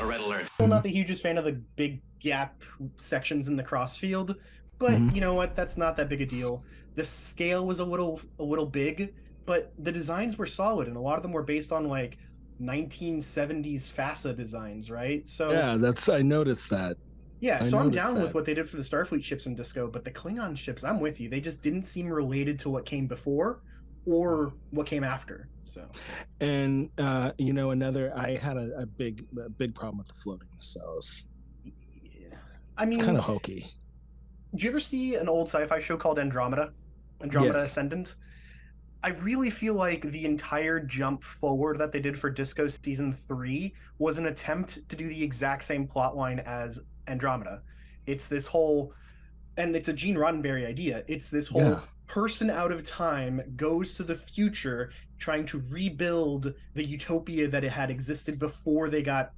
red alert. Still not the hugest fan of the big gap sections in the crossfield, but you know what? That's not that big a deal. The scale was a little big, but the designs were solid, and a lot of them were based on like 1970s FASA designs, right? So yeah, I noticed that. Yeah, so I'm down with what they did for the Starfleet ships in Disco, but the Klingon ships, I'm with you. They just didn't seem related to what came before or what came after. So, and I had a big problem with the floating nacelles. I mean, it's kind of hokey. Did you ever see an old sci-fi show called Andromeda yes. Ascendant? I really feel like the entire jump forward that they did for Disco season 3 was an attempt to do the exact same plot line as Andromeda. It's this whole, and it's a Gene Roddenberry idea, it's this whole person out of time goes to the future trying to rebuild the utopia that it had existed before they got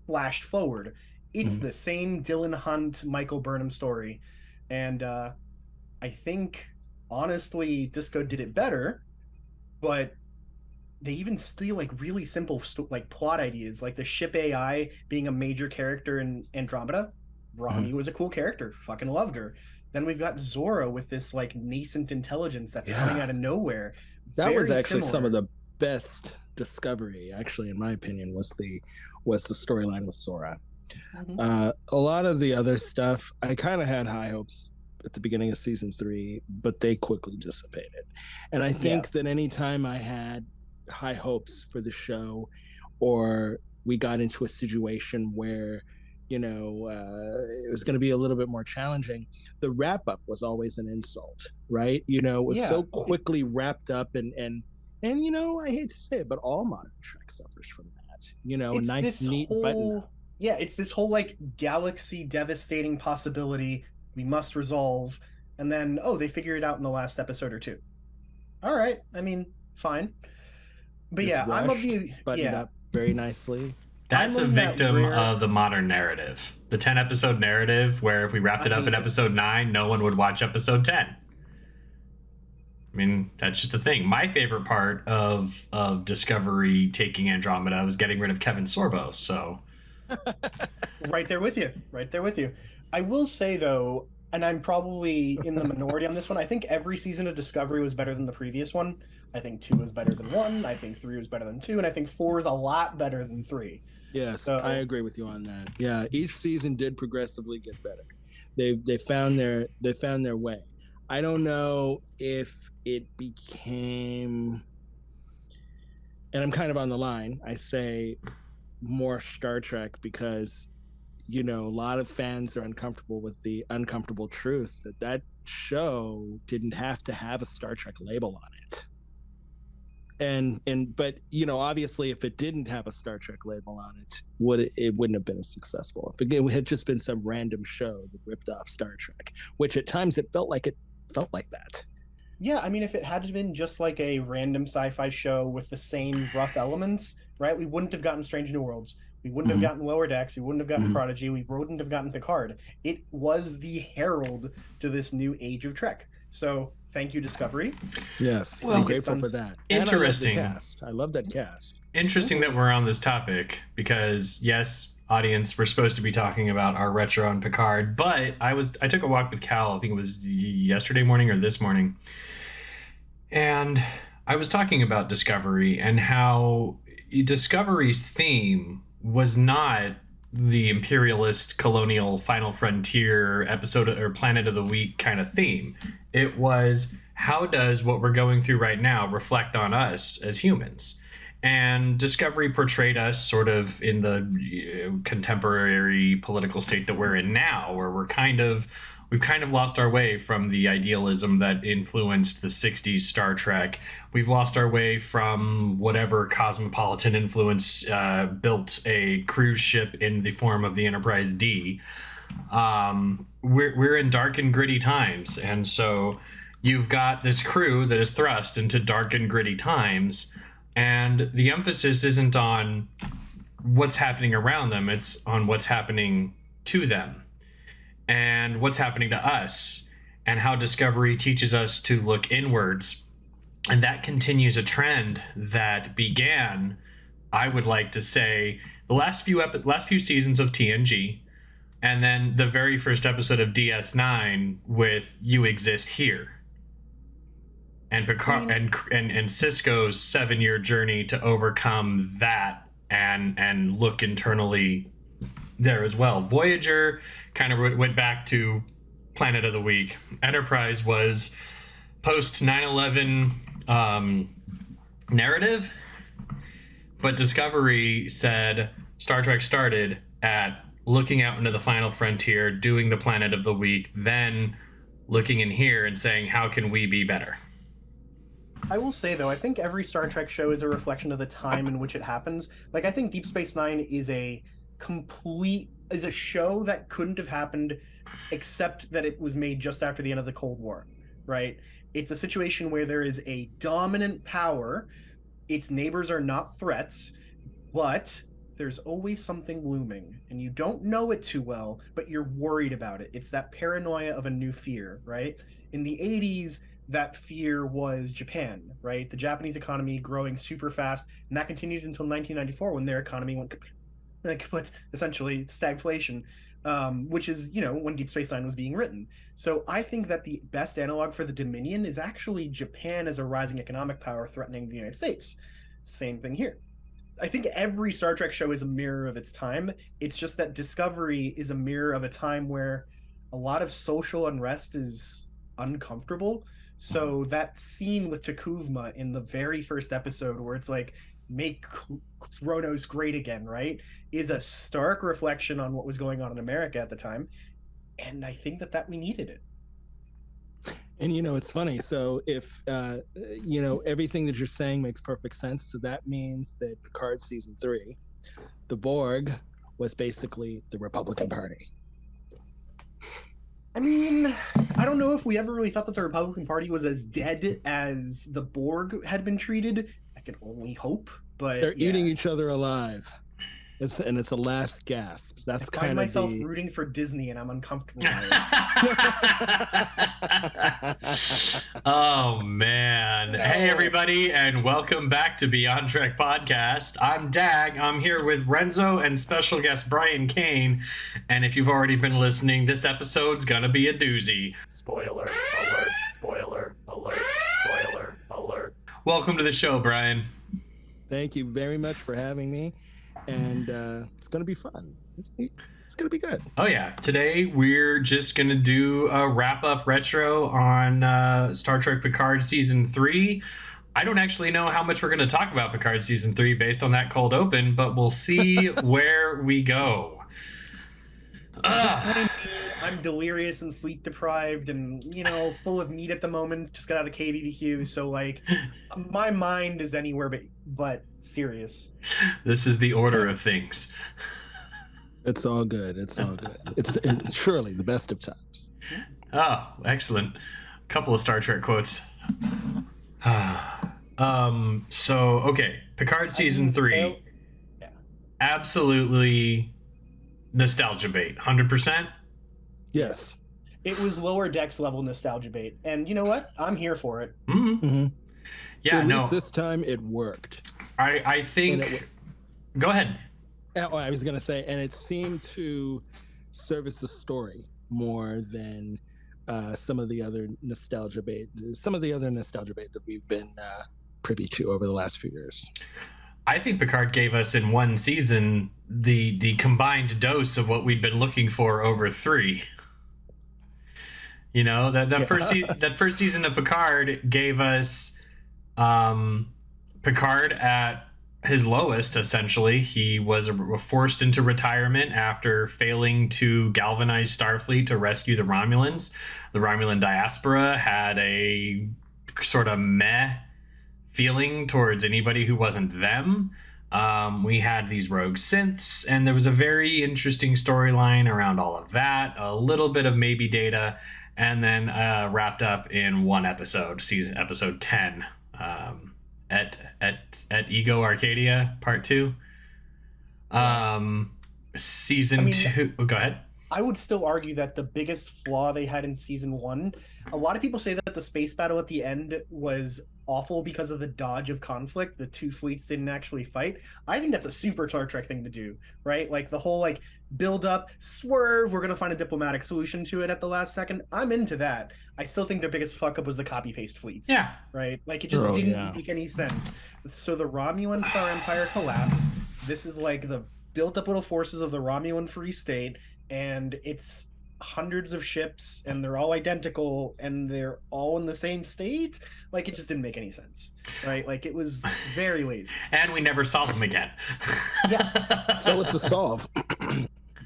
flashed forward. It's the same Dylan Hunt, Michael Burnham story. And I think, honestly, Disco did it better, but they even steal like really simple like plot ideas, like the ship AI being a major character in Andromeda. Rami was a cool character, fucking loved her. Then we've got Zora with this like nascent intelligence that's coming out of nowhere. That was actually some of the best Discovery, actually, in my opinion, was the storyline with Zora. A lot of the other stuff, I kind of had high hopes at the beginning of season 3, but they quickly dissipated. And I think that anytime I had high hopes for the show, or we got into a situation where it was going to be a little bit more challenging, the wrap up was always an insult, right? It was so quickly wrapped up, and I hate to say it, but all modern Trek suffers from that. A nice neat button up. Yeah, it's this whole like galaxy devastating possibility we must resolve, and then they figure it out in the last episode or 2. All right, I mean, fine. But it's I love the buttoned up very nicely. That's a victim of the modern narrative. The 10-episode narrative, where if we wrapped it up in episode 9, no one would watch episode 10. I mean, that's just the thing. My favorite part of Discovery taking Andromeda was getting rid of Kevin Sorbo, so... Right there with you. I will say, though, and I'm probably in the minority on this one, I think every season of Discovery was better than the previous one. I think 2 was better than 1. I think 3 was better than 2. And I think 4 is a lot better than 3. Yes, so, I agree with you on that. Yeah, each season did progressively get better. They found their way. I don't know if it became, and I'm kind of on the line, I say more Star Trek because a lot of fans are uncomfortable with the uncomfortable truth that show didn't have to have a Star Trek label on it. But obviously if it didn't have a Star Trek label on it, it wouldn't have been as successful. If it had just been some random show that ripped off Star Trek, which at times it felt like that. Yeah, I mean, if it had been just like a random sci-fi show with the same rough elements, right, we wouldn't have gotten Strange New Worlds. We wouldn't have gotten Lower Decks. We wouldn't have gotten Prodigy. We wouldn't have gotten Picard. It was the herald to this new age of Trek. So thank you, Discovery. Yes, well, I'm grateful for that. Interesting. I love that cast. Interesting that we're on this topic because, yes, audience, we're supposed to be talking about our retro on Picard, but I took a walk with Cal, I think it was yesterday morning or this morning, and I was talking about Discovery and how Discovery's theme was not the imperialist colonial final frontier episode or planet of the week kind of theme. It was, how does what we're going through right now reflect on us as humans? And Discovery portrayed us sort of in the contemporary political state that we're in now, where we've kind of lost our way from the idealism that influenced the 60s Star Trek. We've lost our way from whatever cosmopolitan influence built a cruise ship in the form of the Enterprise D. We're in dark and gritty times. And so you've got this crew that is thrust into dark and gritty times. And the emphasis isn't on what's happening around them. It's on what's happening to them. And what's happening to us, and how Discovery teaches us to look inwards. And that continues a trend that began, I would like to say, the last few seasons of TNG, and then the very first episode of DS9 with "You Exist Here," and Picard and Sisko's 7-year journey to overcome that and look internally there as well. Voyager kind of went back to Planet of the Week. Enterprise was post 9/11 narrative, but Discovery said Star Trek started at looking out into the final frontier, doing the Planet of the Week, then looking in here and saying, how can we be better? I will say, though, I think every Star Trek show is a reflection of the time in which it happens. Like, I think Deep Space Nine is a show that couldn't have happened except that it was made just after the end of the Cold War, right? It's a situation where there is a dominant power. Its neighbors are not threats, but there's always something looming, and you don't know it too well, but you're worried about it. It's that paranoia of a new fear, right? In the 80s, that fear was Japan, right? The Japanese economy growing super fast, and that continued until 1994 when their economy went essentially stagflation, which is, when Deep Space Nine was being written. So I think that the best analog for the Dominion is actually Japan as a rising economic power threatening the United States. Same thing here. I think every Star Trek show is a mirror of its time. It's just that Discovery is a mirror of a time where a lot of social unrest is uncomfortable. So that scene with Takuvma in the very first episode where it's like, make Kronos great again, right, is a stark reflection on what was going on in America at the time. And I think that we needed it. And it's funny. So if everything that you're saying makes perfect sense, so that means that Picard season 3, the Borg was basically the Republican Party. I mean, I don't know if we ever really thought that the Republican Party was as dead as the Borg had been treated. I can only hope, but they're eating each other alive. It's a last gasp. That's kind of. I find myself rooting for Disney, and I'm uncomfortable. Oh man! No. Hey everybody, and welcome back to Beyond Trek Podcast. I'm Dag. I'm here with Renzo and special guest Bryan Cain. And if you've already been listening, this episode's gonna be a doozy. Spoiler alert! Spoiler alert! Spoiler alert! Welcome to the show, Bryan. Thank you very much for having me. And it's going to be fun. It's going to be good. Oh, yeah. Today, we're just going to do a wrap-up retro on Star Trek Picard Season 3. I don't actually know how much we're going to talk about Picard Season 3 based on that cold open, but we'll see where we go. I'm delirious and sleep deprived and, full of meat at the moment. Just got out of KBBQ, so, my mind is anywhere but serious. This is the order of things. It's all good. It's all good. It's surely the best of times. Oh, excellent. Couple of Star Trek quotes. Okay. Picard Season 3. Yeah. Absolutely nostalgia bait. 100%? Yes. It was lower decks level nostalgia bait. And you know what? I'm here for it. Mm-hmm. Mm-hmm. Yeah, at least this time it worked. I think... Go ahead. I was going to say, and it seemed to service the story more than some of the other nostalgia bait that we've been privy to over the last few years. I think Picard gave us in one season the combined dose of what we'd been looking for over 3. That first season of Picard gave us Picard at his lowest, essentially. He was forced into retirement after failing to galvanize Starfleet to rescue the Romulans. The Romulan diaspora had a sort of meh feeling towards anybody who wasn't them. We had these rogue synths, and there was a very interesting storyline around all of that, a little bit of maybe data, and then wrapped up in one episode 10, at Ego Arcadia Part 2. Season 2. Go ahead. I would still argue that the biggest flaw they had in season 1, a lot of people say that the space battle at the end was awful because of the dodge of conflict. The two fleets didn't actually fight. I think that's a super Star Trek thing to do, right? Like the whole like build up, swerve, we're gonna find a diplomatic solution to it at the last second. I'm into that. I still think their biggest fuck up was the copy paste fleets. Yeah. Right? Like it just didn't make any sense. So the Romulan Star Empire collapsed. This is like the built up little forces of the Romulan Free State, and it's hundreds of ships, and they're all identical, and they're all in the same state. Like it just didn't make any sense, right? Like it was very lazy. And we never saw them again. Yeah. So was the solve.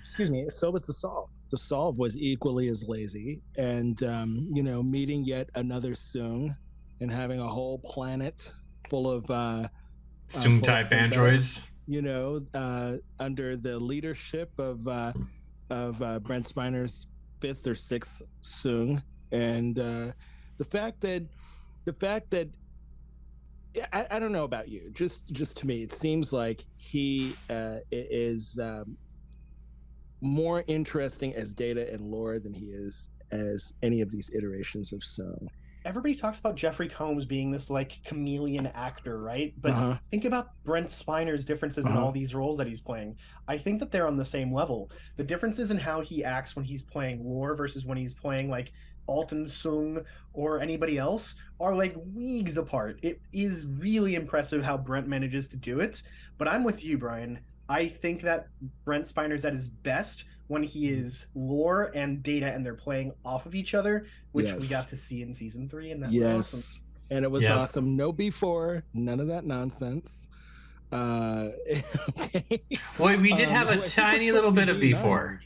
Excuse me. So was the solve. The solve was equally as lazy, and meeting yet another Soong and having a whole planet full of Soong type androids. Under the leadership of Brent Spiner's 5th or 6th Soong, and the fact that I don't know about you, just to me it seems like he is more interesting as Data and lore than he is as any of these iterations of Soong. Everybody talks about Jeffrey Combs being this like chameleon actor, right? But think about Brent Spiner's differences in all these roles that he's playing. I think that they're on the same level. The differences in how he acts when he's playing lore versus when he's playing like Alton Soong or anybody else are like leagues apart. It is really impressive how Brent manages to do it. But I'm with you, Brian. I think that Brent Spiner's at his best when he is lore and Data, and they're playing off of each other, which we got to see in season 3, and that was awesome. And it was awesome. No B4, none of that nonsense. Okay. Well, we did have a tiny little bit of B4.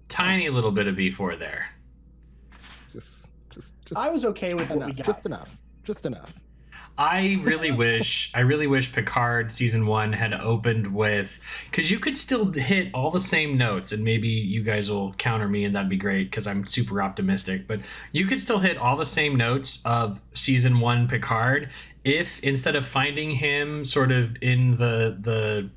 Tiny little bit of B4 there. Just I was okay with what we got. Just enough. I really wish Picard season 1 had opened with, because you could still hit all the same notes, and maybe you guys will counter me and that'd be great because I'm super optimistic, but you could still hit all the same notes of season 1 Picard if instead of finding him sort of in the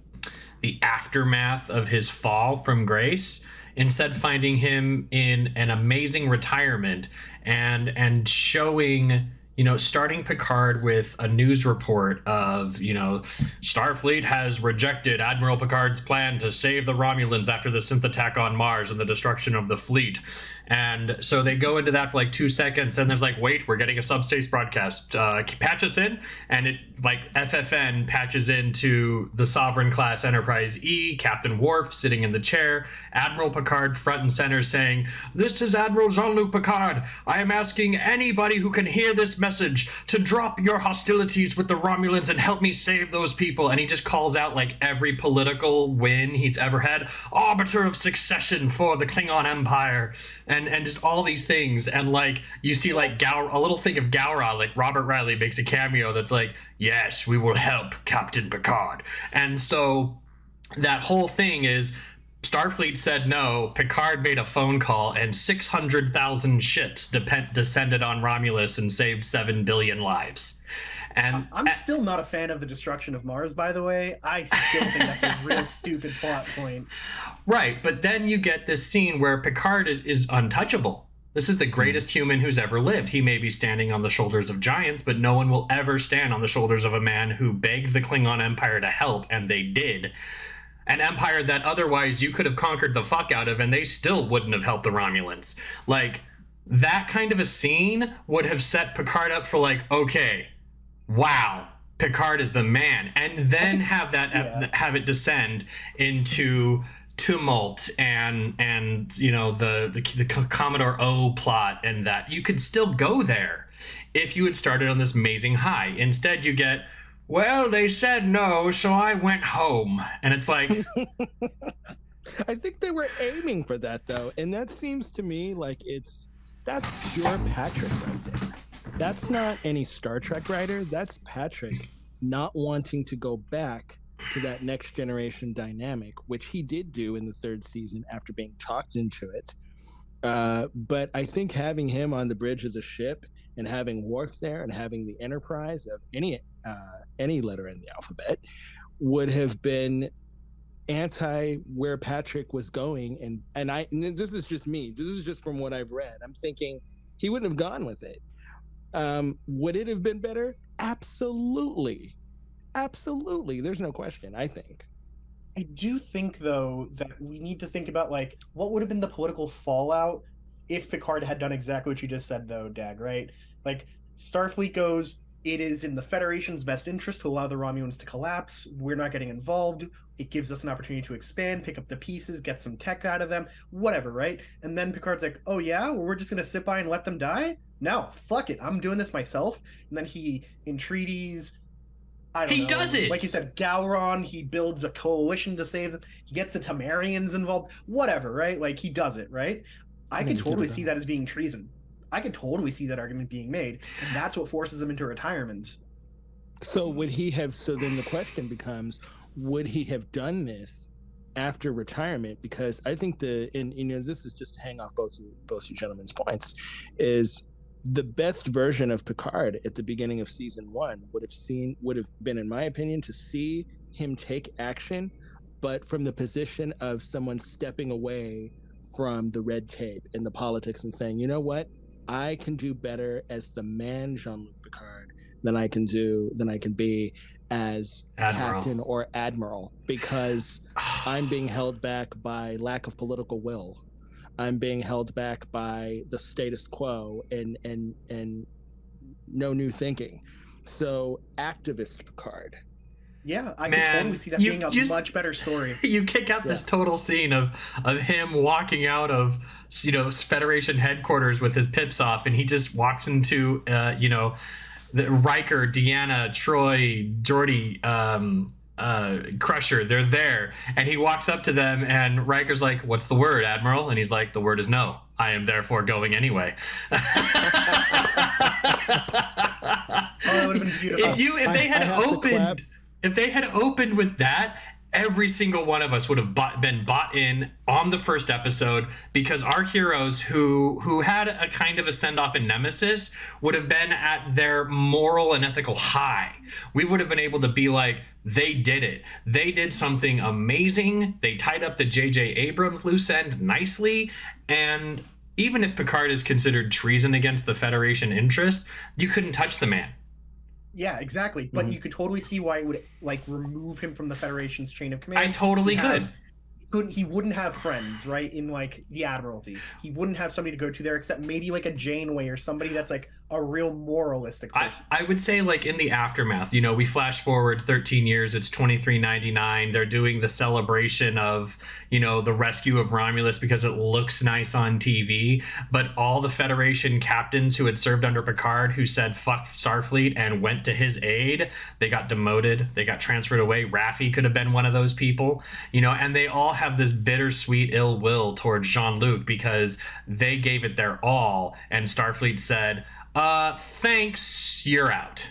aftermath of his fall from grace, instead finding him in an amazing retirement and showing, starting Picard with a news report of, Starfleet has rejected Admiral Picard's plan to save the Romulans after the synth attack on Mars and the destruction of the fleet. And so they go into that for like 2 seconds, and there's like, wait, we're getting a subspace broadcast. Patch us in, and it like FFN patches into the Sovereign class Enterprise E, Captain Worf sitting in the chair, Admiral Picard front and center saying, "This is Admiral Jean-Luc Picard. I am asking anybody who can hear this message to drop your hostilities with the Romulans and help me save those people." And he just calls out like every political win he's ever had, arbiter of succession for the Klingon Empire, and just all these things. And like you see like a little thing of Gaura, like Robert Riley makes a cameo that's like, "Yes, we will help Captain Picard." And so that whole thing is Starfleet said no, Picard made a phone call, and 600,000 ships descended on Romulus and saved 7 billion lives. And I'm still not a fan of the destruction of Mars, by the way. I still think that's a real stupid plot point. Right, but then you get this scene where Picard is untouchable. This is the greatest human who's ever lived. He may be standing on the shoulders of giants, but no one will ever stand on the shoulders of a man who begged the Klingon Empire to help, and they did. An empire that otherwise you could have conquered the fuck out of, and they still wouldn't have helped the Romulans. Like, that kind of a scene would have set Picard up for like, okay, wow, Picard is the man, and then have that have it descend into tumult and the Commodore O plot, and that you could still go there if you had started on this amazing high. Instead, you get, well, they said no, so I went home, and it's like. I think they were aiming for that though, and that seems to me like that's pure Patrick right there. That's not any Star Trek writer. That's Patrick not wanting to go back to that next generation dynamic, which he did do in the 3rd season after being talked into it. But I think having him on the bridge of the ship and having Worf there and having the Enterprise of any letter in the alphabet would have been anti where Patrick was going. And this is just me. This is just from what I've read. I'm thinking he wouldn't have gone with it. Would it have been better? Absolutely. Absolutely. There's no question, I think. I do think, though, that we need to think about, like, what would have been the political fallout if Picard had done exactly what you just said, though, Dag, right? Like, Starfleet goes, it is in the Federation's best interest to allow the Romulans to collapse. We're not getting involved. It gives us an opportunity to expand, pick up the pieces, get some tech out of them, whatever, right? And then Picard's like, oh, yeah? Well, we're just going to sit by and let them die? No, fuck it. I'm doing this myself. And then he entreaties... He does it. Like you said, Gowron, he builds a coalition to save them. He gets the Tamarians involved. Whatever, right? Like, he does it, right? I can totally see that as being treason. I could totally see that argument being made. And that's what forces him into retirement. So would he have... So then the question becomes, would he have done this after retirement? Because I think this is just to hang off both you gentlemen's points, is... the best version of Picard at the beginning of season 1 would have been, in my opinion, to see him take action, but from the position of someone stepping away from the red tape and the politics and saying, you know what, I can do better as the man Jean-Luc Picard than I can be as Admiral. Captain or Admiral, because I'm being held back by lack of political will. I'm being held back by the status quo and no new thinking. So activist Picard. Yeah, I can totally see that being a much better story. You kick out this total scene of him walking out of Federation headquarters with his pips off, and he just walks into the Riker, Deanna, Troy, Geordi, Crusher, they're there, and he walks up to them, and Riker's like, what's the word, Admiral? And he's like, the word is no. I am therefore going anyway. Oh, that would have been beautiful. If they had opened with that, every single one of us would have been bought in on the first episode, because our heroes who had a kind of a send-off in Nemesis would have been at their moral and ethical high. We would have been able to be like, they did it. They did something amazing. They tied up the J.J. Abrams loose end nicely. And even if Picard is considered treason against the Federation interest, you couldn't touch the man. Yeah, exactly. But you could totally see why it would remove him from the Federation's chain of command. I totally could. He wouldn't have friends, right, in the Admiralty. He wouldn't have somebody to go to there except maybe a Janeway or somebody that's a real moralistic person. I would say in the aftermath, we flash forward 13 years, it's 2399. They're doing the celebration of, the rescue of Romulus because it looks nice on TV. But all the Federation captains who had served under Picard, who said fuck Starfleet and went to his aid, they got demoted, they got transferred away. Raffi could have been one of those people, and they all have this bittersweet ill will towards Jean-Luc because they gave it their all, and Starfleet said, thanks, you're out.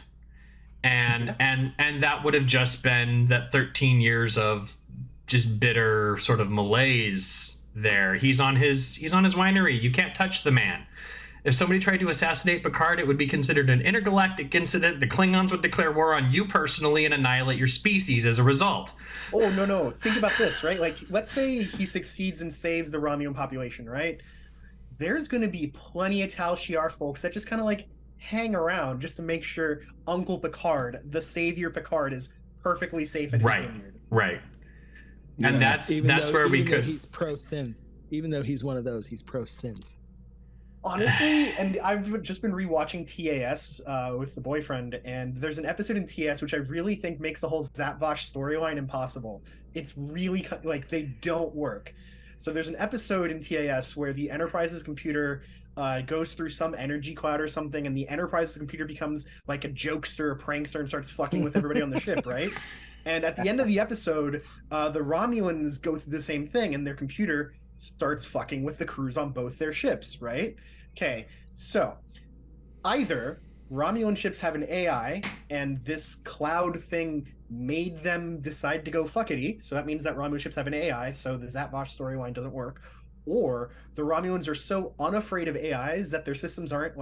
And that would have just been that 13 years of just bitter sort of malaise there. He's on his winery. You can't touch the man. If somebody tried to assassinate Picard, it would be considered an intergalactic incident. The Klingons would declare war on you personally and annihilate your species as a result. Oh, no. Think about this, right? Let's say he succeeds and saves the Romulan population, right? There's going to be plenty of Tal Shiar folks that just kind of hang around just to make sure Uncle Picard, the savior Picard, is perfectly safe at his vineyard. Right. And that's where we could... He's pro-synth. Even though he's one of those, he's pro-synth. Honestly, and I've just been rewatching TAS with the boyfriend, and there's an episode in TAS which I really think makes the whole Zat-Vash storyline impossible. It's really they don't work. So there's an episode in TAS where the Enterprise's computer goes through some energy cloud or something, and the Enterprise's computer becomes like a jokester, a prankster, and starts fucking with everybody on the ship, right? And at the end of the episode, the Romulans go through the same thing, and their computer starts fucking with the crews on both their ships, right? Okay, so either Romulan ships have an AI, and this cloud thing made them decide to go fuckity, so that means that Romulan ships have an AI, so the Zat-Vash storyline doesn't work, or the Romulans are so unafraid of AIs that their systems aren't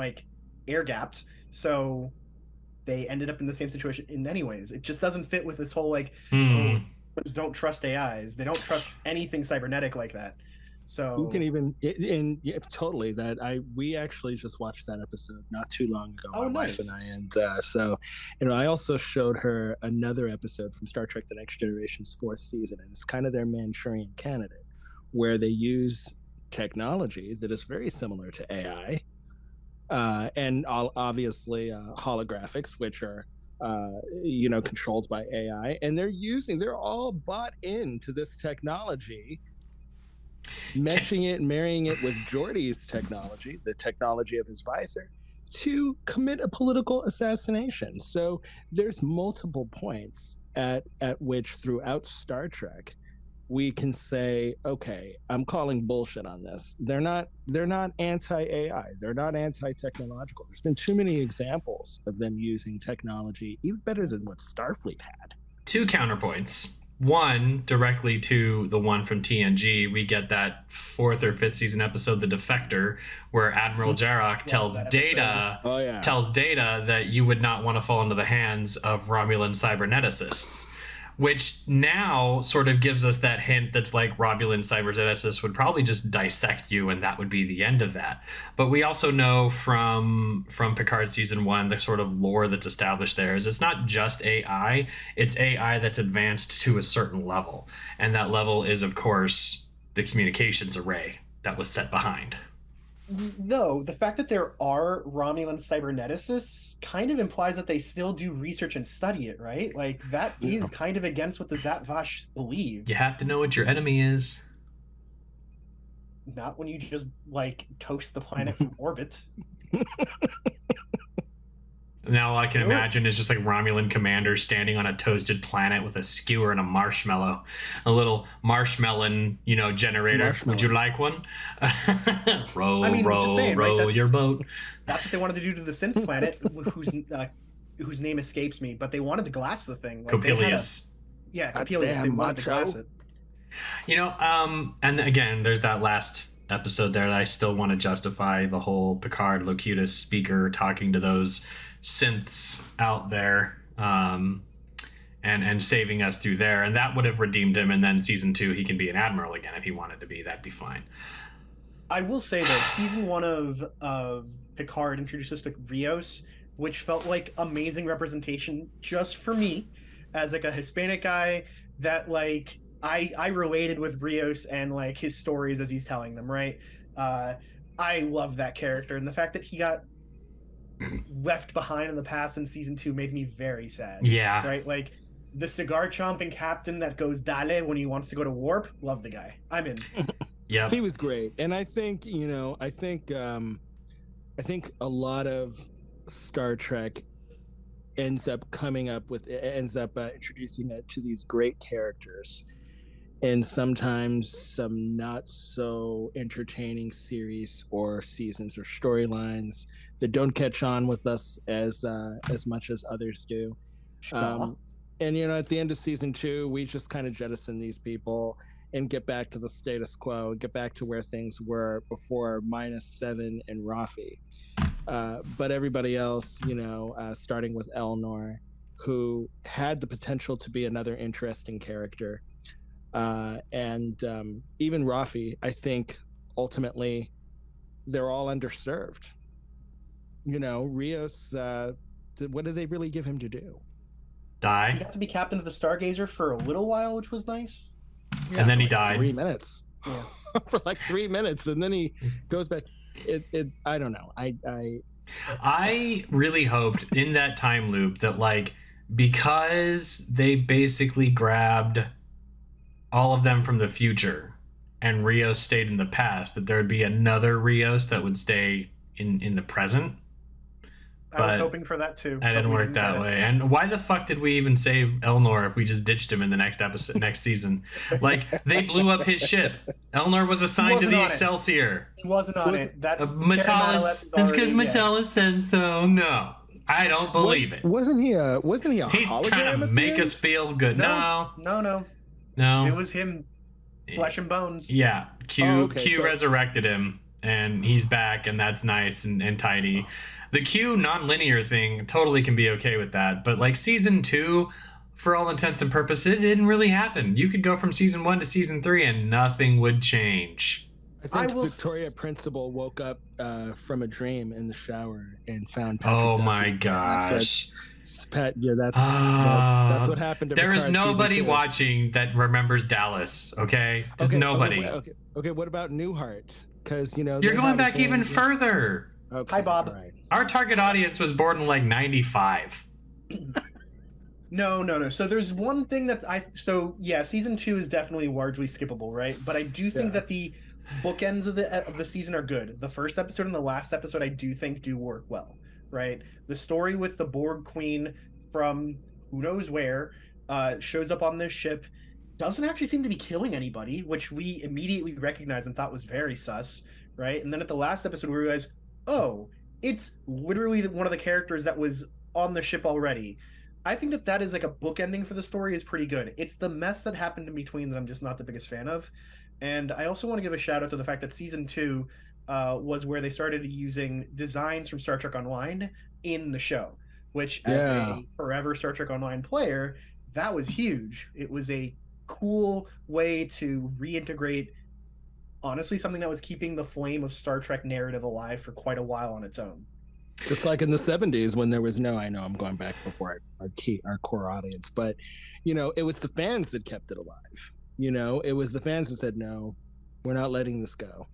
air-gapped, so they ended up in the same situation in anyways. It just doesn't fit with this whole don't trust AIs. They don't trust anything cybernetic like that. So you can even totally we actually just watched that episode not too long ago. Oh, my nice. wife and I, and so I also showed her another episode from Star Trek: The Next Generation's 4th season, and it's kind of their Manchurian Candidate, where they use technology that is very similar to AI, and obviously holographics, which are controlled by AI, and they're all bought into this technology, meshing it and marrying it with Geordi's technology, the technology of his visor, to commit a political assassination. So there's multiple points at which throughout Star Trek we can say, okay, I'm calling bullshit on this. They're not anti-AI. They're not anti-technological. There's been too many examples of them using technology even better than what Starfleet had. 2 counterpoints. One, directly to the one from TNG, we get that 4th or 5th season episode, The Defector, where Admiral Jarrok tells Data that you would not want to fall into the hands of Romulan cyberneticists, which now sort of gives us that hint that's like Romulan cyberneticists would probably just dissect you, and that would be the end of that. But we also know from Picard season 1, the sort of lore that's established there is it's not just AI, it's AI that's advanced to a certain level. And that level is, of course, the communications array that was set behind. No, the fact that there are Romulan cyberneticists kind of implies that they still do research and study it, right? Like, that is kind of against what the Zat-Vash believe. You have to know what your enemy is. Not when you just, like, toast the planet from orbit. Now all I can imagine is just like Romulan commanders standing on a toasted planet with a skewer and a marshmallow. A little marshmallow, generator. Would you like one? row your boat. That's what they wanted to do to the synth planet, whose name escapes me, but they wanted to glass the thing. Like, Coppelius. Coppelius. They wanted to glass it. And again, there's that last episode there that I still want to justify the whole Picard Locutus speaker talking to those synths out there, and saving us through there, and that would have redeemed him. And then season 2, he can be an admiral again if he wanted to be. That'd be fine. I will say though, season 1 of Picard introduced us to Rios, which felt like amazing representation just for me as like a Hispanic guy that like I related with Rios and like his stories as he's telling them, right? I love that character, and the fact that he got left behind in the past in season 2 made me very sad. Yeah. Right? Like the cigar chomping captain that goes dale when he wants to go to warp. Love the guy. I'm in. Yeah. He was great. And I think, I think a lot of Star Trek ends up introducing it to these great characters, and sometimes some not so entertaining series or seasons or storylines that don't catch on with us as much as others do. And at the end of season 2, we just kind of jettison these people and get back to the status quo, get back to where things were before -7 and Rafi. But everybody else, starting with Elnor, who had the potential to be another interesting character, and even Rafi, I think ultimately they're all underserved. Rios, what did they really give him to do? Die. He got to be captain of the Stargazer for a little while, which was nice. Yeah, and then he died. 3 minutes. Yeah. For like 3 minutes, and then he goes back. I don't know. I really hoped in that time loop that, like, because they basically grabbed all of them from the future and Rios stayed in the past, that there would be another Rios that would stay in the present. I was hoping for that too. That didn't work that way. And why the fuck did we even save Elnor if we just ditched him in the next season? Like, they blew up his ship. Elnor was assigned to the Excelsior. He wasn't on it. That's Metalis. It's because Metalis said so. No, I don't believe it. Wasn't he a hologram? He's trying to make us feel good. No. It was him, flesh and bones. Yeah. Q resurrected him, and he's back, and that's nice and tidy. The Q non-linear thing totally can be okay with that, but like season 2, for all intents and purposes, it didn't really happen. You could go from season 1 to season 3 and nothing would change. I think Victoria Principal woke up from a dream in the shower and found Patrick Oh Duffy. my gosh. That's what happened to There Picard is nobody season 2. watching that remembers Dallas, okay? Just nobody. Okay, what about Newhart? Because, you're going back even further. Okay, hi, Bob. right. Our target audience was born in like 95. No. So there's one thing that season 2 is definitely largely skippable, right? But I do think that the bookends of the season are good. The first episode and the last episode I do think do work well, right? The story with the Borg Queen from who knows where shows up on this ship, doesn't actually seem to be killing anybody, which we immediately recognized and thought was very sus, right? And then at the last episode we realized, oh, it's literally one of the characters that was on the ship already. I think that is like a book ending for the story is pretty good. It's the mess that happened in between that I'm just not the biggest fan of. And I also want to give a shout out to the fact that season 2 was where they started using designs from Star Trek Online in the show, which as a forever Star Trek Online player, that was huge. It was a cool way to reintegrate, honestly, something that was keeping the flame of Star Trek narrative alive for quite a while on its own. Just like in the 70s when there was I know I'm going back before our core audience, but it was the fans that kept it alive. It was the fans that said, no, we're not letting this go.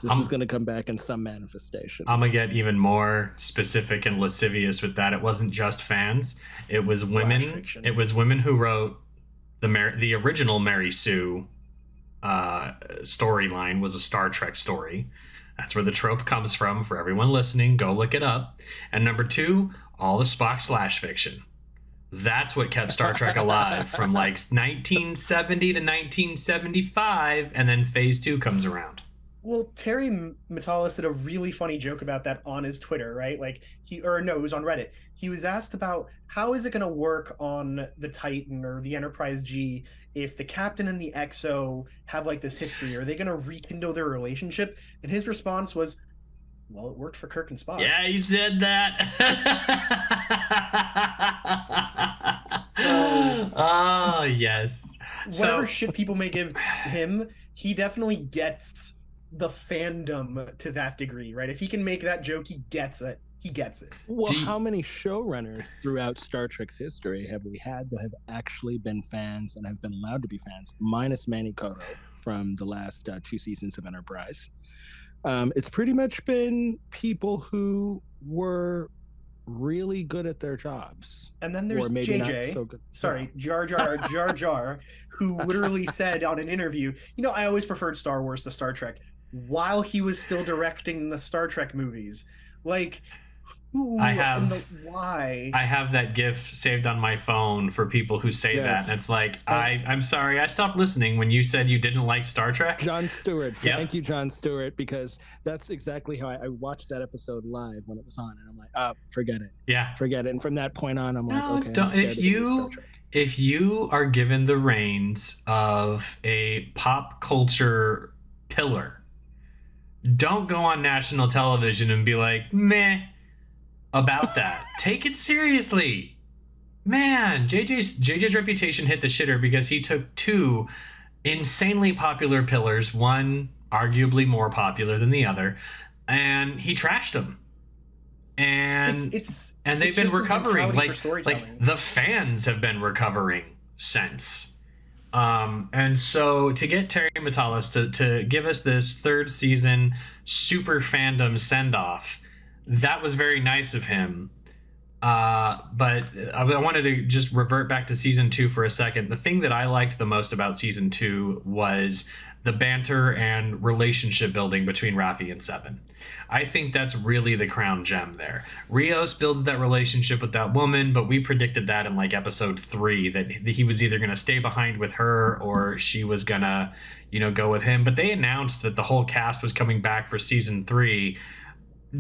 This is going to come back in some manifestation. I'm going to get even more specific and lascivious with that. It wasn't just fans. It was women. It was women who wrote the original Mary Sue storyline was a Star Trek story. That's where the trope comes from. For everyone listening, go look it up. And number 2, all the Spock / fiction. That's what kept Star Trek alive from like 1970 to 1975, and then Phase 2 comes around. Well, Terry Metalis did a really funny joke about that on his Twitter, right? Like it was on Reddit. He was asked about how is it going to work on the Titan or the Enterprise G if the captain and the XO have like this history? Are they going to rekindle their relationship? And his response was, well, it worked for Kirk and Spock. Yeah, he said that. Oh, yes. Whatever shit people may give him, he definitely gets the fandom to that degree, right? If he can make that joke, he gets it. Well, how many showrunners throughout Star Trek's history have we had that have actually been fans and have been allowed to be fans, minus Manny Koto from the last 2 seasons of Enterprise? It's pretty much been people who were really good at their jobs. And then there's JJ, not so good. Sorry, Jar Jar, who literally said on an interview, I always preferred Star Wars to Star Trek, while he was still directing the Star Trek movies. Like, I have why? I have that GIF saved on my phone for people who say that. And it's like, I'm sorry, I stopped listening when you said you didn't like Star Trek. John Stewart. Thank you, John Stewart, because that's exactly how I watched that episode live when it was on, and I'm like, forget it. Yeah. Forget it. And from that point on, I'm like, okay, I'm scared of Star Trek. If you are given the reins of a pop culture pillar, don't go on national television and be like, meh, about that. Take it seriously. Man, JJ's reputation hit the shitter because he took 2 insanely popular pillars, one arguably more popular than the other, and he trashed them. And they've been recovering. Like the fans have been recovering since. And so to get Terry Metalis to give us this 3rd season super fandom send-off, that was very nice of him. But I wanted to just revert back to season 2 for a second. The thing that I liked the most about season 2 was the banter and relationship building between Raffi and Seven. I think that's really the crown gem there. Rios builds that relationship with that woman, but we predicted that in like episode 3 that he was either going to stay behind with her or she was going to, go with him. But they announced that the whole cast was coming back for season 3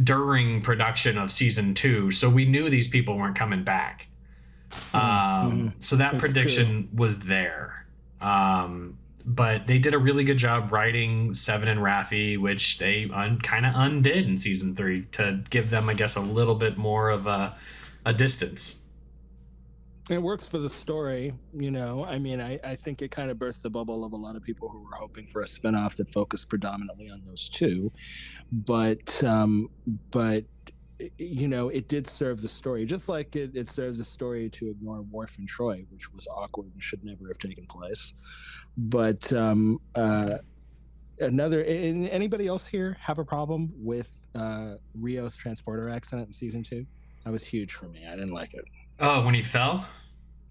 during production of season 2, so we knew these people weren't coming back. So that prediction was there. But they did a really good job writing Seven and Raffi, which they kind of undid in season 3 to give them, I guess, a little bit more of a distance. It works for the story, you know. I mean, I think it kind of burst the bubble of a lot of people who were hoping for a spinoff that focused predominantly on those two. But you know, it did serve the story, just like it served the story to ignore Worf and Troy, which was awkward and should never have taken place. But anybody else here have a problem with Rio's transporter accident in season 2? That was huge for me. I didn't like it. Oh, when he fell?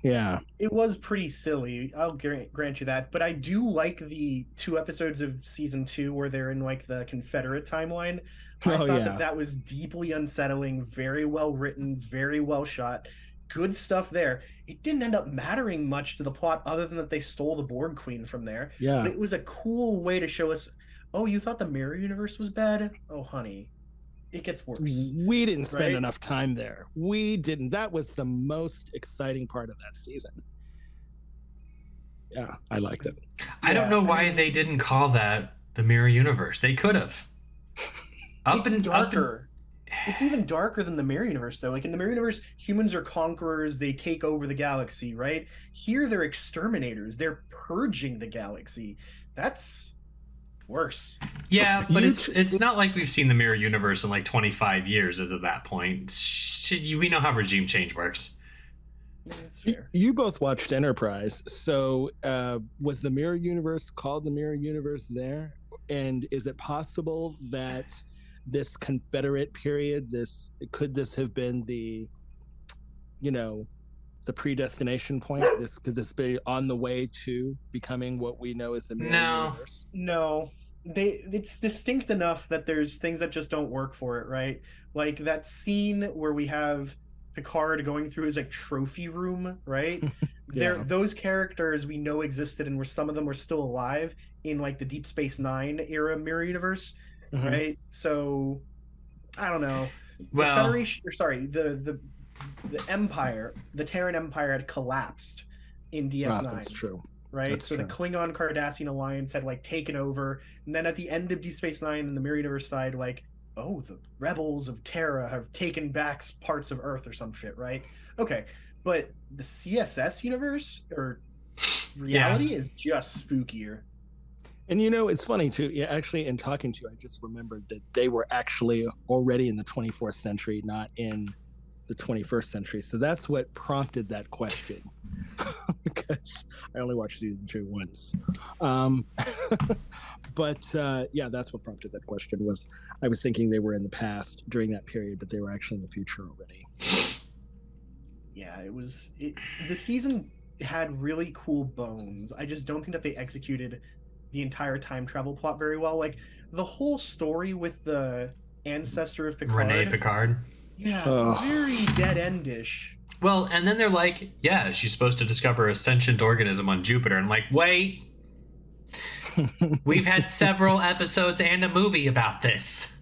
Yeah. It was pretty silly. I'll grant you that. But I do like the 2 episodes of season 2 where they're in like the Confederate timeline. I thought that was deeply unsettling, very well written, very well shot. Good stuff there. It didn't end up mattering much to the plot other than that they stole the Borg Queen from there. Yeah. But it was a cool way to show us, oh, you thought the mirror universe was bad? Oh, honey. It gets worse. We didn't spend enough time there. We didn't. That was the most exciting part of that season. Yeah, I liked it. I don't know why they didn't call that the mirror universe. They could have. It's darker. It's even darker than the mirror universe, though. Like in the mirror universe, humans are conquerors. They take over the galaxy, right? Here, they're exterminators. They're purging the galaxy. That's worse. Yeah, but it's not like we've seen the mirror universe in like 25 years as of that point. We know how regime change works. That's fair. You both watched Enterprise, so was the mirror universe called the mirror universe there? And is it possible that this Confederate period, could this have been the, you know, the predestination point? Could this be on the way to becoming what we know as the mirror universe? No. It's distinct enough that there's things that just don't work for it, right? Like that scene where we have Picard going through his like trophy room, right? Those characters we know existed, and where some of them were still alive in like the Deep Space Nine era mirror universe, right? So I don't know. Well, the Federation, or sorry, the Empire, the Terran Empire had collapsed in DS9. That's true. Right, That's so true. the Klingon Cardassian alliance had like taken over, and then at the end of Deep Space Nine and the Mirror Universe side, like, oh, the rebels of Terra have taken back parts of Earth or some shit, right? Okay, but the CSS universe or reality is just spookier. And you know, it's funny too. Yeah, actually, in talking to you, I just remembered that they were actually already in the 24th century, not in the 21st century. So that's what prompted that question. Because I only watched season 2 once. But yeah, that's what prompted that question. Was I was thinking they were in the past during that period, but they were actually in the future already. Yeah, the season had really cool bones. I just don't think that they executed the entire time travel plot very well. Like the whole story with the ancestor of Picard. Renee Picard. Yeah, very dead-endish. Well, and then they're like, yeah, she's supposed to discover a sentient organism on Jupiter. And like, wait, we've had several episodes and a movie about this.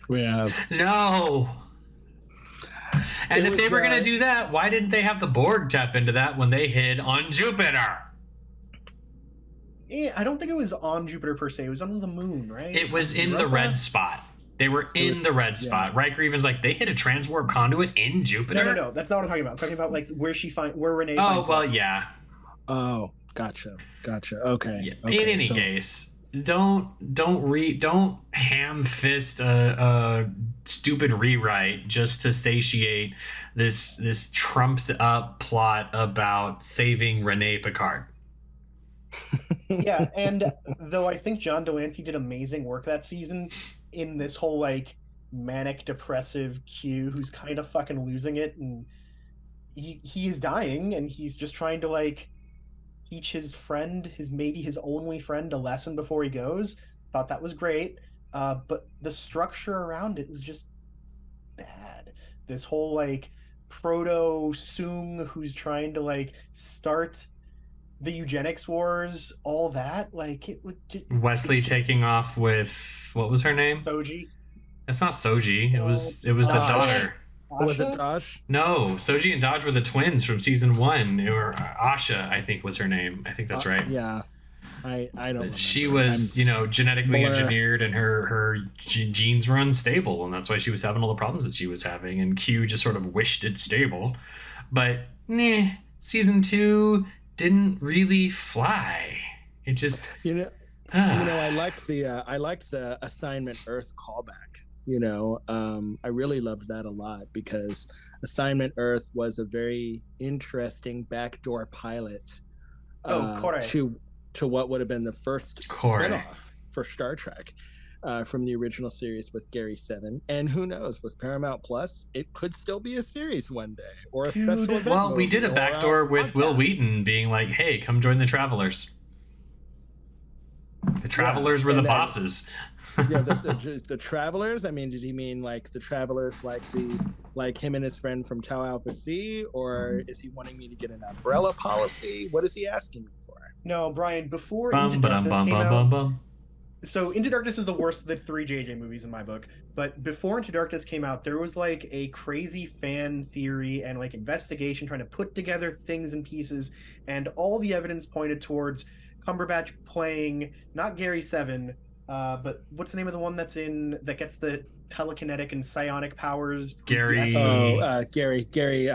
We have. No. And if they were going to do that, why didn't they have the Borg tap into that when they hid on Jupiter? Yeah, I don't think it was on Jupiter per se. It was on the moon, right? It was in the red spot. They were in the red spot. Riker even's like, they hit a transwarp conduit in Jupiter? No. That's not what I'm talking about. I'm talking about like where Renee finds out. Well, yeah. Oh, gotcha. Okay. Yeah. Okay, in any case, don't ham fist a stupid rewrite just to satiate this trumped up plot about saving Renee Picard. Yeah, and though I think John Delancey did amazing work that season in this whole like manic depressive Q who's kind of fucking losing it, and he is dying, and he's just trying to like teach his friend, maybe his only friend, a lesson before he goes. Thought that was great, but the structure around it was just bad. This whole like proto Soong who's trying to like start the eugenics wars, all that, like it would just... Wesley taking off with, what was her name? Soji. It's not Soji. It was the daughter. Was it Dosh? No, Soji and Dodge were the twins from season 1. Or Asha, I think was her name. I think that's right. Yeah, I don't remember. She was, genetically engineered, and her genes were unstable, and that's why she was having all the problems that she was having. And Q just sort of wished it stable, but season 2 didn't really fly. It just I liked the Assignment Earth callback. I really loved that a lot because Assignment Earth was a very interesting backdoor pilot to what would have been the first spinoff for Star Trek from the original series with Gary Seven. And who knows, with Paramount Plus, it could still be a series one day or a special event. Well, we did a backdoor with Will Wheaton being like, hey, come join the Travelers. The Travelers were the bosses. The Travelers. I mean, did he mean like the Travelers, like him and his friend from Tau Alpha C, or is he wanting me to get an umbrella policy? What is he asking me for? No, Brian. Before Into Darkness came out, so Into Darkness is the worst of the 3 JJ movies in my book. But before Into Darkness came out, there was like a crazy fan theory and like investigation trying to put together things and pieces, and all the evidence pointed towards Cumberbatch playing not Gary Seven, but what's the name of the one that gets the telekinetic and psionic powers? Gary. Gary. Gary.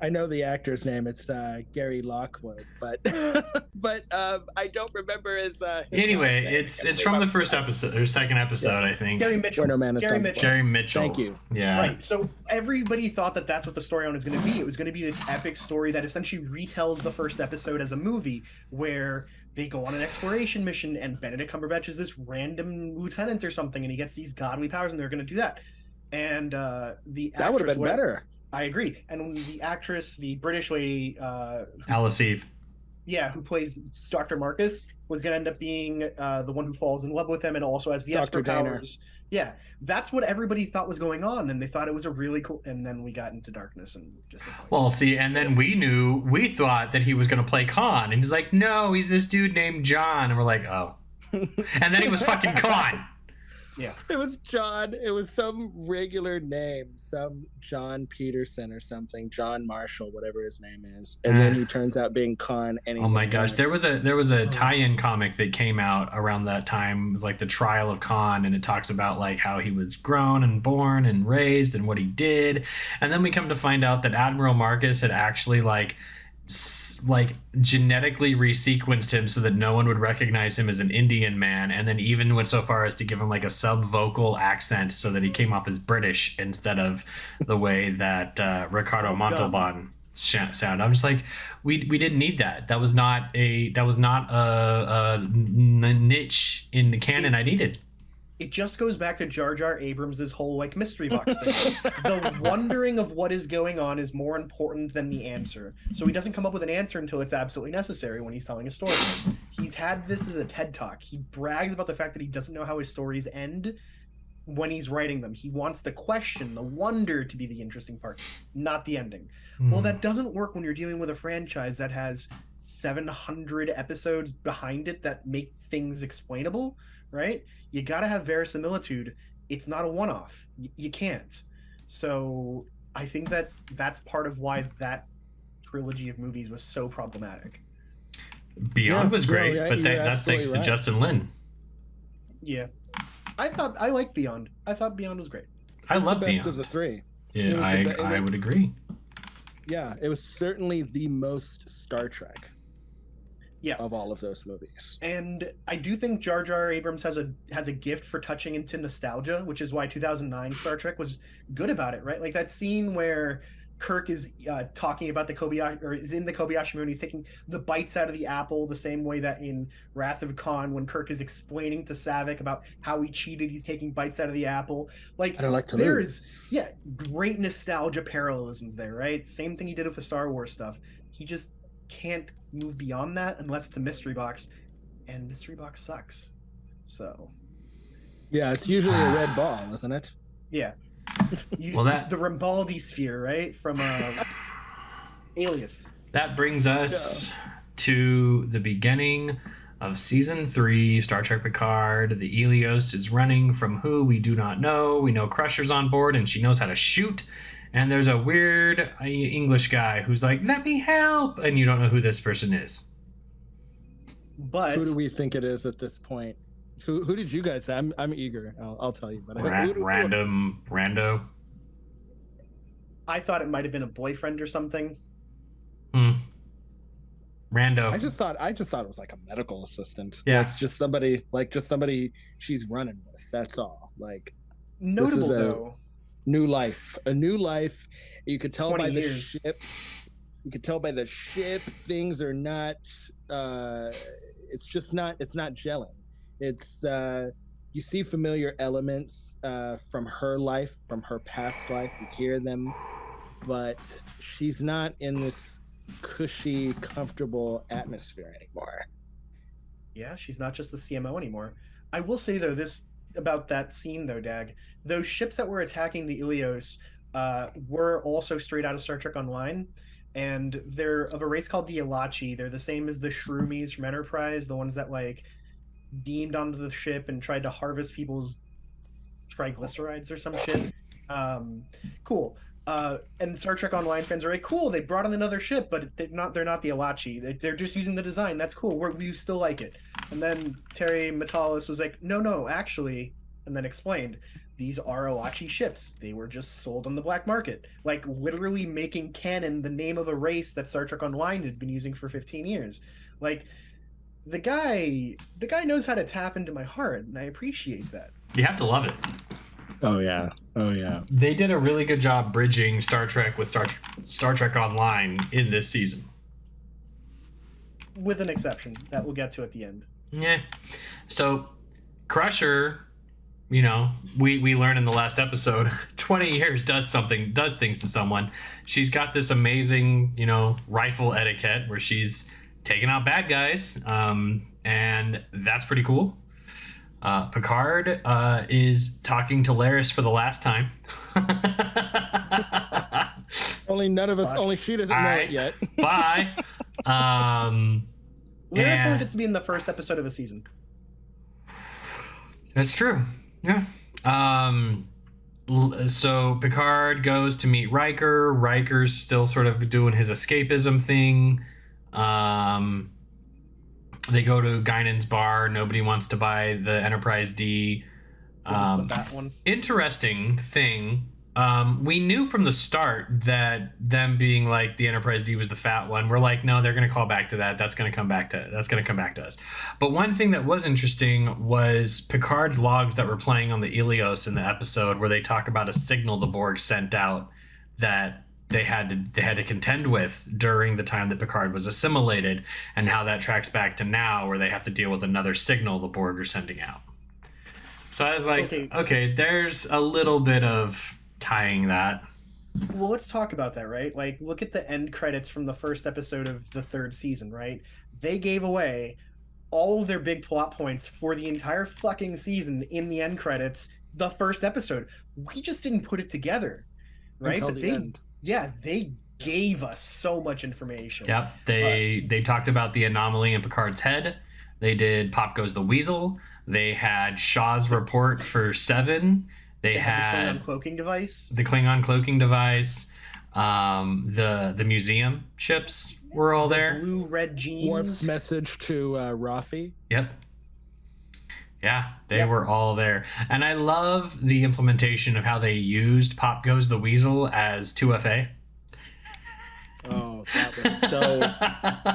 I know the actor's name. It's Gary Lockwood, but I don't remember his anyway, it's from the first episode or second episode, I think. Gary Mitchell. Gary Mitchell. Thank you. Yeah. Right. So everybody thought that that's what the story on is going to be. It was going to be this epic story that essentially retells the first episode as a movie, where they go on an exploration mission and Benedict Cumberbatch is this random lieutenant or something, and he gets these godly powers, and they're going to do that. And that would have been better. I agree. And the actress, the British lady, Alice Eve, who plays Dr. Marcus, was going to end up being the one who falls in love with him and also has the Esper powers. Yeah, that's what everybody thought was going on, and they thought it was a really cool. And then we got Into Darkness and just. Well, see, and then we thought that he was going to play Khan, and he's like, no, he's this dude named John, and we're like, oh, and then he was fucking Khan. Yeah, it was John. It was some regular name, some John Peterson or something, John Marshall, whatever his name is, and then he turns out being Khan. Oh my gosh, there was a tie-in comic that came out around that time. It was like the trial of Khan, and it talks about like how he was grown and born and raised and what he did, and then we come to find out that Admiral Marcus had actually like genetically resequenced him so that no one would recognize him as an Indian man, and then even went so far as to give him like a sub-vocal accent so that he came off as British instead of the way that Ricardo Montalban sound. I'm just like, we didn't need that. That was not a niche in the canon I needed. It just goes back to Jar Jar Abrams' whole like mystery box thing. The wondering of what is going on is more important than the answer. So he doesn't come up with an answer until it's absolutely necessary when he's telling a story. He's had this as a TED Talk. He brags about the fact that he doesn't know how his stories end when he's writing them. He wants the question, the wonder to be the interesting part, not the ending. Well, that doesn't work when you're dealing with a franchise that has 700 episodes behind it that make things explainable, right? You gotta have verisimilitude. It's not a one-off. You can't. So I think that that's part of why that trilogy of movies was so problematic. Beyond was great, but that's thanks to Justin Lin. Yeah, I liked Beyond. I thought Beyond was great. I love the best Beyond of the 3. Yeah, I would agree. Yeah, it was certainly the most Star Trek. Yeah. Of all of those movies. And I do think Jar Jar Abrams has a gift for touching into nostalgia, which is why 2009 Star Trek was good about it, right? Like that scene where Kirk is talking about the Kobayashi, or is in the Kobayashi Moon. He's taking the bites out of the apple the same way that in Wrath of Khan, when Kirk is explaining to Saavik about how he cheated, he's taking bites out of the apple. Like, there is great nostalgia parallelisms there, right? Same thing he did with the Star Wars stuff. He just can't move beyond that unless it's a mystery box, and mystery box sucks. So yeah, it's usually a red ball, isn't it? Yeah. The Rambaldi sphere, right, from Alias. That brings us to the beginning of season 3, Star Trek Picard. The Helios is running from who we do not know. We know Crusher's on board and she knows how to shoot. And there's a weird English guy who's like, let me help. And you don't know who this person is. But who do we think it is at this point? Who did you guys say? I'm eager. I'll tell you. But rando. I thought it might have been a boyfriend or something. Rando. I just thought it was like a medical assistant. Yeah. Like just somebody she's running with. That's all. Like, notable this is though. A new life. You could tell by the years. ship. You could tell by the ship things are not. It's not gelling. It's you see familiar elements from her life, from her past life. You hear them, but she's not in this cushy, comfortable atmosphere anymore. Yeah, she's not just the CMO anymore. I will say though, about that scene though, Dag, those ships that were attacking the Ilios were also straight out of Star Trek Online, and they're of a race called the Ilachi. They're the same as the Shroomies from Enterprise, the ones that like beamed onto the ship and tried to harvest people's triglycerides or some shit. Cool. And Star Trek Online fans are like, cool, they brought in another ship, but they're not the Ilachi. They're just using the design. That's cool. We still like it. And then Terry Metalis was like, no, actually, and then explained, these are Ilachi ships. They were just sold on the black market. Like, literally making canon the name of a race that Star Trek Online had been using for 15 years. Like, the guy knows how to tap into my heart, and I appreciate that. You have to love it. Oh yeah. They did a really good job bridging Star Trek with Star Trek Online in this season. With an exception that we'll get to at the end. Yeah. So Crusher, we learned in the last episode, 20 years does things to someone. She's got this amazing, rifle etiquette where she's taking out bad guys, and that's pretty cool. Picard is talking to Laris for the last time. Only she doesn't know it yet. Bye. Laris only gets to be in the first episode of the season. That's true. Yeah. So Picard goes to meet Riker. Riker's still sort of doing his escapism thing. They go to Guinan's bar. Nobody wants to buy the Enterprise D. It's the fat one. Interesting thing. We knew from the start that them being like the Enterprise D was the fat one. We're like, no, they're going to call back to that. That's going to come back to us. But one thing that was interesting was Picard's logs that were playing on the Ilios in the episode where they talk about a signal the Borg sent out that they had to contend with during the time that Picard was assimilated, and how that tracks back to now where they have to deal with another signal the Borg are sending out. So I was like, okay, there's a little bit of tying that. Well, let's talk about that, right? Like, look at the end credits from the first episode of the third season, right? They gave away all of their big plot points for the entire fucking season in the end credits, the first episode. We just didn't put it together, right? Until the end. Yeah, they gave us so much information. Yep. They talked about the anomaly in Picard's head. They did Pop Goes the Weasel. They had Shaw's report for 7. They had the Klingon cloaking device. The Klingon cloaking device. The museum ships were all there. Blue red jeans. Worf's message to Rafi. Yep. Yeah, they were all there. And I love the implementation of how they used Pop Goes the Weasel as 2FA. Oh, that was so...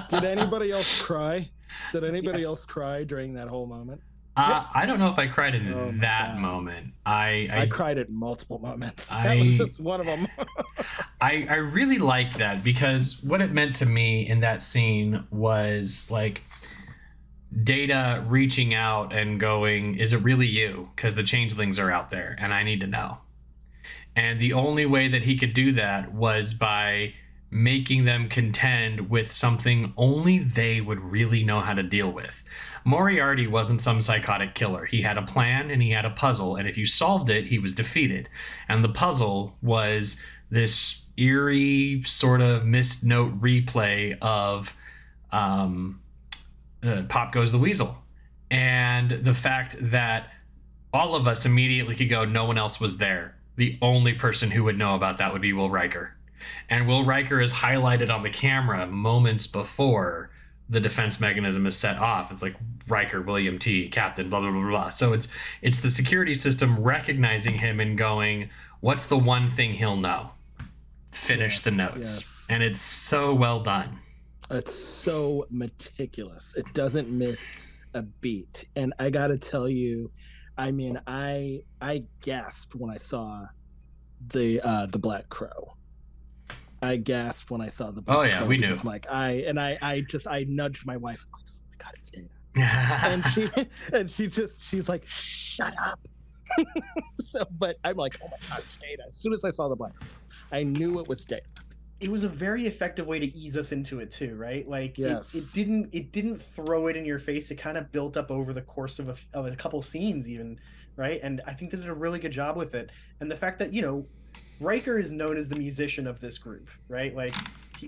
Did anybody else cry? Did anybody else cry during that whole moment? I don't know if I cried in that moment. I cried at multiple moments. That was just one of them. I really liked that because what it meant to me in that scene was like Data reaching out and going, is it really you? Because the changelings are out there and I need to know. And the only way that he could do that was by making them contend with something only they would really know how to deal with. Moriarty wasn't some psychotic killer. He had a plan and he had a puzzle, and if you solved it, he was defeated. And the puzzle was this eerie sort of missed note replay of Pop Goes the Weasel. And the fact that all of us immediately could go, no one else was there. The only person who would know about that would be Will Riker. And Will Riker is highlighted on the camera moments before the defense mechanism is set off. It's like Riker, William T, Captain, blah, blah, blah, blah. So it's the security system recognizing him and going, what's the one thing he'll know? finish the notes. And it's so well done. It's so meticulous. It doesn't miss a beat. And I gotta tell you, I mean, I gasped when I saw the Black Crow. I gasped when I saw the Black Crow. We knew. Like I nudged my wife. I'm like, oh my God, it's Data. she's like, shut up. But I'm like, oh my God, it's Data. As soon as I saw the Black Crow, I knew it was Data. It was a very effective way to ease us into it too, right? Like yes. it didn't throw it in your face. It kind of built up over the course of a couple scenes even, right? And I think they did a really good job with it. And the fact that, you know, Riker is known as the musician of this group, right? Like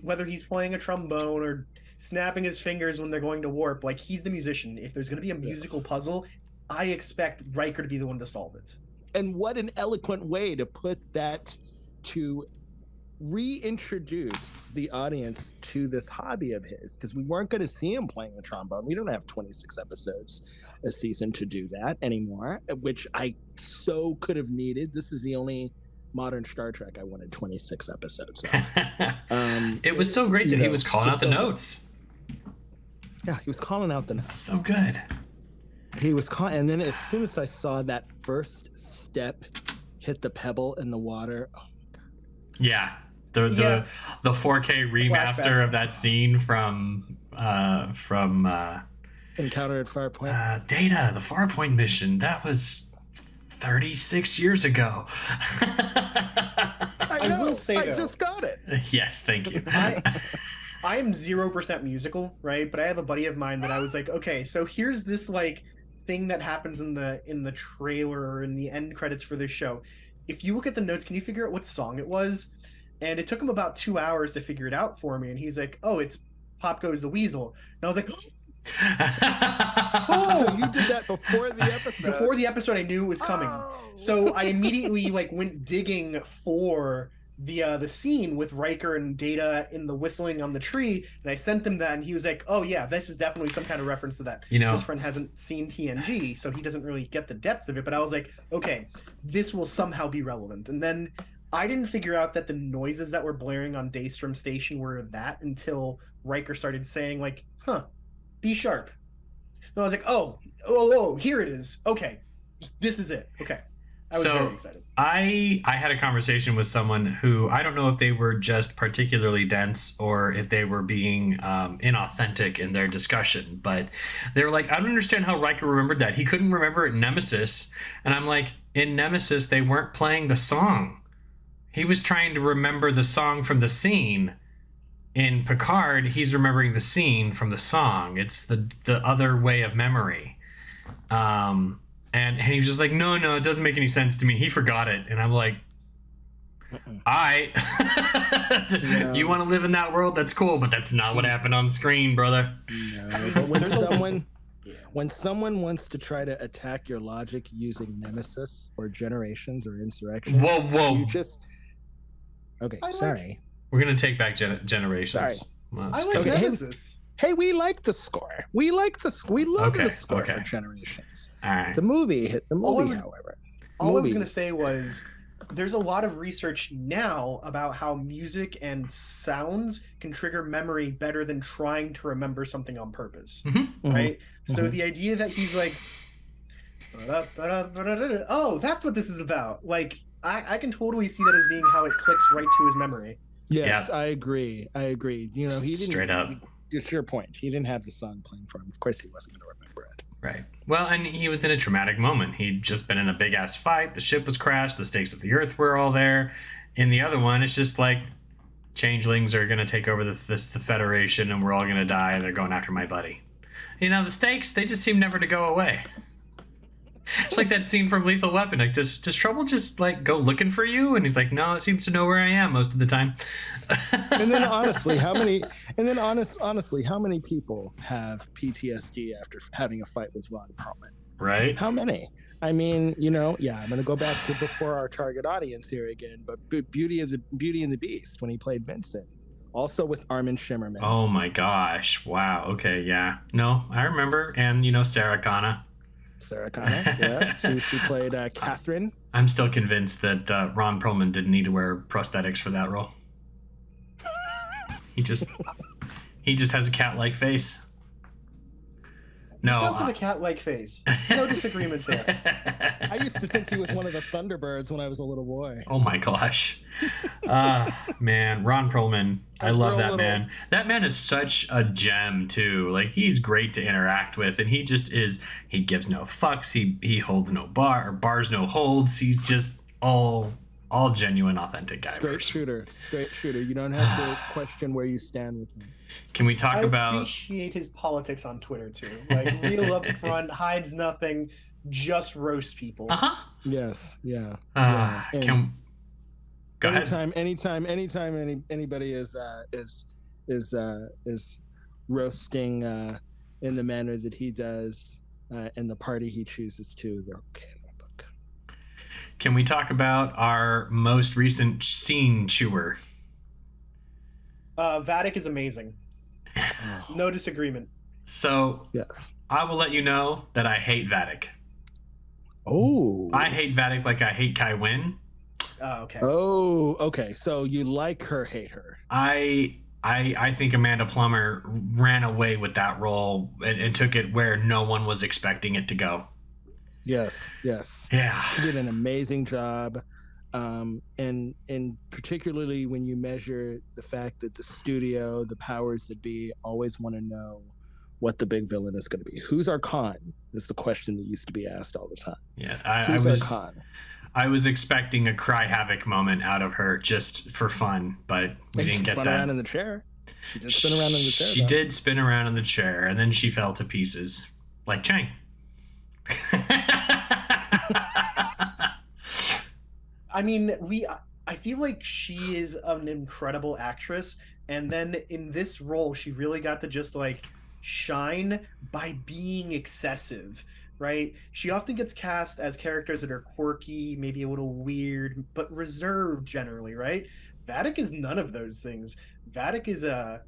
whether he's playing a trombone or snapping his fingers when they're going to warp, like he's the musician. If there's going to be a musical puzzle, I expect Riker to be the one to solve it. And what an eloquent way to put that, to reintroduce the audience to this hobby of his, because we weren't going to see him playing the trombone. We don't have 26 episodes a season to do that anymore, which I so could have needed. This is the only modern Star Trek I wanted 26 episodes of. It was so great that he was calling out the notes. Yeah, he was calling out the notes. So good. He was calling, and then as soon as I saw that first step hit the pebble in the water, oh my God. Yeah. The 4K remaster of that scene from Encounter at Farpoint. Data, the Farpoint mission. That was 36 years ago. I will say I just got it. Yes, thank you. I am 0% musical, right? But I have a buddy of mine that I was like, okay, so here's this like thing that happens in the trailer or in the end credits for this show. If you look at the notes, can you figure out what song it was? And it took him about 2 hours to figure it out for me. And he's like, oh, it's Pop Goes the Weasel. And I was like, oh, so you did that before the episode? Before the episode, I knew it was coming. Oh. So I immediately like went digging for the scene with Riker and Data in the whistling on the tree, and I sent him that, and he was like, oh yeah, this is definitely some kind of reference to that. You know, his friend hasn't seen TNG, so he doesn't really get the depth of it, but I was like, okay, this will somehow be relevant. And then I didn't figure out that the noises that were blaring on Daystrom Station were that until Riker started saying like, B sharp. And I was like, oh, here it is. Okay, this is it. Okay. I was very excited. I had a conversation with someone who, I don't know if they were just particularly dense or if they were being inauthentic in their discussion, but they were like, I don't understand how Riker remembered that. He couldn't remember it in Nemesis. And I'm like, in Nemesis, they weren't playing the song. He was trying to remember the song from the scene. In Picard, he's remembering the scene from the song. It's the other way of memory. And he was just like, no, it doesn't make any sense to me. He forgot it. And I'm like, you want to live in that world? That's cool, but that's not what happened on the screen, brother. No, but when someone wants to try to attack your logic using Nemesis or Generations or Insurrection, whoa, you just sorry. We're gonna take back Generations. Sorry. I like Nemesis. Hey, we like the score. We love the score for Generations. All right. The movie, however. All I was going to say was there's a lot of research now about how music and sounds can trigger memory better than trying to remember something on purpose. Mm-hmm. Right? Mm-hmm. So the idea that he's like, oh, that's what this is about. Like, I can totally see that as being how it clicks right to his memory. Yes, yeah. I agree. You know, he didn't. Straight up. It's your point. He didn't have the song playing for him. Of course, he wasn't going to remember it. Right. Well, and he was in a traumatic moment. He'd just been in a big ass fight. The ship was crashed. The stakes of the Earth were all there. In the other one, it's just like changelings are going to take over the Federation, and we're all going to die, and they're going after my buddy. You know, the stakes, they just seem never to go away. It's like that scene from Lethal Weapon. Like, does trouble just like go looking for you? And he's like, no, it seems to know where I am most of the time. And then honestly, how many people have PTSD after having a fight with Ron Perlman? Right. How many? I mean, you know, yeah, I'm going to go back to before our target audience here again, but Beauty and the Beast when he played Vincent. Also with Armin Shimmerman. Oh my gosh. Wow. Okay. Yeah. No, I remember. And, you know, Sarah Connor, yeah. She played Catherine. I'm still convinced that Ron Perlman didn't need to wear prosthetics for that role. He just has a cat-like face. No, he does have a cat-like face. No disagreements there. I used to think he was one of the Thunderbirds when I was a little boy. Oh my gosh. Man, Ron Perlman. I love that man. That man is such a gem too. Like, he's great to interact with, and he just is. He gives no fucks. He holds no bars no holds. He's just all genuine, authentic guy. Straight shooter. You don't have to question where you stand with him. Can we talk about? I appreciate his politics on Twitter too. Like, real up front, hides nothing, just roast people. Yes. Yeah. Go ahead. Anytime anybody is roasting in the manner that he does, and the party he chooses to, they're okay in my book. Can we talk about our most recent scene chewer? Vadic is amazing. No disagreement. So, yes, I will let you know that I hate Vadic. Oh. I hate Vadic like I hate Kai Wynn. Okay. Oh, okay. So you like her, hate her. I think Amanda Plummer ran away with that role and took it where no one was expecting it to go. Yes. Yeah. She did an amazing job. And particularly when you measure the fact that the studio, the powers that be, always want to know what the big villain is going to be. Who's our Khan? Is the question that used to be asked all the time. Yeah, Who's our Khan? I was expecting a Cry Havoc moment out of her just for fun, but we didn't get that. Spun around in the chair. She did spin around in the chair. She did spin around in the chair, and then she fell to pieces, like Chang. I mean, I feel like she is an incredible actress, and then in this role, she really got to just like shine by being excessive, right? She often gets cast as characters that are quirky, maybe a little weird, but reserved generally, right? Vadic is none of those things. Vadic is a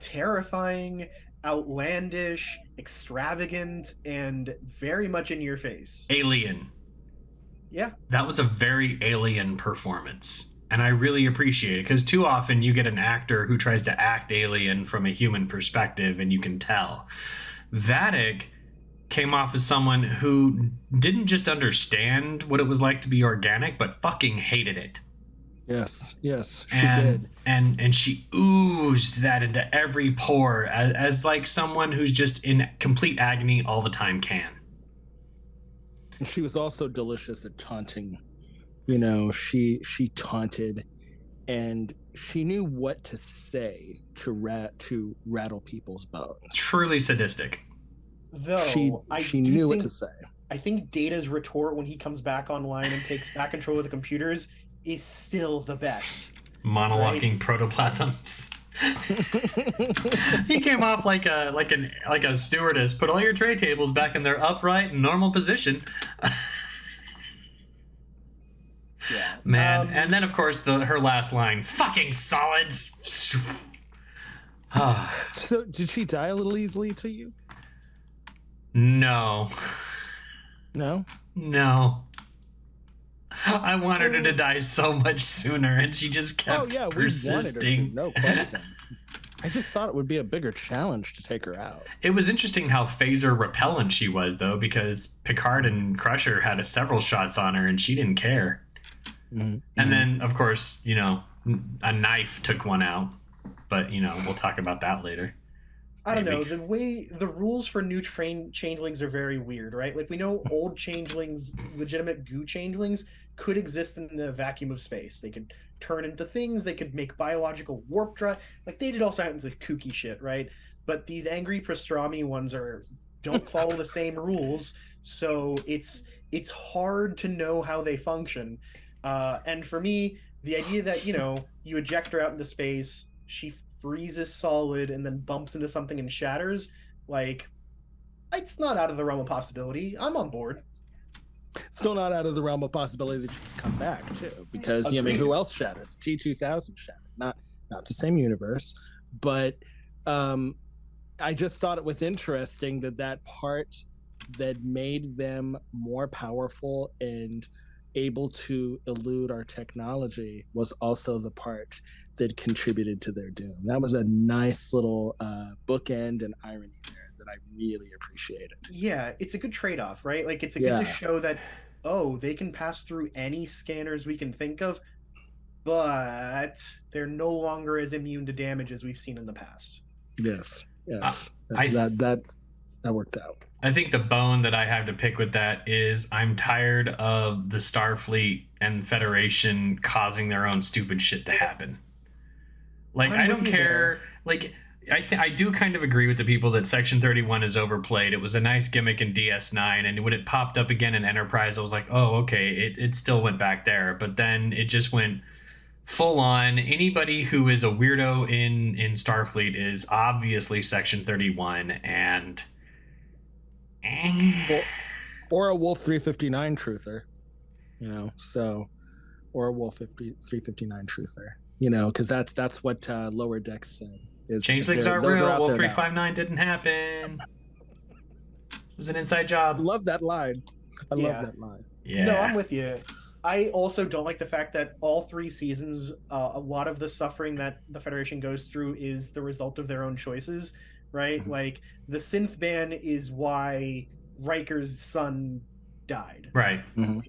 terrifying, outlandish, extravagant, and very much in your face. Alien. Yeah. That was a very alien performance. And I really appreciate it, because too often you get an actor who tries to act alien from a human perspective, and you can tell. Vadic came off as someone who didn't just understand what it was like to be organic, but fucking hated it. Yes, she did. And she oozed that into every pore as like someone who's just in complete agony all the time can. She was also delicious at taunting. You know, she taunted, and she knew what to say to rattle people's bones. Truly sadistic. Though she knew what to say. I think Data's retort when he comes back online and takes back control of the computers is still the best. Monologuing protoplasms. He came off like a stewardess. Put all your tray tables back in their upright and normal position. Yeah. Man, and then of course her last line, "Fucking solids." So did she die a little easily to you? No. I wanted her to die so much sooner, and she just kept persisting. We wanted her to, no question. I just thought it would be a bigger challenge to take her out. It was interesting how phaser repellent she was, though, because Picard and Crusher had several shots on her, and she didn't care. Mm-hmm. And then, of course, you know, a knife took one out. But, you know, we'll talk about that later. I don't know. The rules for new changelings are very weird, right? Like, we know old changelings, legitimate goo changelings, could exist in the vacuum of space. They could turn into things. They could make biological warp drive. Like, they did all kinds of kooky shit, right? But these angry pastrami ones don't follow the same rules, so it's hard to know how they function. And for me, the idea that, you know, you eject her out into space, she freezes solid and then bumps into something and shatters, like, it's not out of the realm of possibility. I'm on board. Still not out of the realm of possibility that she can come back too, because I mean, who else shattered? The T-2000 shattered, not the same universe, but I just thought it was interesting that part that made them more powerful and able to elude our technology was also the part that contributed to their doom. That was a nice little bookend and irony there that I really appreciated. Yeah, it's a good trade-off, right? Like, it's a good to show that, oh, they can pass through any scanners we can think of, but they're no longer as immune to damage as we've seen in the past. Yes. That worked out. I think the bone that I have to pick with that is I'm tired of the Starfleet and Federation causing their own stupid shit to happen. Like, I don't care. Like, I do kind of agree with the people that Section 31 is overplayed. It was a nice gimmick in DS9, and when it popped up again in Enterprise, I was like, oh, okay, it still went back there. But then it just went full on. Anybody who is a weirdo in Starfleet is obviously Section 31, and... or a Wolf 359 truther, or a Wolf 359 truther, because that's what Lower Decks said. Changelings aren't real. Wolf 359 didn't happen. It was an inside job. Love that line. I love that line. Yeah. No, I'm with you. I also don't like the fact that all 3 seasons, a lot of the suffering that the Federation goes through is the result of their own choices, right? Mm-hmm. Like, the synth ban is why Riker's son died. Right. Mm-hmm.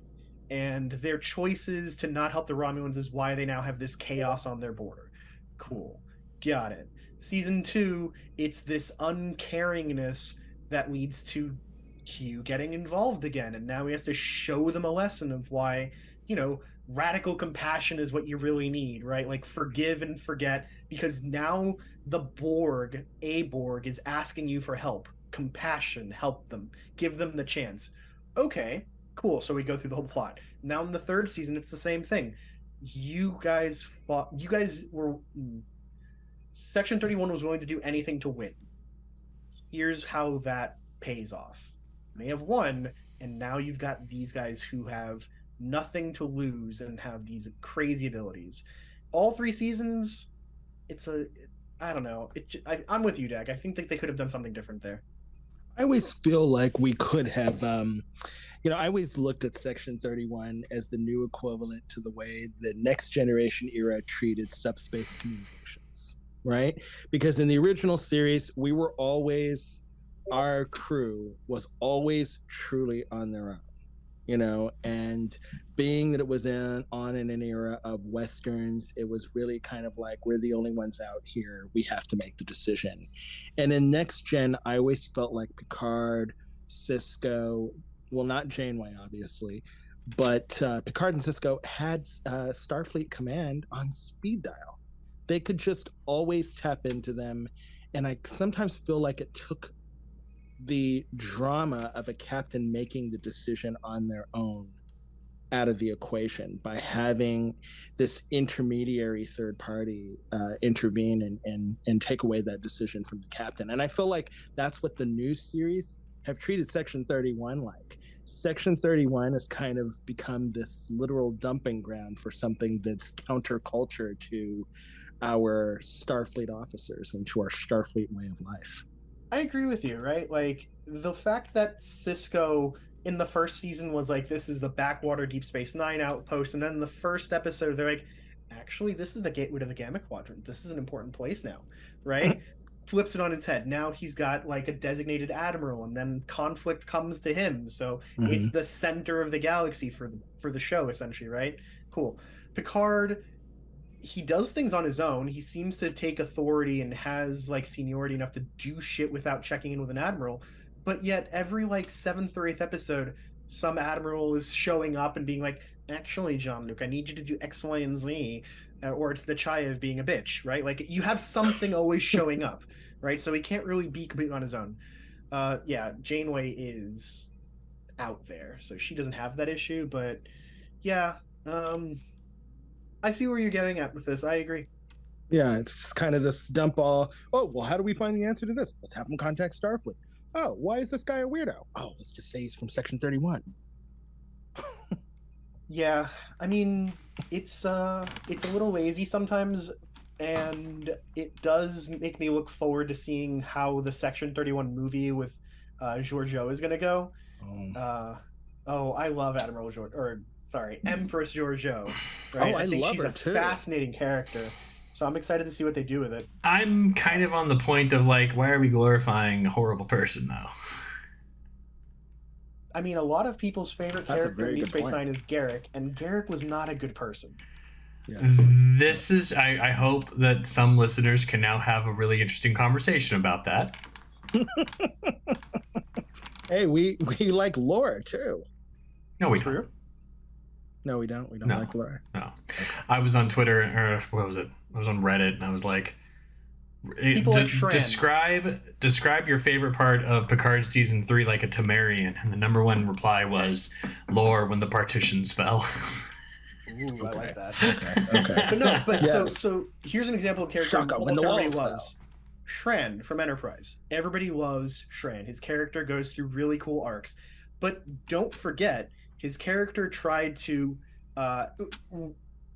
And their choices to not help the Romulans is why they now have this chaos on their border. Cool. Got it. Season 2, it's this uncaringness that leads to Q getting involved again, and now he has to show them a lesson of why, radical compassion is what you really need, right? Like, forgive and forget, because now the Borg, is asking you for help. Compassion, help them, give them the chance. Okay, cool. So we go through the whole plot. Now in the 3rd season, it's the same thing. You guys were... Section 31 was willing to do anything to win. Here's how that pays off. They have won, and now you've got these guys who have nothing to lose and have these crazy abilities. All 3 seasons, I don't know. I'm with you, Dag. I think that they could have done something different there. I always feel like we could have, I always looked at Section 31 as the new equivalent to the way the Next Generation era treated subspace communications, right? Because in the original series, our crew was always truly on their own, and being that it was in an era of Westerns, it was really kind of like, we're the only ones out here, we have to make the decision. And in Next Gen, I always felt like Picard, Sisko, well, not Janeway, obviously, but Picard and Sisko had Starfleet Command on speed dial. They could just always tap into them, and I sometimes feel like it took the drama of a captain making the decision on their own out of the equation by having this intermediary third party intervene and take away that decision from the captain. And I feel like that's what the new series have treated Section 31 like. Section 31 has kind of become this literal dumping ground for something that's counterculture to our Starfleet officers and to our Starfleet way of life. I agree with you, right? Like, the fact that Sisko in the 1st season was like, this is the backwater Deep Space Nine outpost, and then in the 1st episode, they're like, actually, this is the gateway to the Gamma Quadrant. This is an important place now, right? Flips it on its head. Now he's got, like, a designated admiral, and then conflict comes to him. So it's the center of the galaxy for the show, essentially, right? Cool. Picard... he does things on his own. He seems to take authority and has, like, seniority enough to do shit without checking in with an admiral. But yet every, like, 7th or 8th episode, some admiral is showing up and being like, actually, Jean-Luc, I need you to do X, Y, and Z. Or it's the Chayev being a bitch, right? Like, you have something always showing up, right? So he can't really be completely on his own. Janeway is out there, so she doesn't have that issue. But, yeah, I see where you're getting at with this. I agree. Yeah, it's just kind of this dump all. Oh, well, how do we find the answer to this? Let's have them contact Starfleet. Oh, why is this guy a weirdo? Oh, let's just say he's from Section 31. Yeah, I mean, it's a little lazy sometimes, and it does make me look forward to seeing how the Section 31 movie with Georgiou is going to go. I love Admiral Sorry, Empress Giorgio. Right? I love she's her a too. fascinating character. So I'm excited to see what they do with it. I'm kind of on the point of like, why are we glorifying a horrible person though? I mean, a lot of people's favorite That's a character very in Deep good Space point. Nine is Garrick, and Garrick was not a good person. Yeah. This is, I hope that some listeners can now have a really interesting conversation about that. Hey, we like lore too. No, we True. don't. No, we don't. We don't No. like lore. No. I was on Twitter, or what was it? I was on Reddit, and I was like, People like Shran. describe your favorite part of Picard season 3 like a Temerian, and the number one reply was lore when the partitions fell. Ooh, I like that. Okay. But no, but Yes. so here's an example of character Shaka, when the almost everybody walls loves. Shran from Enterprise. Everybody loves Shran. His character goes through really cool arcs. But don't forget, his character tried to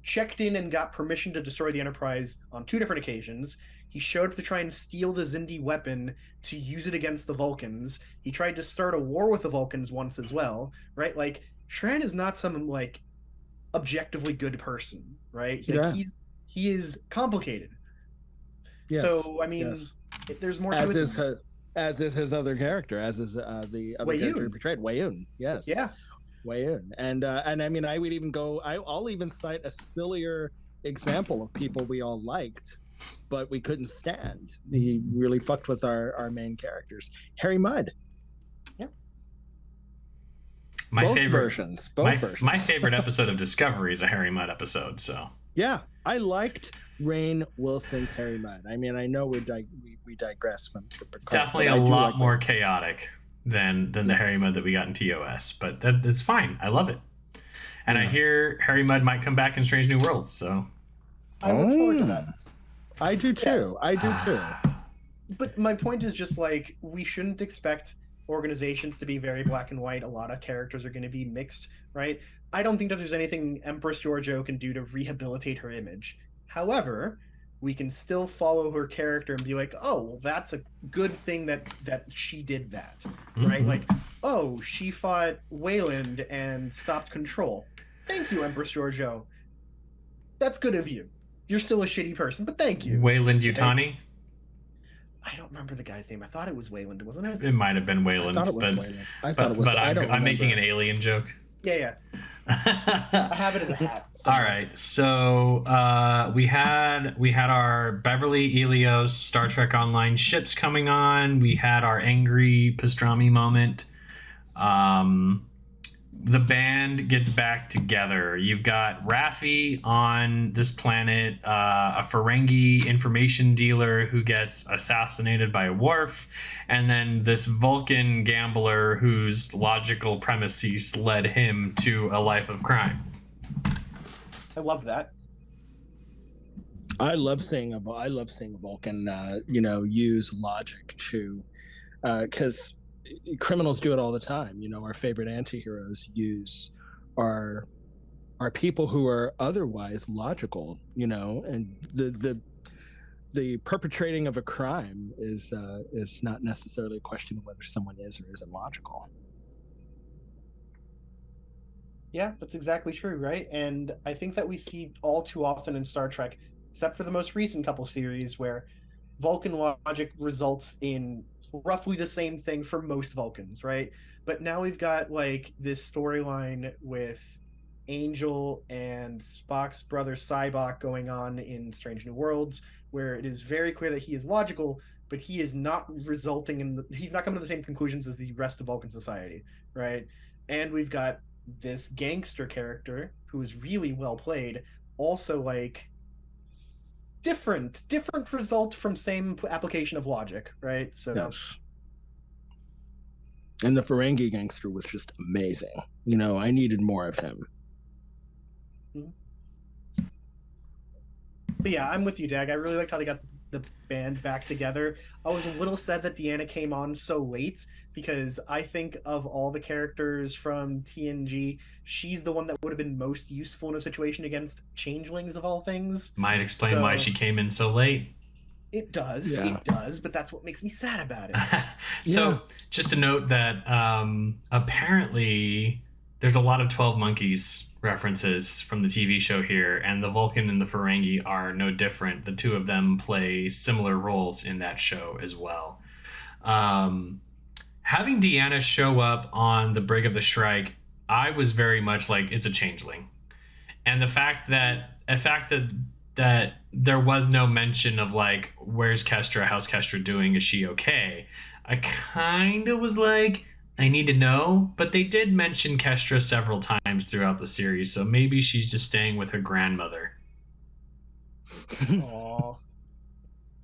checked in and got permission to destroy the Enterprise on 2 different occasions. He showed up to try and steal the Xindi weapon to use it against the Vulcans. He tried to start a war with the Vulcans once as well, right? Like, Shran is not some, like, objectively good person, right? Like, Yeah. he is complicated. Yes. So, I mean, Yes. there's more As to it. is as is his other character, as is the other Weyoun. character he portrayed, Weyoun. Yes. Yeah. Weyoun. And I mean, I would even go. I'll even cite a sillier example of people we all liked, but we couldn't stand. He really fucked with our main characters. Harry Mudd. My Both favorite versions. My favorite episode of Discovery is a Harry Mudd episode. So Yeah, I liked Rainn Wilson's Harry Mudd. I mean, I know we digress from the Picard, definitely but a I do lot like more Rainn. chaotic than the Yes. Harry Mudd that we got in TOS, but that's fine. I love it. And I Yeah. hear Harry Mudd might come back in Strange New Worlds. So I look forward to that. I do too. I do too. But my point is just like, we shouldn't expect organizations to be very black and white. A lot of characters are going to be mixed, right? I don't think that there's anything Empress Giorgio can do to rehabilitate her image. However, we can still follow her character and be like, oh, well, that's a good thing that she did that, right? Mhm. Like, oh, she fought Wayland and stopped Control. Thank you, Empress Giorgio. That's good of you. You're still a shitty person, but thank you. Wayland Yutani. I don't remember the guy's name. I thought it was Wayland, wasn't it? It might have been I Wayland, thought it was but Wayland. I thought it was. but I don't I'm making an remember. alien joke. Yeah. I have it as a hat. All right, so we had our Beverly Helios Star Trek Online ships coming on. We had our angry pastrami moment. The band gets back together. You've got Raffi on this planet, a Ferengi information dealer who gets assassinated by a Worf, and then this Vulcan gambler whose logical premises led him to a life of crime. I love that. I love seeing a Vulcan, use logic to, because criminals do it all the time. You know, our favorite anti-heroes use our people who are otherwise logical. You know, and the perpetrating of a crime is not necessarily a question of whether someone is or isn't logical. Yeah, that's exactly true, right? And I think that we see all too often in Star Trek, except for the most recent couple series, where Vulcan logic results in roughly the same thing for most Vulcans, right? But now we've got like this storyline with Angel and Spock's brother Cybok going on in Strange New Worlds, where it is very clear that he is logical, but he is not he's not coming to the same conclusions as the rest of Vulcan society, right? And we've got this gangster character who is really well played, also like different result from same application of logic, right? So yes. And the Ferengi gangster was just amazing. You know, I needed more of him. But yeah, I'm with you, Dag. I really liked how they got the band back together. I was a little sad that Deanna came on so late, because I think of all the characters from TNG, she's the one that would have been most useful in a situation against changelings of all things. Might explain why she came in so late. It does, but that's what makes me sad about it. So just to note that apparently there's a lot of 12 Monkeys references from the TV show here, and the Vulcan and the Ferengi are no different. The two of them play similar roles in that show as well. Having Deanna show up on the brig of the Shrike, I was very much like, it's a changeling. And the fact that there was no mention of like, where's Kestra? How's Kestra doing? Is she okay? I kind of was like, I need to know. But they did mention Kestra several times throughout the series, so maybe she's just staying with her grandmother. Aww.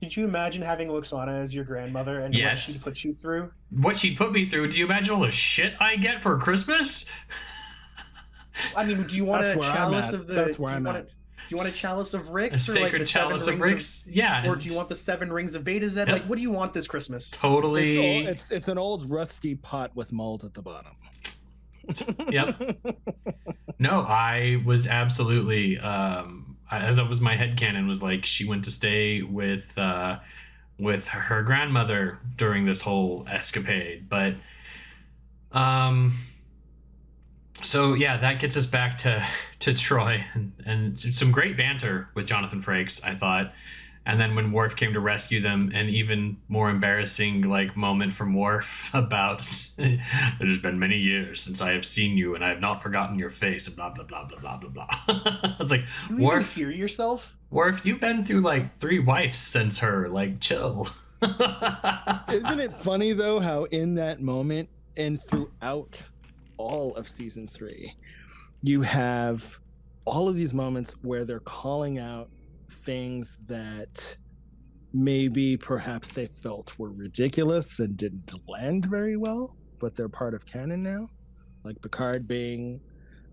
Could you imagine having Lwaxana as your grandmother and what she'd put you through? What she'd put me through? Do you imagine all the shit I get for Christmas? I mean, do you want a chalice of the... That's where I'm at. Do you want a chalice of Rix? A sacred like chalice of Rix? Yeah. Or do you want the 7 rings of Beta Z? Yep. Like, what do you want this Christmas? Totally. It's an old rusty pot with mold at the bottom. Yep. No, I was absolutely... as that was my headcanon, was like, she went to stay with her grandmother during this whole escapade. But... So yeah, that gets us back to Troy and some great banter with Jonathan Frakes, I thought. And then when Worf came to rescue them, an even more embarrassing like moment from Worf about it has been many years since I have seen you and I have not forgotten your face and blah blah blah blah blah blah blah. It's like, you Worf, even hear yourself? Worf, you've been through like 3 wives since her. Like, chill. Isn't it funny though how in that moment and throughout all of season 3, you have all of these moments where they're calling out things that maybe perhaps they felt were ridiculous and didn't land very well, but they're part of canon now, like Picard being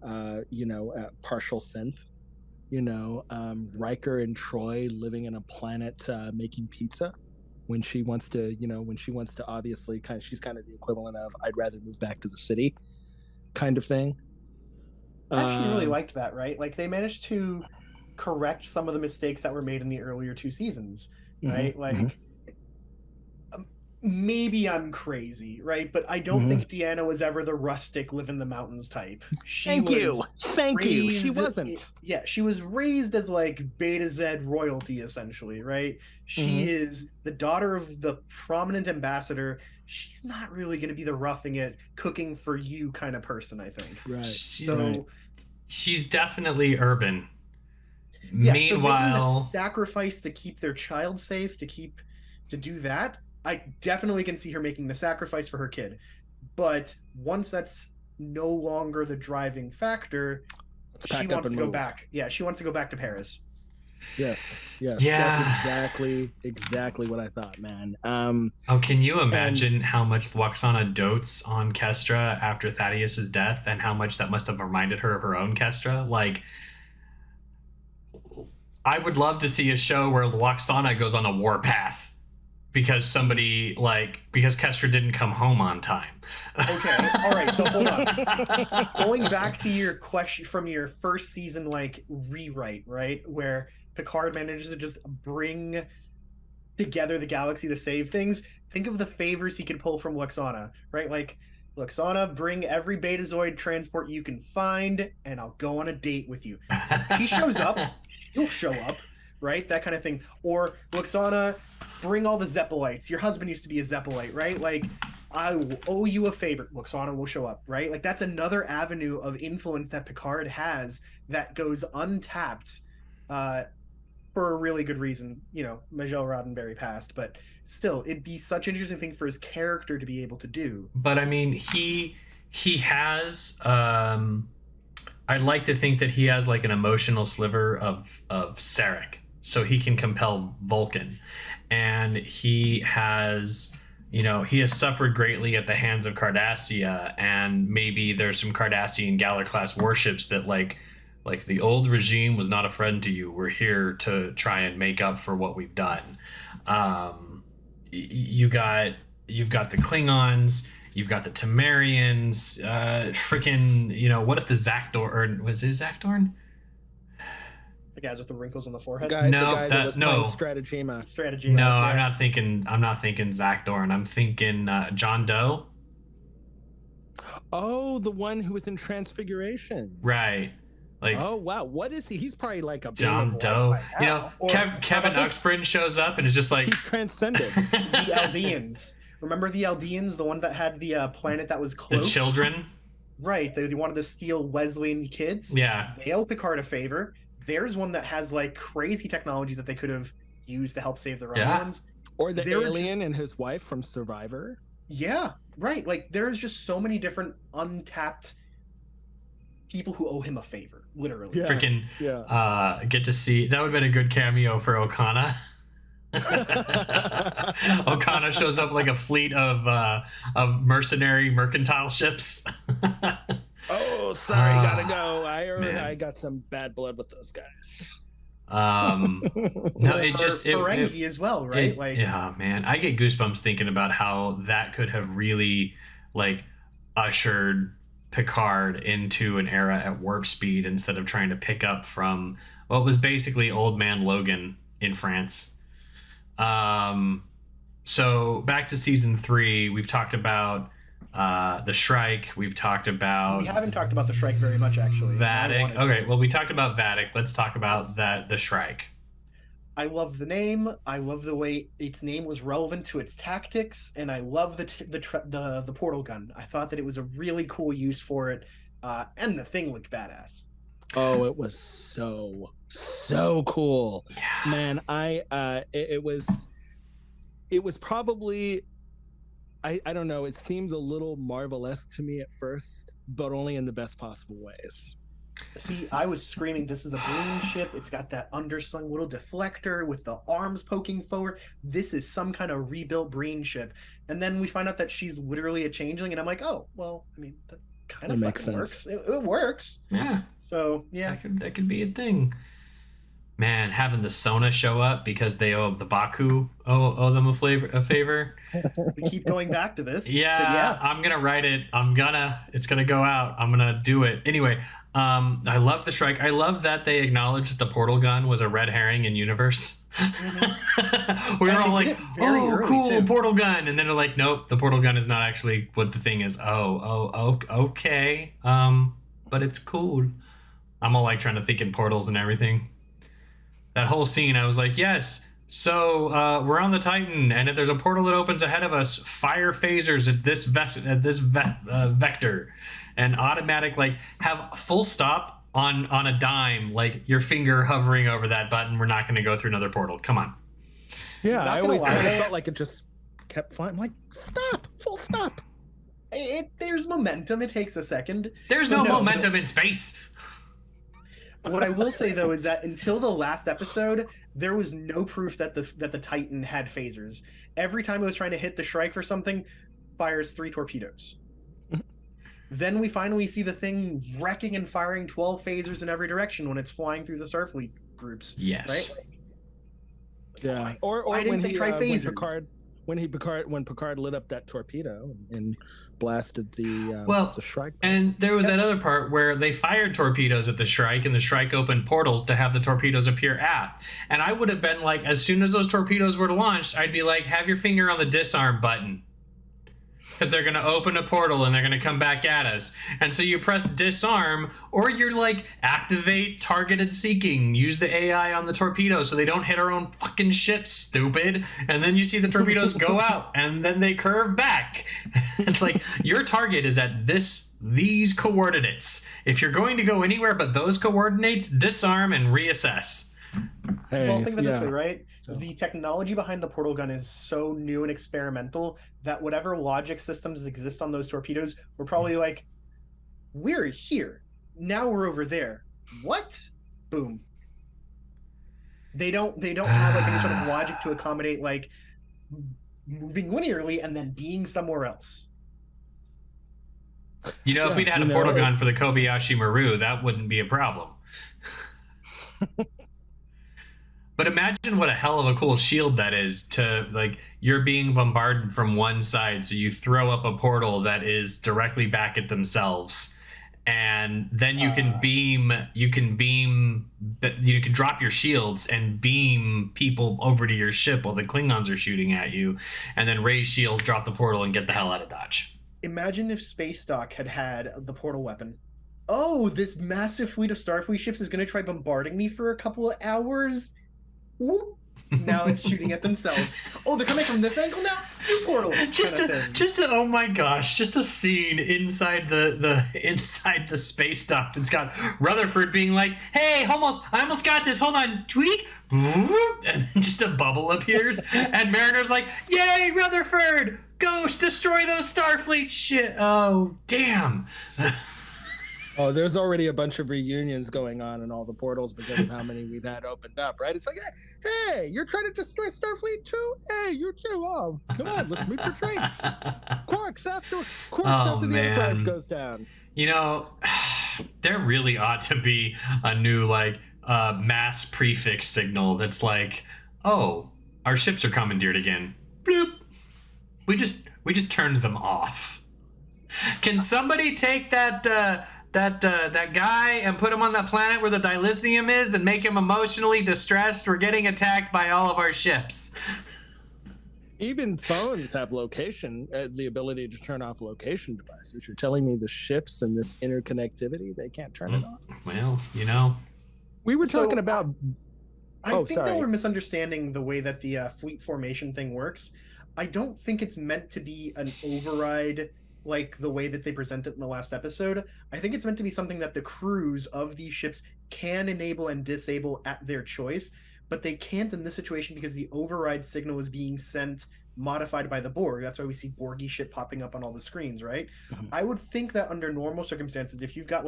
a partial synth, Riker and Troy living in a planet making pizza when she wants to obviously she's kind of the equivalent of I'd rather move back to the city kind of thing. I actually really liked that, right? Like, they managed to correct some of the mistakes that were made in the earlier 2 seasons, right? Maybe I'm crazy, right? But I don't think Deanna was ever the rustic, live in the mountains type. Thank you. She wasn't. Yeah, she was raised as like Beta Z royalty, essentially, right? She is the daughter of the prominent ambassador. She's not really going to be the roughing it, cooking for you kind of person, I think. Right. She's definitely urban. Yeah, Meanwhile, so making the sacrifice to keep their child safe, to do that, I definitely can see her making the sacrifice for her kid. But once that's no longer the driving factor, she wants to go back. Yeah, she wants to go back to Paris. Yes. Yeah. That's exactly what I thought, man. Can you imagine how much Lwaxana dotes on Kestra after Thaddeus's death, and how much that must have reminded her of her own Kestra? Like, I would love to see a show where Lwaxana goes on a warpath because Kestra didn't come home on time. Okay, all right, so hold on. Going back to your question from your first season, like, rewrite, right? Where Picard manages to just bring together the galaxy to save things. Think of the favors he could pull from Lwaxana, right? Like, Lwaxana, bring every Betazoid transport you can find, and I'll go on a date with you. She shows up, you'll show up, right? That kind of thing. Or Lwaxana, bring all the Zeppelites. Your husband used to be a Zeppelite, right? Like, I will owe you a favor. Lwaxana will show up, right? Like, that's another avenue of influence that Picard has that goes untapped for a really good reason. Majel Roddenberry passed, but still, it'd be such an interesting thing for his character to be able to do. But I mean, he has I'd like to think that he has like an emotional sliver of Sarek, so he can compel Vulcan. And he has suffered greatly at the hands of Cardassia, and maybe there's some Cardassian Galler class warships that like the old regime was not a friend to you. We're here to try and make up for what we've done. You've got the Klingons, you've got the Temerians, what if the Zakdor, or was it Zakdorn? The guys with the wrinkles on the forehead? The guy that was playing Stratagema. No, I'm not thinking Zakdorn. I'm thinking John Doe. Oh, the one who was in Transfiguration. Right. Like, oh wow, what is he? He's probably like a John Doe. You know, Kevin Uxbridge shows up and is just like he's transcended. The Aldeans. Remember the Aldeans, the one that had the planet that was cloaked? The children. Right. They wanted to steal Wesleyan kids. Yeah. They owe Picard a favor. There's one that has like crazy technology that they could have used to help save their own ones. Or the alien and his wife from Survivor. Yeah, right. Like there's just so many different untapped people who owe him a favor, literally. Yeah. Freaking get to see that would have been a good cameo for Okana. Okana shows up like a fleet of mercenary mercantile ships. Oh, sorry, gotta go. I got some bad blood with those guys. No, it just Ferengi as well, right? Yeah, man, I get goosebumps thinking about how that could have really like ushered Picard into an era at warp speed instead of trying to pick up from what was basically Old Man Logan in France. So back to season 3, we've talked about the Shrike. We've talked about. We haven't talked about the Shrike very much, actually. Vadic. Okay, well, we talked about Vadic. Let's talk about the Shrike. I love the name. I love the way its name was relevant to its tactics, and I love the portal gun. I thought that it was a really cool use for it, and the thing looked badass. Oh, it was so cool, yeah. Man. It was probably. I don't know. It seemed a little Marvel-esque to me at first, but only in the best possible ways. See, I was screaming, this is a Breen ship. It's got that underslung little deflector with the arms poking forward. This is some kind of rebuilt Breen ship. And then we find out that she's literally a changeling, and I'm like, oh, well, I mean, that kind of makes sense. Works. It works. Yeah. So, yeah. That could be a thing. Man, having the Sona show up because they owe the Baku owe them a favor. We keep going back to this. Yeah, I'm gonna write it. It's gonna go out. I'm gonna do it anyway. I love the Shrike. I love that they acknowledged that the portal gun was a red herring in universe. We were all like, "Oh, cool, too. Portal gun," and then they're like, "Nope, the portal gun is not actually what the thing is." Oh, okay. But it's cool. I'm all like trying to think in portals and everything. That whole scene, I was like, yes. So we're on the Titan, and if there's a portal that opens ahead of us, fire phasers at this vector, and automatic, like, have full stop on a dime, like your finger hovering over that button. We're not going to go through another portal. Come on. Yeah, I felt like it just kept flying. I'm like, stop, full stop. There's momentum. It takes a second. There's no momentum in space. What I will say, though, is that until the last episode, there was no proof that the Titan had phasers. Every time it was trying to hit the Shrike for something, fires 3 torpedoes. Then we finally see the thing wrecking and firing 12 phasers in every direction when it's flying through the Starfleet groups. Yes. Right? Yeah. Or when Picard lit up that torpedo and blasted the Shrike. And there was that other part where they fired torpedoes at the Shrike, and the Shrike opened portals to have the torpedoes appear aft. And I would have been like, as soon as those torpedoes were launched, I'd be like, have your finger on the disarm button. Because they're going to open a portal and they're going to come back at us. And so you press disarm, or you're like, activate targeted seeking. Use the AI on the torpedo so they don't hit our own fucking ship, stupid. And then you see the torpedoes go out and then they curve back. It's like, your target is at these coordinates. If you're going to go anywhere but those coordinates, disarm and reassess. Well, think of it this way, right? The technology behind the portal gun is so new and experimental that whatever logic systems exist on those torpedoes were probably like, we're here. Now we're over there. What? Boom. They don't have like any sort of logic to accommodate like moving linearly and then being somewhere else. You know, if we'd had a portal gun for the Kobayashi Maru, that wouldn't be a problem. But imagine what a hell of a cool shield that is to, like, you're being bombarded from one side, so you throw up a portal that is directly back at themselves. And then you can you can drop your shields and beam people over to your ship while the Klingons are shooting at you, and then raise shields, drop the portal, and get the hell out of Dodge. imagine if Space Dock had the portal weapon. Oh, this massive fleet of Starfleet ships is going to try bombarding me for a couple of hours. Whoop. Now it's shooting at themselves. Oh, they're coming from this angle now? Portal. Oh my gosh, just a scene inside the space dock. It's got Rutherford being like, hey, I almost got this, hold on, tweak. And then just a bubble appears, and Mariner's like, yay, Rutherford! Go destroy those Starfleet shit. Oh, damn. Oh, there's already a bunch of reunions going on in all the portals because of how many we've had opened up, right? It's like, hey, you're trying to destroy Starfleet too? Hey, you too. Oh, come on, let's meet for drinks. Quarks after the Enterprise goes down. You know, there really ought to be a new mass prefix signal that's like, oh, our ships are commandeered again. Bloop. We just turned them off. Can somebody take that guy and put him on that planet where the dilithium is and make him emotionally distressed? We're getting attacked by all of our ships. Even phones have location, the ability to turn off location devices. You're telling me the ships and this interconnectivity, they can't turn it off? Well, you know. We were talking about... I think that we're misunderstanding the way that the fleet formation thing works. I don't think it's meant to be an override like the way that they present it in the last episode. I think it's meant to be something that the crews of these ships can enable and disable at their choice, but they can't in this situation because the override signal is being sent modified by the Borg. That's why we see Borgy shit popping up on all the screens, right? Mm-hmm. I would think that under normal circumstances, if you've got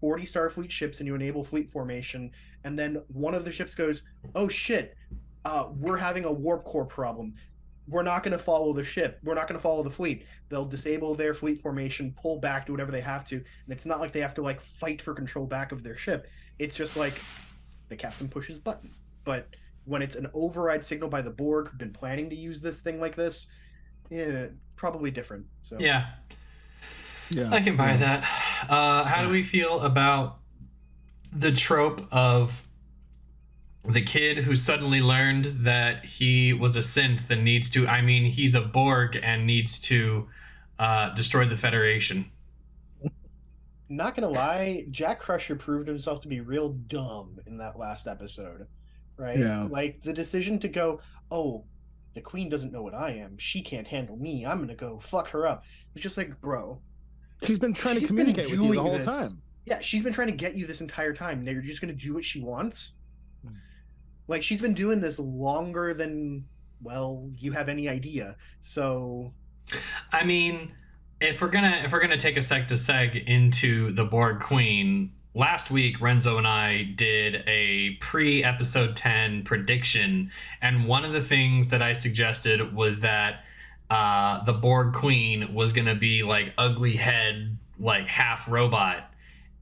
40 Starfleet ships and you enable fleet formation, and then one of the ships goes, oh shit, we're having a warp core problem. We're not going to follow the ship. We're not going to follow the fleet. They'll disable their fleet formation, pull back, do whatever they have to. And it's not like they have to fight for control back of their ship. It's just the captain pushes button. But when it's an override signal by the Borg, who've been planning to use this thing like this, probably different. So yeah, I can buy that. How do we feel about the trope of the kid who suddenly learned that he was a synth and he's a Borg and needs to destroy the Federation? Not gonna lie, Jack Crusher proved himself to be real dumb in that last episode, right? Yeah. The decision to go, oh, the Queen doesn't know what I am. She can't handle me. I'm gonna go fuck her up. It's just bro. She's been trying to communicate with you the whole time. Yeah, she's been trying to get you this entire time. Now you're just gonna do what she wants? She's been doing this longer than, you have any idea. So, I mean, if we're gonna take a sec to seg into the Borg Queen, last week Renzo and I did a pre-episode 10 prediction, and one of the things that I suggested was that the Borg Queen was gonna be ugly head, half robot.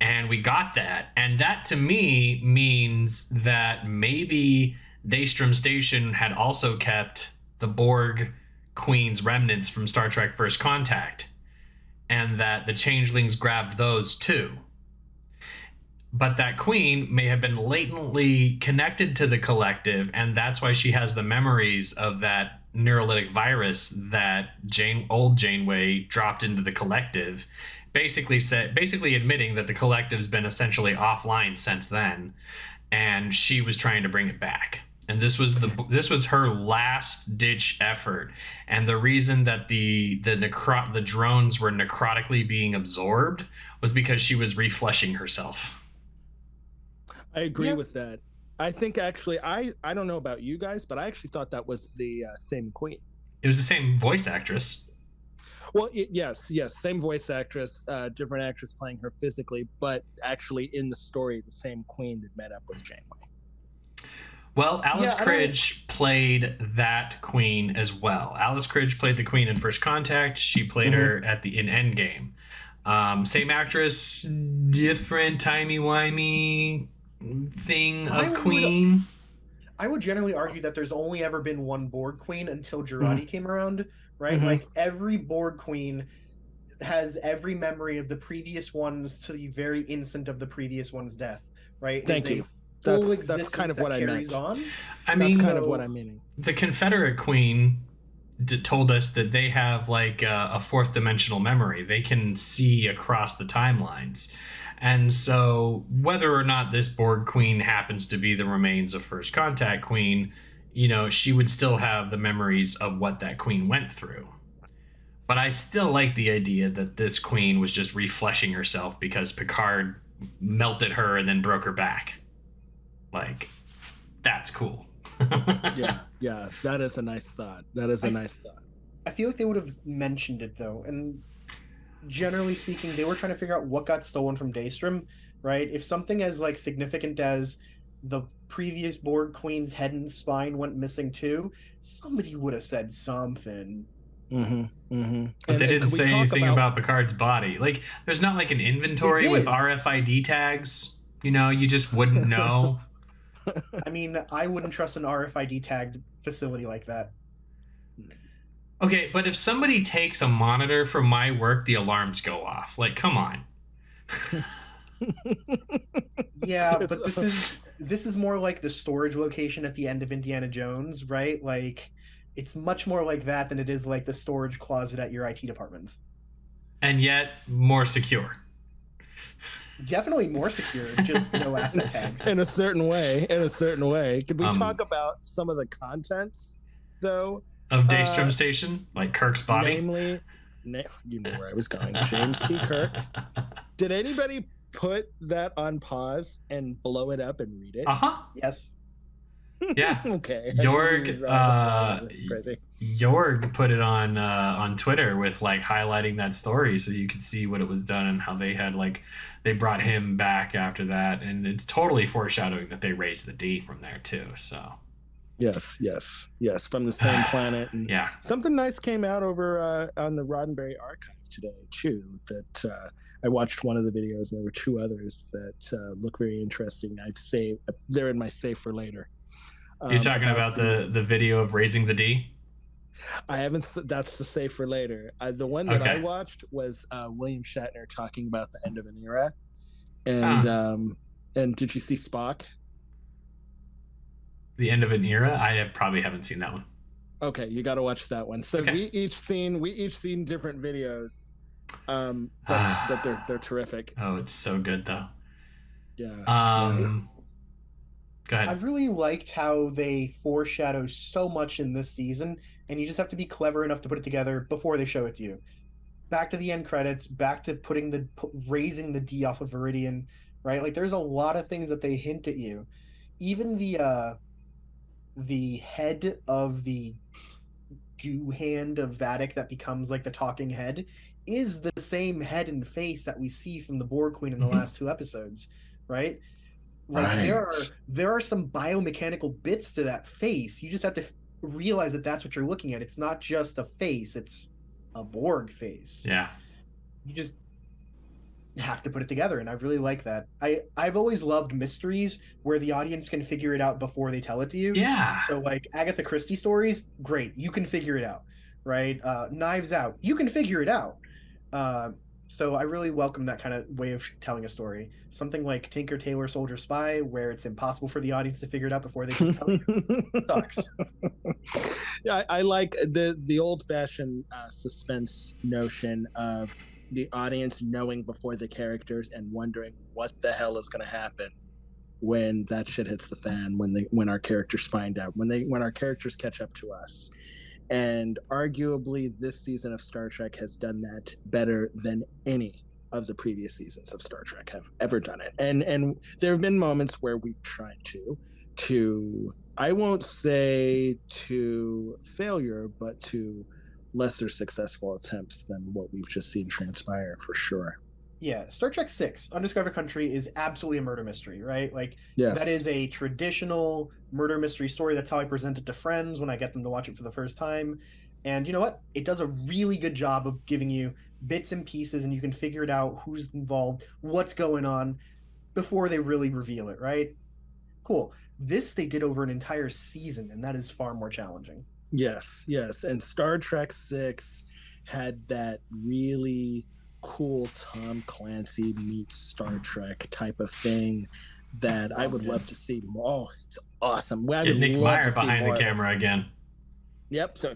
And we got that. And that, to me, means that maybe Daystrom Station had also kept the Borg Queen's remnants from Star Trek First Contact. And that the changelings grabbed those, too. But that Queen may have been latently connected to the collective, and that's why she has the memories of that neurolytic virus that old Janeway dropped into the collective. Basically admitting that the collective's been essentially offline since then, and she was trying to bring it back. And this was her last ditch effort. And the reason that the drones were necrotically being absorbed was because she was refleshing herself. I agree with that. I think actually, I don't know about you guys, but I actually thought that was the same Queen. It was the same voice actress. Well, yes, same voice actress, different actress playing her physically, but actually in the story, the same Queen that met up with Janeway. Well, Alice Cridge played that Queen as well. Alice Cridge played the Queen in First Contact. She played her in Endgame. Same actress, different timey-wimey thing of Queen. I would generally argue that there's only ever been one Borg Queen until Jurati came around. Right? Every Borg Queen has every memory of the previous ones to the very instant of the previous one's death, right? Thank you. That's kind of what I meant. On. I mean, that's kind of what I'm meaning. The Confederate Queen told us that they have like a fourth dimensional memory. They can see across the timelines. And so whether or not this Borg queen happens to be the remains of First Contact Queen, you know, she would still have the memories of what that queen went through. But I still like the idea that this queen was just refleshing herself because Picard melted her and then broke her back. Like, that's cool. yeah, that is a nice thought. I feel like they would have mentioned it though, and generally speaking, they were trying to figure out what got stolen from Daystrom, right? If something as like significant as the previous Borg Queen's head and spine went missing too, somebody would have said something. But they didn't say anything about Picard's body. Like, there's not like an inventory with RFID tags. You know, you just wouldn't know. I mean, I wouldn't trust an RFID tagged facility like that. Okay, but if somebody takes a monitor from my work, the alarms go off. Like, come on. Yeah, but this is more like the storage location at the end of Indiana Jones, right? Like, it's much more like that than it is like the storage closet at your IT department. And yet, more secure. Definitely more secure, just no asset tags. In a certain way. Could we talk about some of the contents, though? Of Daystrom Station? Like Kirk's body? Namely, you know where I was going. James T. Kirk. Did anybody put that on pause and blow it up and read it? Yes. Yeah. Okay. Jorg, that's crazy. Jorg put it on Twitter with like highlighting that story so you could see what it was done and how they had like they brought him back after that, and it's totally foreshadowing that they raised the D from there too. So yes, from the same planet. And yeah, something nice came out over on the Roddenberry archive today too. That I watched one of the videos, and there were two others that look very interesting. I've saved; they're in my save for later. You're talking about the video of raising the D? I haven't. That's the save for later. The one that I watched was William Shatner talking about the end of an era, and did you see Spock? The end of an era? I probably haven't seen that one. Okay, you got to watch that one. So we each seen different videos, but they're terrific. Oh, it's so good though. Yeah. Go ahead. I really liked how they foreshadow so much in this season, and you just have to be clever enough to put it together before they show it to you. Back to the end credits, back to raising the D off of Viridian, right? Like, there's a lot of things that they hint at you. Even the head of the goo hand of Vatic that becomes like the talking head is the same head and face that we see from the Borg Queen in the last two episodes, right? Like, there are some biomechanical bits to that face. You just have to realize that that's what you're looking at. It's not just a face, it's a Borg face. Yeah. You just have to put it together, and I really like that. I've always loved mysteries where the audience can figure it out before they tell it to you. Yeah. So like Agatha Christie stories, great, you can figure it out, right? Knives Out, you can figure it out. So I really welcome that kind of way of telling a story. Something like Tinker Tailor Soldier Spy, where it's impossible for the audience to figure it out before they just tell you. Sucks. Yeah, I like the old-fashioned suspense notion of the audience knowing before the characters and wondering what the hell is going to happen when that shit hits the fan, when our characters find out, when our characters catch up to us. And arguably, this season of Star Trek has done that better than any of the previous seasons of Star Trek have ever done it. And there have been moments where we've tried to I won't say to failure, but to lesser successful attempts than what we've just seen transpire, for sure. Yeah, Star Trek 6, Undiscovered Country, is absolutely a murder mystery, right? Like, yes. That is a traditional murder mystery story. That's how I present it to friends when I get them to watch it for the first time. And you know what? It does a really good job of giving you bits and pieces, and you can figure it out, who's involved, what's going on, before they really reveal it, right? Cool. This they did over an entire season, and that is far more challenging. Yes. And Star Trek 6 had that really cool Tom Clancy meets Star Trek type of thing that I would love to see more. Oh, it's awesome. Get Nick Meyer behind the camera again. Yep. So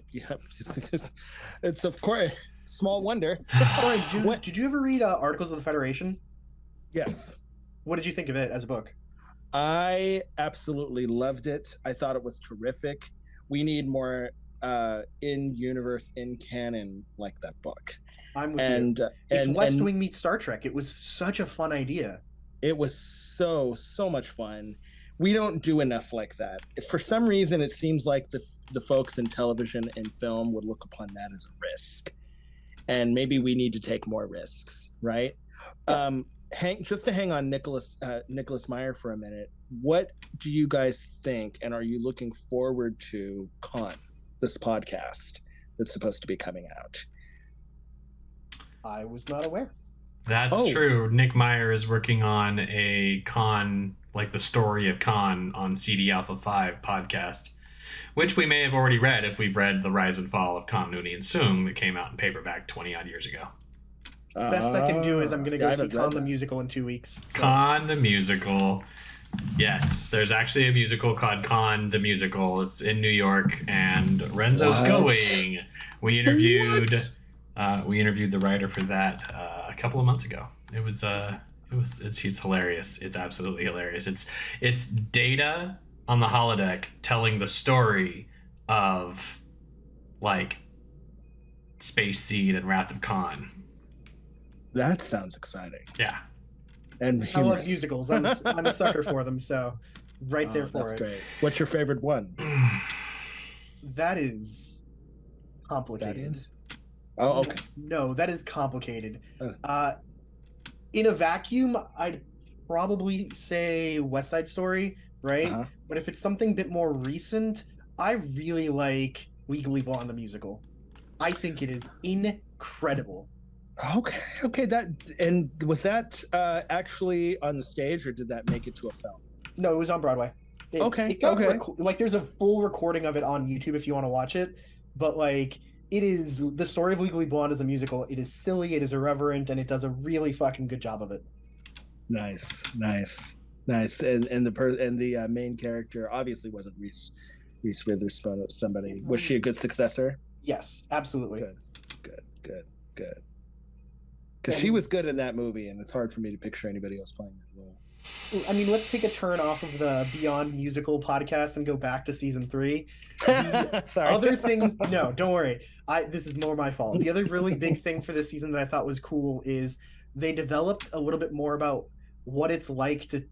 it's of course small wonder. Brian, did you ever read Articles of the Federation? Yes. What did you think of it as a book? I absolutely loved it. I thought it was terrific. We need more in universe, in canon like that book. I'm with you. It's West Wing meets Star Trek. It was such a fun idea. It was so much fun. We don't do enough like that. For some reason, it seems like the folks in television and film would look upon that as a risk, and maybe we need to take more risks, right? Yeah. Just to hang on Nicholas Meyer for a minute. What do you guys think, and are you looking forward to Con, this podcast that's supposed to be coming out? I was not aware. That's true. Nick Meyer is working on a Con, like the story of Con on CD Alpha 5 podcast, which we may have already read if we've read The Rise and Fall of Khan Noonien Soong that came out in paperback 20 odd years ago. Best I can do is I'm going to go see Con the musical in 2 weeks. So. Con the musical. Yes, there's actually a musical called Con the Musical. It's in New York, and Renzo's going. We interviewed the writer for that a couple of months ago. It's hilarious. It's absolutely hilarious. It's Data on the holodeck telling the story of like Space Seed and Wrath of Khan. That sounds exciting. Yeah. And humorous. I love musicals. I'm a sucker for them, so right there for that's it. That's great. What's your favorite one? That is complicated. That is? Oh, okay. No, that is complicated. In a vacuum, I'd probably say West Side Story, right? Uh-huh. But if it's something a bit more recent, I really like Legally Blonde the musical. I think it is incredible. Okay. And was that actually on the stage, or did that make it to a film? No, it was on Broadway. Okay. Like, there's a full recording of it on YouTube if you want to watch it. But like, it is the story of Legally Blonde as a musical. It is silly, it is irreverent, and it does a really fucking good job of it. Nice. And the main character obviously wasn't Reese Witherspoon. It was somebody. Was she a good successor? Yes, absolutely. Good. Because she was good in that movie, and it's hard for me to picture anybody else playing that role. I mean, let's take a turn off of the Beyond Musical podcast and go back to season 3. Sorry. Other thing, no, don't worry. This is more my fault. The other really big thing for this season that I thought was cool is they developed a little bit more about what it's like to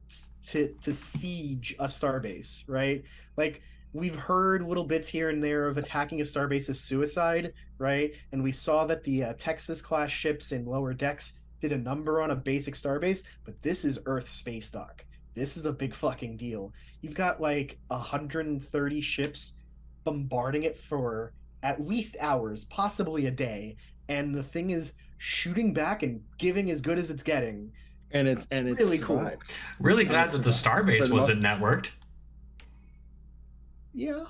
siege a starbase, right? Like, we've heard little bits here and there of attacking a starbase as suicide, right? And we saw that the Texas-class ships in Lower Decks did a number on a basic starbase, but this is Earth space dock. This is a big fucking deal. You've got like 130 ships bombarding it for at least hours, possibly a day, and the thing is shooting back and giving as good as it's getting. And it's really cool. Really glad that the starbase wasn't networked. Yeah.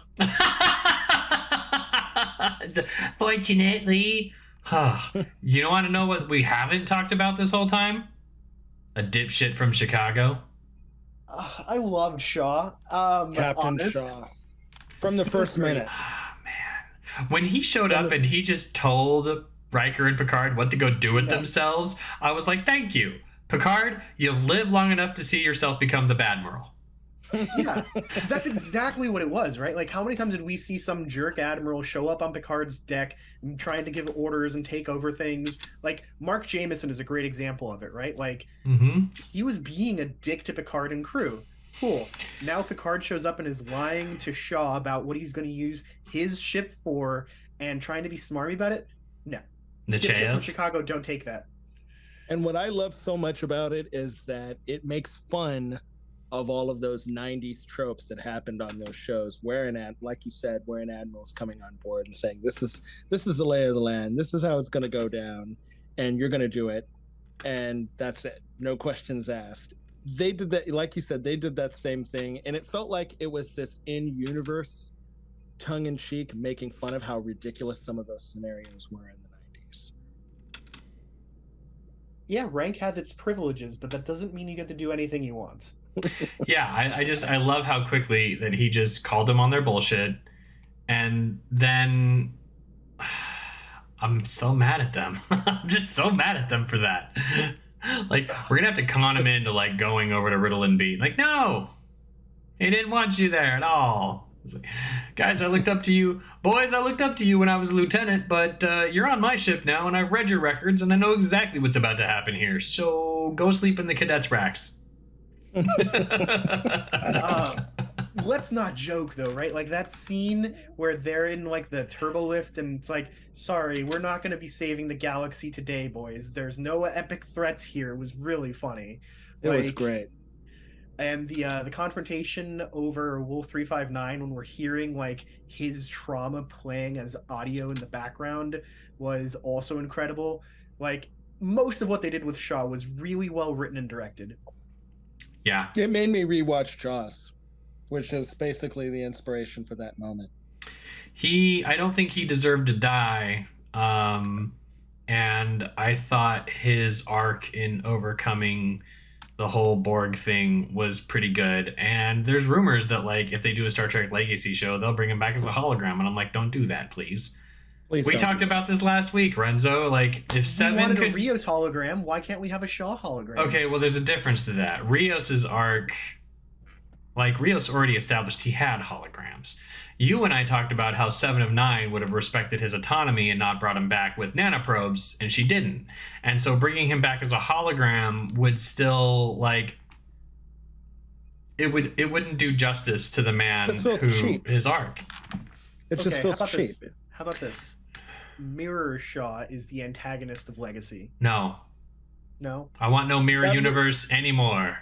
Fortunately. You want to know what we haven't talked about this whole time? A dipshit from Chicago. I loved Shaw. Captain Shaw. From the first minute. Man. When he showed up and he just told Riker and Picard what to go do with themselves, I was like, thank you. Picard, you've lived long enough to see yourself become the Badmiral. Yeah, that's exactly what it was, right? Like, how many times did we see some jerk admiral show up on Picard's deck and trying to give orders and take over things? Like, Mark Jameson is a great example of it, right? Like, he was being a dick to Picard and crew. Cool. Now Picard shows up and is lying to Shaw about what he's going to use his ship for and trying to be smarmy about it. No. Dipshit from Chicago, don't take that. And what I love so much about it is that it makes fun of all of those 90s tropes that happened on those shows, where like you said, where an admiral's coming on board and saying, this is the lay of the land, this is how it's going to go down, and you're going to do it, and that's it, no questions asked. They did that, like you said, they did that same thing, and it felt like it was this in-universe tongue-in-cheek making fun of how ridiculous some of those scenarios were in the 90s. Yeah, rank has its privileges, but that doesn't mean you get to do anything you want. Yeah, I love how quickly that he just called them on their bullshit, And then I'm so mad at them. I'm just so mad at them for that. Like, we're gonna have to con him into like going over to Riddle and Beat. Like, no, he didn't want you there at all. It's like, guys, I looked up to you. Boys, I looked up to you when I was a lieutenant, but you're on my ship now, and I've read your records, and I know exactly what's about to happen here. So go sleep in the cadets' racks. Let's not joke though, right? Like that scene where they're in like the turbo lift and it's like, sorry, we're not going to be saving the galaxy today, boys. There's no epic threats here. It was really funny. It was great. And the confrontation over Wolf 359 when we're hearing like his trauma playing as audio in the background was also incredible. Like most of what they did with Shaw was really well written and directed. Yeah. It made me rewatch Jaws, which is basically the inspiration for that moment. I don't think he deserved to die. And I thought his arc in overcoming the whole Borg thing was pretty good. And there's rumors that like if they do a Star Trek Legacy show, they'll bring him back as a hologram. And I'm like, don't do that, please. We talked about this last week, Renzo. Like, if Seven wanted a Rios hologram, why can't we have a Shaw hologram? Okay, well, there's a difference to that. Rios's arc, like Rios already established he had holograms. You and I talked about how 7 of 9 would have respected his autonomy and not brought him back with nanoprobes, and she didn't. And so bringing him back as a hologram would still like it wouldn't do justice to the man his arc. It just feels cheap. How about this? Mirror Shaw is the antagonist of Legacy. No. I want no mirror universe anymore.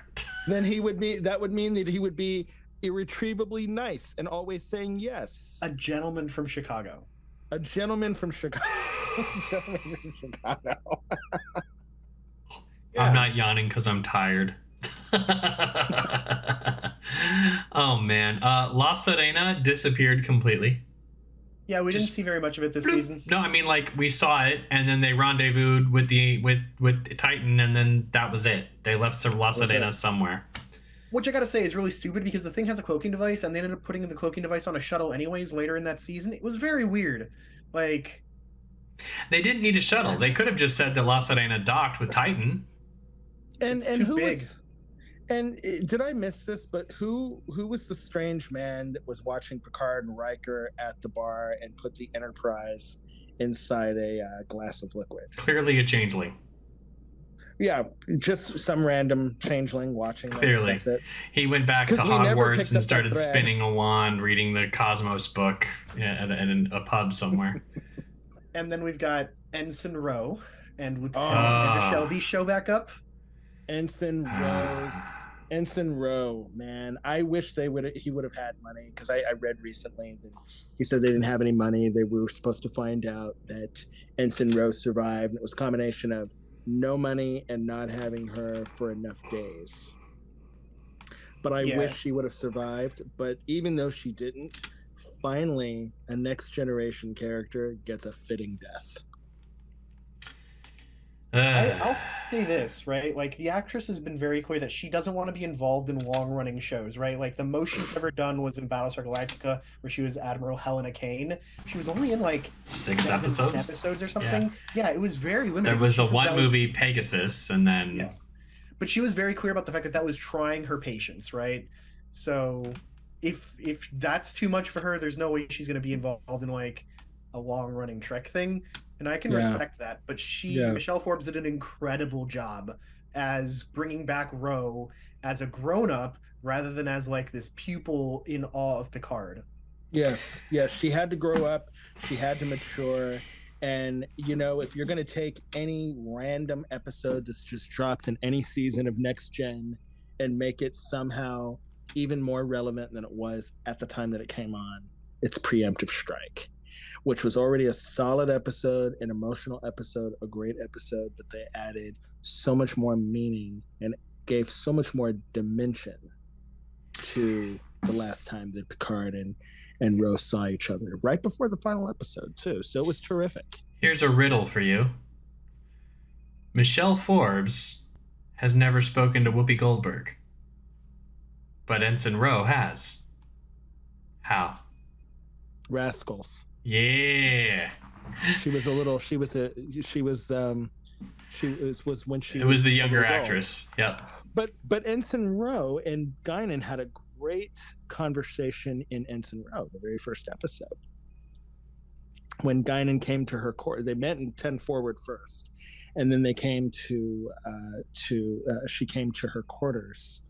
Then that would mean that he would be irretrievably nice and always saying yes. A gentleman from Chicago. A gentleman from Chicago. Yeah. I'm not yawning because I'm tired. Oh man. La Serena disappeared completely. Yeah, we didn't see very much of it this season. No, I mean like we saw it, and then they rendezvoused with Titan, and then that was it. They left La Serena somewhere. Which I gotta say is really stupid because the thing has a cloaking device, and they ended up putting the cloaking device on a shuttle anyways later in that season. It was very weird. Like, they didn't need a shuttle. They could have just said that La Serena docked with Titan. And who big. And did I miss this? But who was the strange man that was watching Picard and Riker at the bar and put the Enterprise inside a glass of liquid? Clearly a changeling. Yeah, just some random changeling watching them. Clearly. That's it. He went back to Hogwarts and started spinning a wand, reading the Cosmos book at a pub somewhere. And then we've got Ensign Rowe and Lieutenant Shelby show back up. Ensign Rowe, man. I wish he would have had money, because I read recently that he said they didn't have any money. They were supposed to find out that Ensign Rowe survived, and it was a combination of no money and not having her for enough days. But I wish she would have survived. But even though she didn't, finally a next generation character gets a fitting death. I'll say this, right? Like, the actress has been very clear that she doesn't want to be involved in long-running shows, right? Like, the most she's ever done was in Battlestar Galactica, where she was Admiral Helena Cain. She was only in, like, 6 episodes or something. Yeah, it was very limited. There was the one movie, Pegasus, and then... Yeah. But she was very clear about the fact that was trying her patience, right? So, if that's too much for her, there's no way she's going to be involved in, like, a long-running Trek thing. And I can respect that, but Michelle Forbes did an incredible job as bringing back Rowe as a grown-up rather than as like this pupil in awe of Picard. Yes, she had to grow up, she had to mature, and if you're going to take any random episode that's just dropped in any season of Next Gen and make it somehow even more relevant than it was at the time that it came on, it's Preemptive Strike. Which was already a solid episode, an emotional episode, a great episode, but they added so much more meaning and gave so much more dimension to the last time that Picard and Rose saw each other, right before the final episode, too. So it was terrific. Here's a riddle for you. Michelle Forbes has never spoken to Whoopi Goldberg, but Ensign Rowe has. How? Rascals. Yeah. She was when she It was was the younger actress. Yep. But Ensign Rowe and Guinan had a great conversation in Ensign Rowe, the very first episode. When Guinan came to her court, they met in 10 Forward first, and then they came to she came to her quarters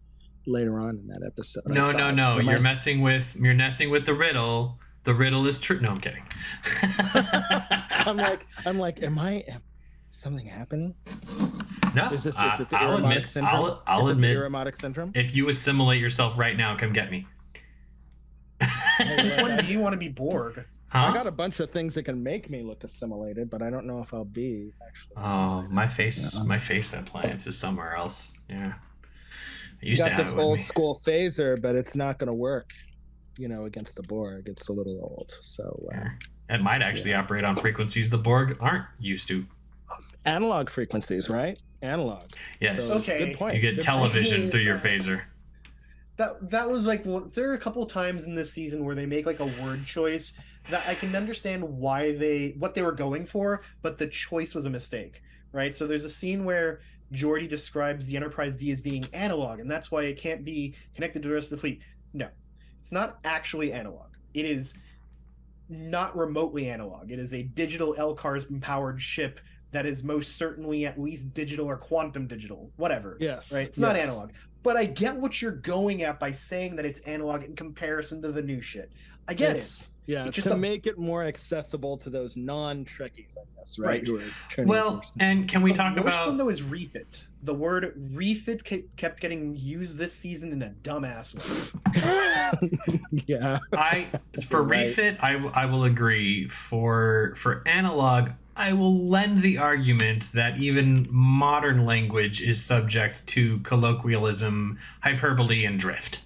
later on in that episode. No. You're messing with the riddle. The riddle is true. No, I'm kidding. I'm like, something happening? No. Is it the Irremotic syndrome? I'll admit. The Irremotic syndrome? If you assimilate yourself right now, come get me. Which one do you want to be, Borg? Huh? I got a bunch of things that can make me look assimilated, but I don't know if I'll be actually. Oh, my face appliance is somewhere else. Yeah. I used got to have this it with old me. school phaser, but it's not going to work. Against the Borg, it's a little old. So it might actually operate on frequencies the Borg aren't used to. Analog frequencies, right? Analog. Yes. So, Okay. Good point. You get Good television through your phaser. That was like, there are a couple times in this season where they make like a word choice that I can understand what they were going for, but the choice was a mistake, right? So there's a scene where Geordi describes the Enterprise D as being analog, and that's why it can't be connected to the rest of the fleet. No, it's not actually analog. It is not remotely analog. It is a digital LCARS empowered ship that is most certainly at least digital or quantum digital, whatever. Yes. Right? It's not analog. But I get what you're going at by saying that it's analog in comparison to the new shit. I get it. Yeah, it's just to make it more accessible to those non-Trekkies, I guess, right? And can we talk about... The worst about... one, though, is refit. The word refit kept getting used this season in a dumbass way. Yeah. Refit, I will agree. For analog, I will lend the argument that even modern language is subject to colloquialism, hyperbole, and drift.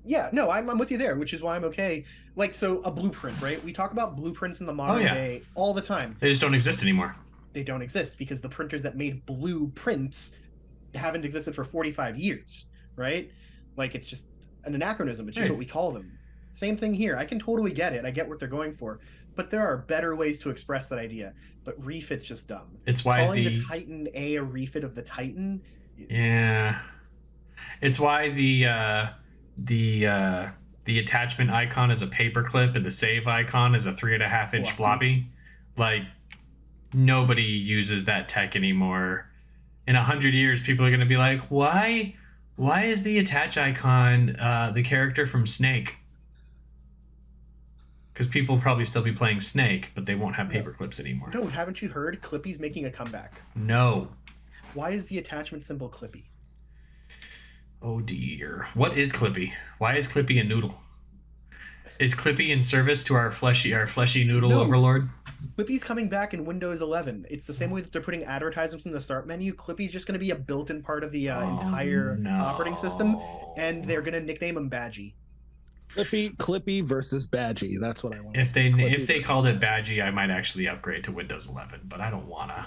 Yeah, no, I'm with you there, which is why I'm okay. Like, so a blueprint, right? We talk about blueprints in the modern day all the time. They just don't exist anymore. They don't exist because the printers that made blueprints haven't existed for 45 years, right? Like, it's just an anachronism. It's just what we call them. Same thing here. I can totally get it. I get what they're going for. But there are better ways to express that idea. But refit's just dumb. It's why calling the Titan A refit of the Titan is... Yeah. It's why the attachment icon is a paperclip and the save icon is a 3.5-inch floppy. Like, nobody uses that tech anymore. In 100 years, people are going to be like, why is the attach icon the character from Snake? Because people will probably still be playing Snake, but they won't have paperclips anymore. No, haven't you heard? Clippy's making a comeback. No. Why is the attachment symbol Clippy? Oh dear. What is Clippy? Why is Clippy a noodle? Is Clippy in service to our fleshy noodle overlord? Clippy's coming back in Windows 11. It's the same way that they're putting advertisements in the start menu. Clippy's just going to be a built-in part of the entire operating system, and they're going to nickname him Badgie. Clippy versus Badgie. That's what I want. If they called it Badgie, I might actually upgrade to Windows 11, but I don't wanna.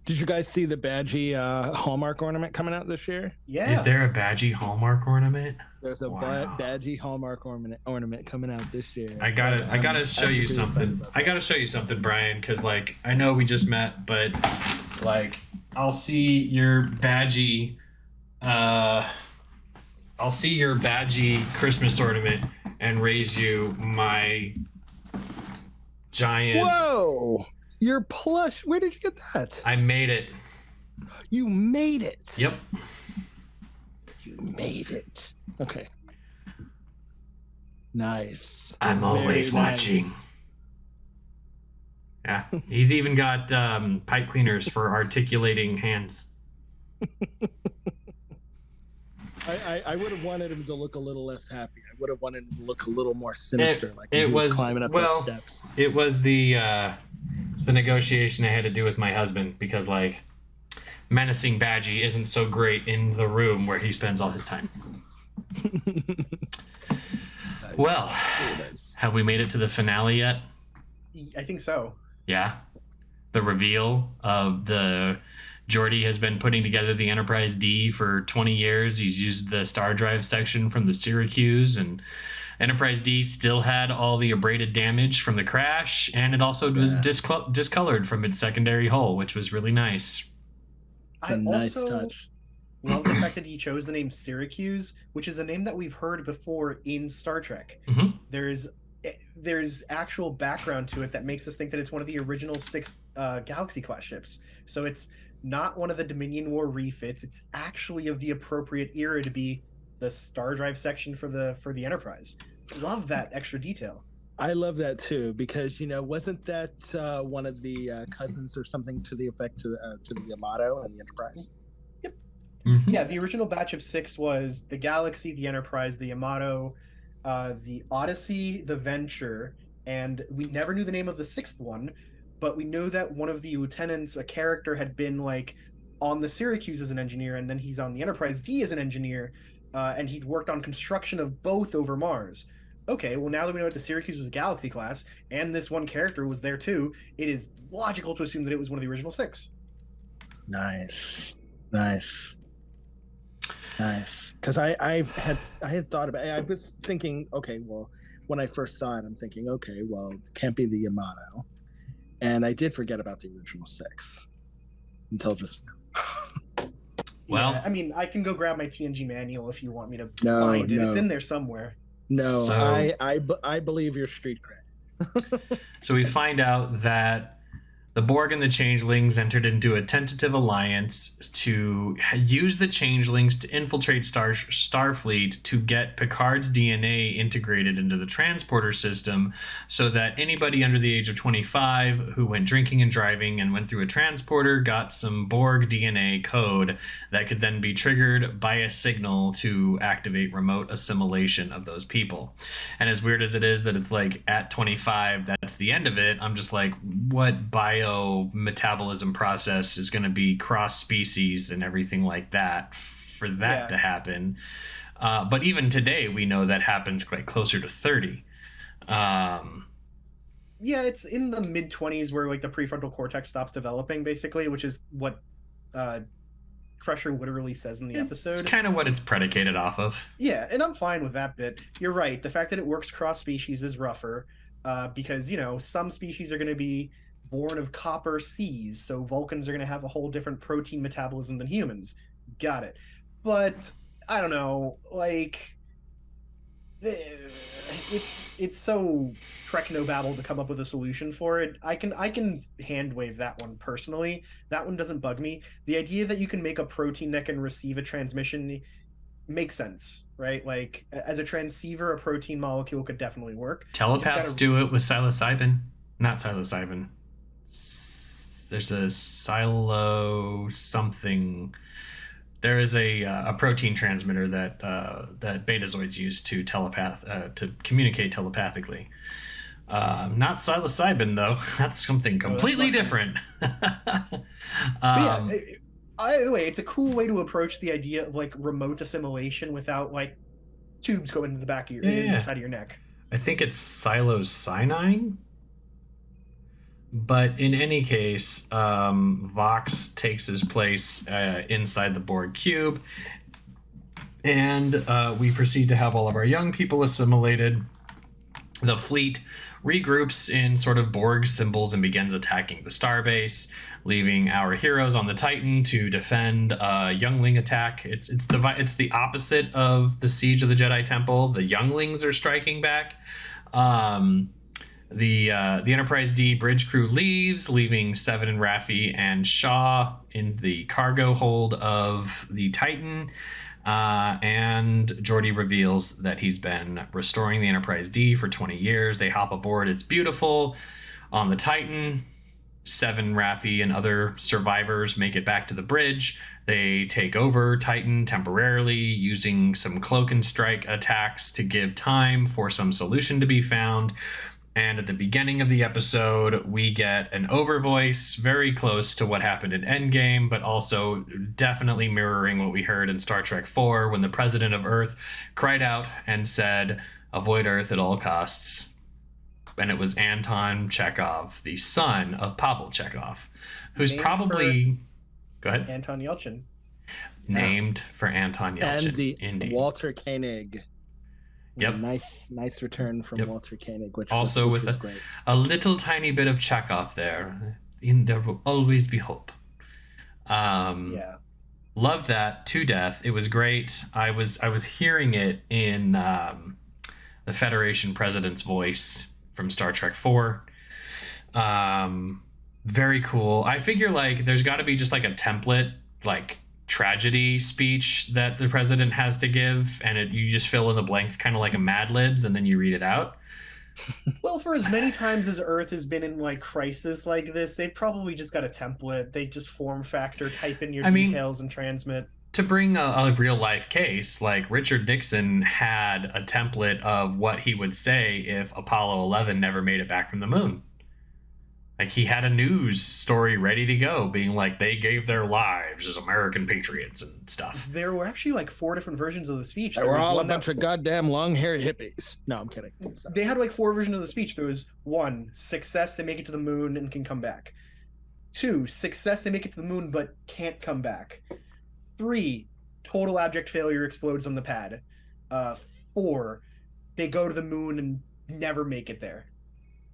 Did you guys see the Badgie Hallmark ornament coming out this year? Yeah. Is there a Badgie Hallmark ornament? There's a Badgie Hallmark ornament coming out this year. I gotta show you something. I gotta show you something, Brian, because like I know we just met, but like I'll see your Badgie. I'll see your Badgie Christmas ornament and raise you my giant. Whoa! Your plush. Where did you get that? I made it. You made it. Yep. You made it. Okay. Nice. I'm always watching. Yeah, he's even got pipe cleaners for articulating hands. I would have wanted him to look a little less happy. I would have wanted him to look a little more sinister, like he was climbing up those steps. It was the negotiation I had to do with my husband because, like, menacing Badgie isn't so great in the room where he spends all his time. Nice. Well, nice. Have we made it to the finale yet? I think so. Yeah. The reveal of the Geordi has been putting together the Enterprise D for 20 years. He's used the star drive section from the Syracuse, and Enterprise D still had all the abraded damage from the crash, and it also was discolored from its secondary hull, which was really nice. It's a nice touch. Love the fact that he chose the name Syracuse, which is a name that we've heard before in Star Trek. Mm-hmm. There's actual background to it that makes us think that it's one of the original 6 Galaxy class ships. So it's not one of the Dominion War refits. It's actually of the appropriate era to be the star drive section for the Enterprise. Love that extra detail. I love that too, because wasn't that one of the cousins or something to the effect to the Yamato and the Enterprise? Yep. Mm-hmm. Yeah, the original batch of 6 was the Galaxy, the Enterprise, the Yamato, the Odyssey, the Venture, and we never knew the name of the 6th one, but we know that one of the lieutenants, a character, had been like on the Syracuse as an engineer, and then he's on the Enterprise D as an engineer, and he'd worked on construction of both over Mars. Okay, well, now that we know that the Syracuse was a Galaxy class, and this one character was there too, it is logical to assume that it was one of the original 6. Nice. Because I had thought about it. I was thinking, okay, well, when I first saw it, I'm thinking, okay, well, it can't be the Yamato. And I did forget about the original 6 until just now. Well, yeah, I mean, I can go grab my TNG manual if you want me to find it. It's in there somewhere. No, so, I believe your street cred. So we find out that the Borg and the Changelings entered into a tentative alliance to use the Changelings to infiltrate Starfleet to get Picard's DNA integrated into the transporter system, so that anybody under the age of 25 who went drinking and driving and went through a transporter got some Borg DNA code that could then be triggered by a signal to activate remote assimilation of those people. And as weird as it is that it's like at 25, that's the end of it, I'm just like, what metabolism process is going to be cross species and everything like that for that to happen? But even today, we know that happens like closer to 30. Yeah, it's in the mid 20s where like the prefrontal cortex stops developing, basically, which is what Crusher literally says in the episode. It's kind of what it's predicated off of. Yeah, and I'm fine with that bit. You're right. The fact that it works cross species is rougher, because some species are going to be born of copper seas, so Vulcans are going to have a whole different protein metabolism than humans. Got it. But I don't know, like, it's so Treknobabble to come up with a solution for it. I can hand wave that one personally. That one doesn't bug me. The idea that you can make a protein that can receive a transmission makes sense, right? Like, as a transceiver, a protein molecule could definitely work. Telepaths do it with psilocybin. Not psilocybin. There's a silo something. There is a protein transmitter that betazoids use to to communicate telepathically. Not psilocybin though. That's something completely different. Either way, it's a cool way to approach the idea of like remote assimilation without like tubes going into the back of your inside of your neck. I think it's psilocyanine. But in any case, Vox takes his place inside the Borg cube, and we proceed to have all of our young people assimilated. The fleet regroups in sort of Borg symbols and begins attacking the starbase, leaving our heroes on the Titan to defend a youngling attack. It's the opposite of the Siege of the Jedi Temple. The younglings are striking back. The Enterprise D bridge crew leaves, leaving Seven and Raffi and Shaw in the cargo hold of the Titan. And Geordi reveals that he's been restoring the Enterprise D for 20 years. They hop aboard. It's beautiful. On the Titan, Seven, Raffi, and other survivors make it back to the bridge. They take over Titan temporarily, using some cloak and strike attacks to give time for some solution to be found. And at the beginning of the episode, we get an overvoice very close to what happened in Endgame, but also definitely mirroring what we heard in Star Trek 4 when the president of Earth cried out and said, "Avoid Earth at all costs." And it was Anton Chekhov, the son of Pavel Chekhov, who's Go ahead. Anton Yelchin. Named for Anton Yelchin. And the Indeed. Walter Koenig. Yep. Nice return from Walter Koenig, which also was with great. A little tiny bit of Chekhov there. There will always be hope. Loved that to death. It was great. I was hearing it in the Federation President's voice from Star Trek 4. Very cool. I figure like there's got to be just like a template like tragedy speech that the president has to give, and you just fill in the blanks kind of like a Mad Libs, and then you read it out. Well, for as many times as Earth has been in like crisis like this, they probably just got a template. They just form factor, type in your details, and transmit. To bring a real life case, like Richard Nixon had a template of what he would say if Apollo 11 never made it back from the moon. Like he had a news story ready to go, being like they gave their lives as American patriots and stuff. There were actually like 4 different versions of the speech. They were all a bunch of goddamn long-haired hippies. No, I'm kidding. Sorry. They had like 4 versions of the speech. There was 1, success, they make it to the moon and can come back. 2, success, they make it to the moon but can't come back. 3, total abject failure, explodes on the pad. 4, they go to the moon and never make it there.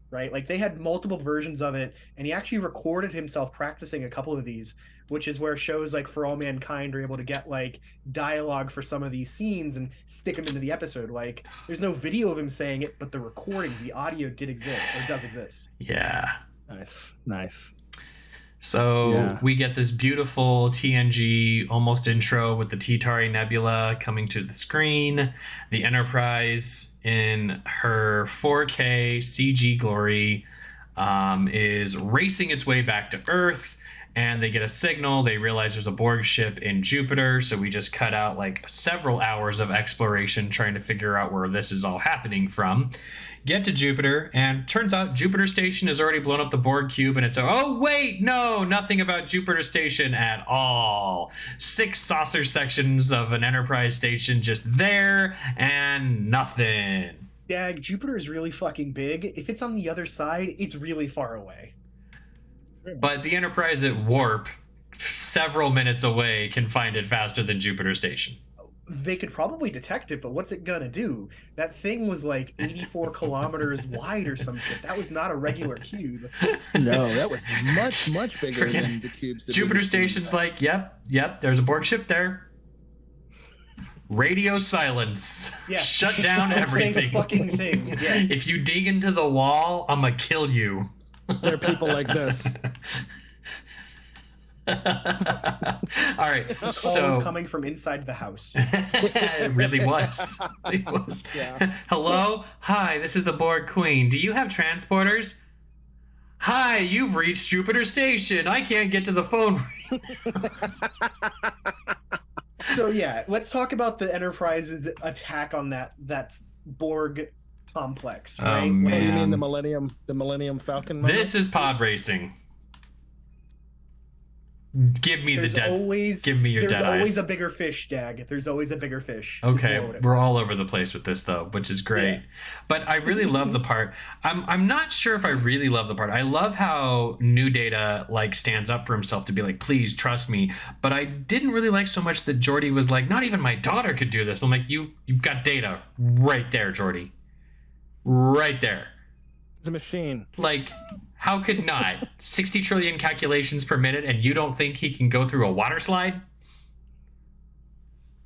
Right? Like they had multiple versions of it, and he actually recorded himself practicing a couple of these, which is where shows like For All Mankind are able to get like dialogue for some of these scenes and stick them into the episode. Like there's no video of him saying it, but the recordings, the audio did exist, or does exist. Yeah. Nice. So we get this beautiful TNG almost intro with the T-Tauri Nebula coming to the screen. The Enterprise in her 4K CG glory is racing its way back to Earth, and they get a signal. They realize there's a Borg ship in Jupiter, so we just cut out like several hours of exploration trying to figure out where this is all happening from. Get to Jupiter, and turns out Jupiter Station has already blown up the Borg cube, and it's nothing about Jupiter Station at all. 6 saucer sections of an Enterprise station just there, and nothing. Yeah, Jupiter is really fucking big. If it's on the other side, it's really far away. But the Enterprise at warp, several minutes away, can find it faster than Jupiter Station. They could probably detect it, but what's it gonna do? That thing was like 84 kilometers wide or some shit. That was not a regular cube. No, that was much bigger than the cubes. Jupiter Station's like, yep, there's a Borg ship there. Radio silence. Yeah. Shut down everything. Fucking thing. Yeah. If you dig into the wall, I'm gonna kill you. There are people like this. All right, so was coming from inside the house. It really was. It was. Yeah. Hello, hi. This is the Borg Queen. Do you have transporters? Hi, you've reached Jupiter Station. I can't get to the phone. So yeah, let's talk about the Enterprise's attack on that Borg complex. Right? Oh, man. What do you mean the Millennium Falcon moment? This is pod racing. Give me There's the dead. Give me your dead eyes. There's always a bigger fish, Dag. There's always a bigger fish. Okay, we're all over the place with this though, which is great. Yeah. But I really love the part. I'm not sure if I really love the part. I love how New Data like stands up for himself to be like, please trust me. But I didn't really like so much that Geordi was like, not even my daughter could do this. I'm like, you've got Data right there, Geordi. Right there. It's a machine. Like, how could not? 60 trillion calculations per minute, and you don't think he can go through a water slide?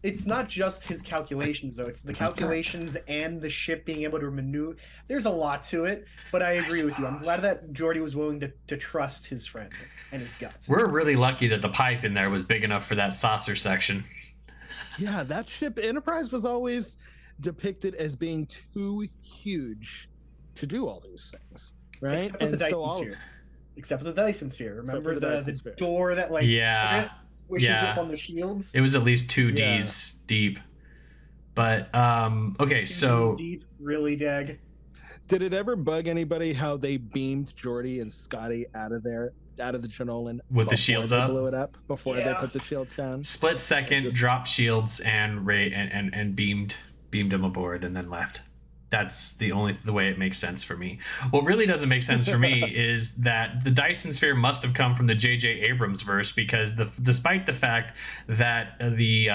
It's not just his calculations, though. It's the calculations and the ship being able to maneuver. There's a lot to it, but I agree with you. I'm glad that Geordi was willing to trust his friend and his gut. We're really lucky that the pipe in there was big enough for that saucer section. Yeah, that ship Enterprise was always depicted as being too huge to do all these things. Right? Except with the Dyson sphere. Except with the Dyson sphere. Remember the door that like swishes up on the shields? It was at least 2 Ds deep. But okay, so deep, really, Dag. Did it ever bug anybody how they beamed Geordi and Scotty out of the Janolan with the shields up? Blew it up before they put the shields down. Split second, dropped shields and beamed them aboard and then left. That's the way it makes sense for me. What really doesn't make sense for me is that the Dyson Sphere must have come from the J.J. Abrams verse, because despite the fact that the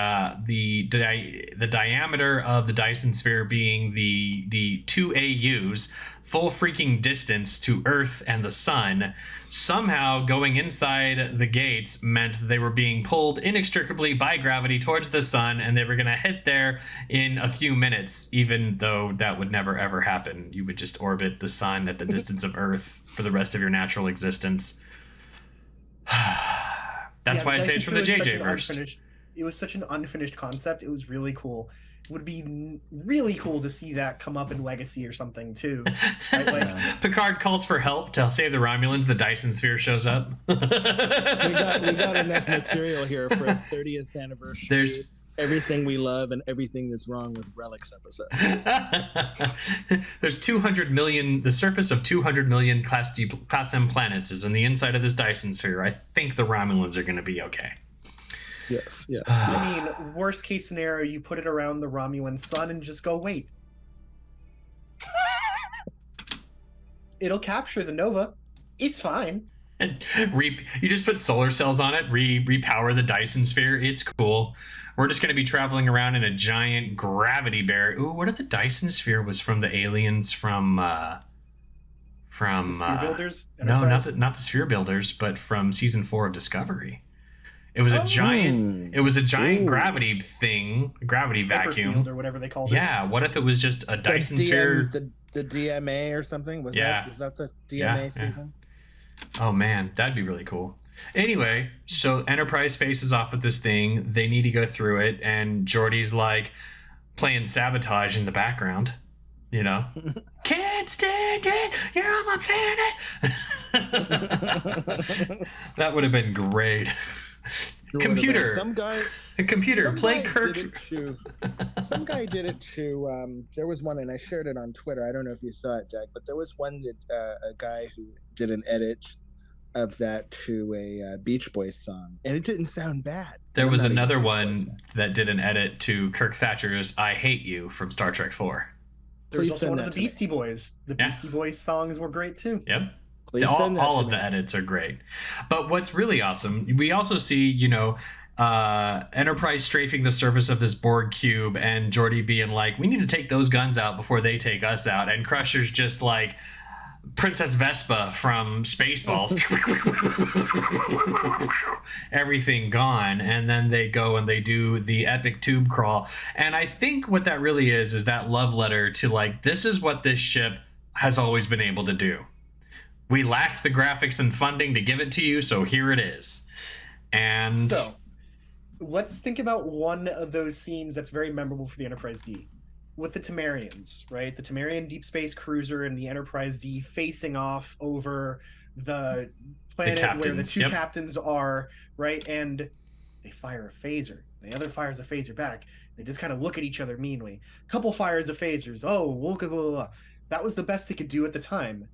diameter of the Dyson Sphere being the 2 AUs, full freaking distance to Earth and the sun, somehow going inside the gates meant they were being pulled inextricably by gravity towards the sun, and they were going to hit there in a few minutes, even though that would never ever happen. You would just orbit the sun at the distance of Earth for the rest of your natural existence. That's why I say it's from the JJ verse. It was such an unfinished concept. It was really cool. It would be really cool to see that come up in Legacy or something too. Right? Like, Picard calls for help to save the Romulans. The Dyson Sphere shows up. we got enough material here for a 30th anniversary. There's everything we love and everything that's wrong with Relics episode. There's 200 million. The surface of 200 million Class M planets is on the inside of this Dyson Sphere. I think the Romulans are going to be okay. Yes. I mean, worst case scenario, you put it around the Romulan sun and just go, wait. It'll capture the Nova. It's fine. And you just put solar cells on it, repower the Dyson Sphere. It's cool. We're just going to be traveling around in a giant gravity barrier. Ooh, what if the Dyson Sphere was from the aliens from the Sphere Builders? No, not the Sphere Builders, but from season 4 of Discovery. It was a giant gravity thing, gravity vacuum, or whatever they called it. Yeah, what if it was just a Dyson Sphere? The DMA or something? Was that the DMA season? Oh man, that'd be really cool. Anyway, so Enterprise faces off with this thing. They need to go through it, and Geordi's like playing Sabotage in the background. You know, can't stand it. You're on my planet. That would have been great. Computer, play Kirk. Some guy did it to. There was one, and I shared it on Twitter. I don't know if you saw it, Jack, but there was one that a guy who did an edit of that to a Beach Boys song, and it didn't sound bad. There was another one that did an edit to Kirk Thatcher's "I Hate You" from Star Trek 4. There's also one of the Beastie Boys. The Beastie Boys songs were great too. Yep. All of the edits are great. But what's really awesome, we also see, Enterprise strafing the surface of this Borg cube, and Geordi being like, we need to take those guns out before they take us out. And Crusher's just like Princess Vespa from Spaceballs. Everything gone. And then they go and they do the epic tube crawl. And I think what that really is that love letter to like, this is what this ship has always been able to do. We lacked the graphics and funding to give it to you, so here it is. And so, let's think about one of those scenes that's very memorable for the Enterprise D. With the Temerians, right? The Temerian Deep Space Cruiser and the Enterprise D facing off over the planet where the two captains are, right? And they fire a phaser. The other fires a phaser back. They just kind of look at each other meanly. Couple fires of phasers. Oh, blah, blah, blah. That was the best they could do at the time.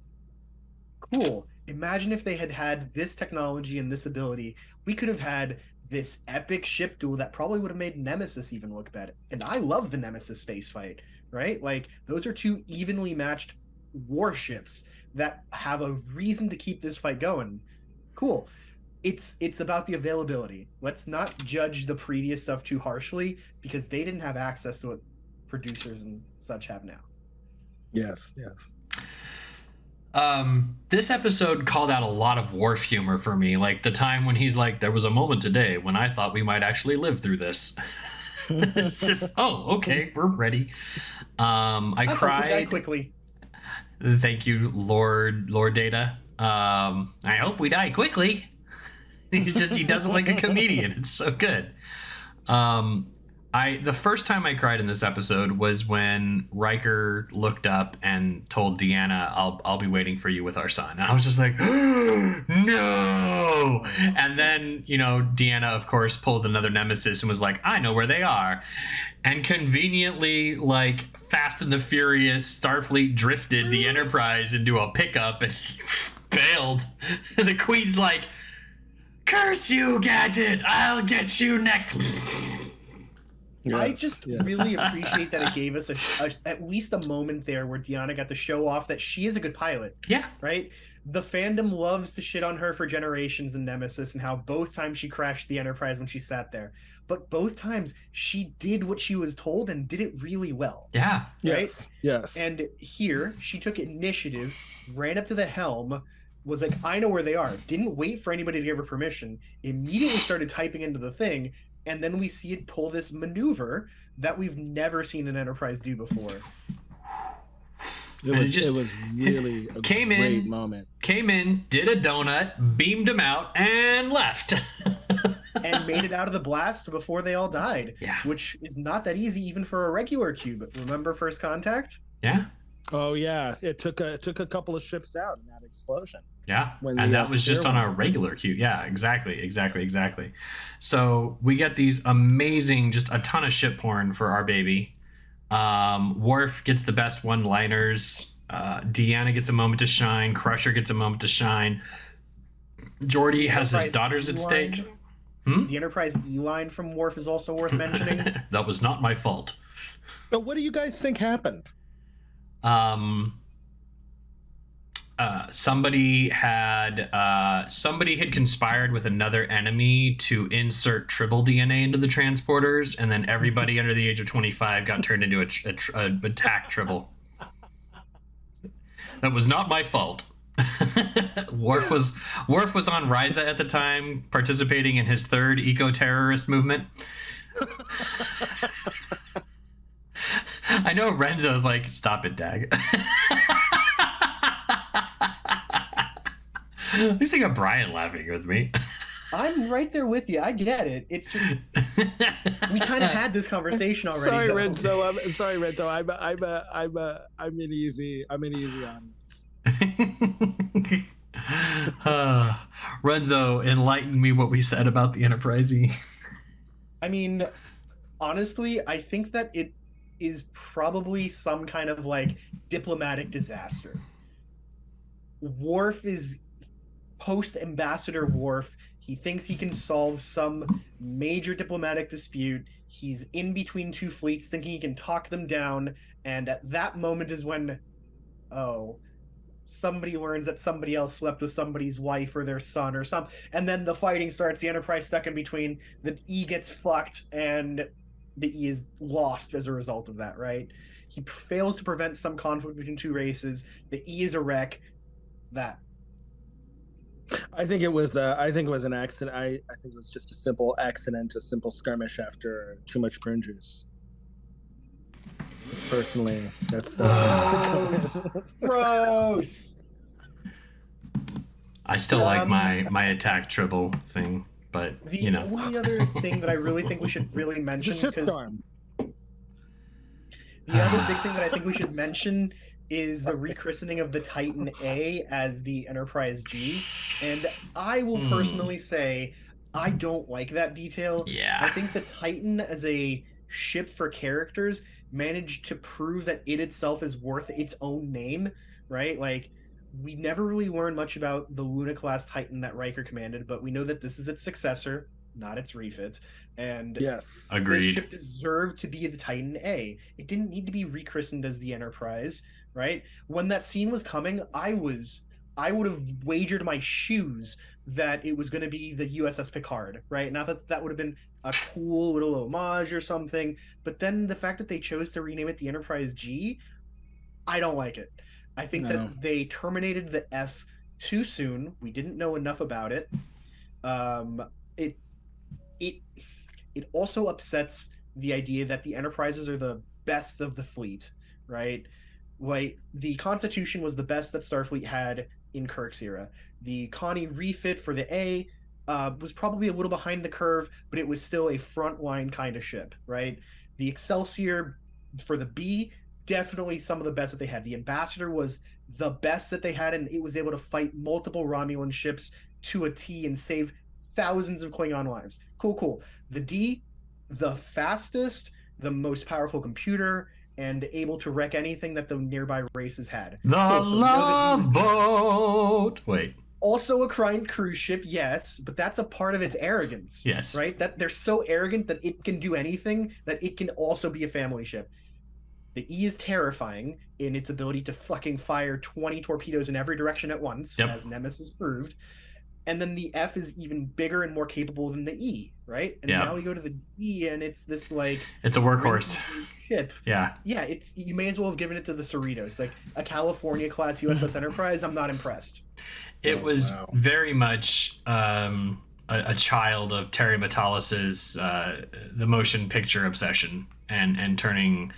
Cool. Imagine if they had had this technology and this ability. We could have had this epic ship duel that probably would have made Nemesis even look better. And I love the Nemesis space fight, right? Like, those are two evenly matched warships that have a reason to keep this fight going. Cool. It's about the availability. Let's not judge the previous stuff too harshly, because they didn't have access to what producers and such have now. Yes. This episode called out a lot of Worf humor for me, like the time when he's like, there was a moment today when I thought we might actually live through this. It's just, oh, okay, we're ready. I cried. Die quickly. Thank you, Lord Data. I hope we die quickly. He does it like a comedian. It's so good. The first time I cried in this episode was when Riker looked up and told Deanna, I'll be waiting for you with our son. And I was just like, no. And then, Deanna, of course, pulled another Nemesis and was like, I know where they are. And conveniently, like, Fast and the Furious, Starfleet drifted the Enterprise into a pickup and bailed. And the Queen's like, curse you, Gadget. I'll get you next. Yes, I just really appreciate that it gave us at least a moment there where Deanna got to show off that she is a good pilot. Yeah. Right? The fandom loves to shit on her for Generations and Nemesis and how both times she crashed the Enterprise when she sat there. But both times she did what she was told and did it really well. Yeah. Right? Yes. And here she took initiative, ran up to the helm, was like, I know where they are. Didn't wait for anybody to give her permission. Immediately started typing into the thing. And then we see it pull this maneuver that we've never seen an Enterprise do before. It was really a great moment. Came in, did a donut, beamed them out, and left. And made it out of the blast before they all died. Yeah. Which is not that easy even for a regular cube. Remember First Contact? Yeah. Oh yeah, it took a couple of ships out in that explosion. Yeah, and that was just on a regular cube. Yeah, exactly. So we get these amazing, just a ton of ship porn for our baby. Worf gets the best one-liners. Deanna gets a moment to shine. Crusher gets a moment to shine. Geordi has his daughters at stake. The Enterprise E-line from Worf is also worth mentioning. That was not my fault. But what do you guys think happened? Somebody had conspired with another enemy to insert tribble DNA into the transporters, and then everybody under the age of 25 got turned into a attack tribble. That was not my fault. Worf was on Ryza at the time, participating in his third eco-terrorist movement. I know Renzo's like, stop it, Dag. At least I got Bryan laughing with me. I'm right there with you. I get it. It's just we kind of had this conversation already. Sorry, Renzo. I'm an easy audience. Renzo, enlighten me what we said about the Enterprise E. I mean, honestly, I think that it is probably some kind of like diplomatic disaster. Worf is post-Ambassador Worf. He thinks he can solve some major diplomatic dispute. He's in between two fleets thinking he can talk them down. And at that moment is when, somebody learns that somebody else slept with somebody's wife or their son or something. And then the fighting starts. The Enterprise stuck in between. The E gets fucked and the E is lost as a result of that, right? He fails to prevent some conflict between two races. The E is a wreck. That. I think it was an accident. I think it was just a simple accident, a simple skirmish after too much prune juice. It's personally, that's gross. I still like my attack tribble thing, but the only other thing that I really think we should really mention, it's a shitstorm. The other big thing that I think we should mention is the rechristening of the Titan A as the Enterprise G. And I will personally say I don't like that detail. Yeah. I think the Titan as a ship for characters managed to prove that it itself is worth its own name, right? Like, we never really learned much about the Luna-class Titan that Riker commanded, but we know that this is its successor, not its refit. And yes, agreed. This ship deserved to be the Titan A. It didn't need to be rechristened as the Enterprise, right? When that scene was coming, I would have wagered my shoes that it was going to be the USS Picard, right? Not that would have been a cool little homage or something, but then the fact that they chose to rename it the Enterprise G, I don't like it. I think that they terminated the F too soon. We didn't know enough about it. It also upsets the idea that the Enterprises are the best of the fleet, right? Like, the Constitution was the best that Starfleet had in Kirk's era. The Connie refit for the A was probably a little behind the curve, but it was still a frontline kind of ship, right? The Excelsior for the B, definitely some of the best that they had. The Ambassador was the best that they had, and it was able to fight multiple Romulan ships to a T and save thousands of Klingon lives. Cool. The D, the fastest, the most powerful computer, and able to wreck anything that the nearby races had. The Love Boat! Wait. Also a giant cruise ship, yes, but that's a part of its arrogance. Yes. Right? That they're so arrogant that it can do anything, that it can also be a family ship. The E is terrifying in its ability to fucking fire 20 torpedoes in every direction at once, as Nemesis proved. And then the F is even bigger and more capable than the E, right? And now we go to the D, and it's this like... It's a workhorse. Ship. Yeah. Yeah, you may as well have given it to the Cerritos. Like, a California-class USS Enterprise, I'm not impressed. It was very much a child of Terry Metallis's the motion picture obsession and turning,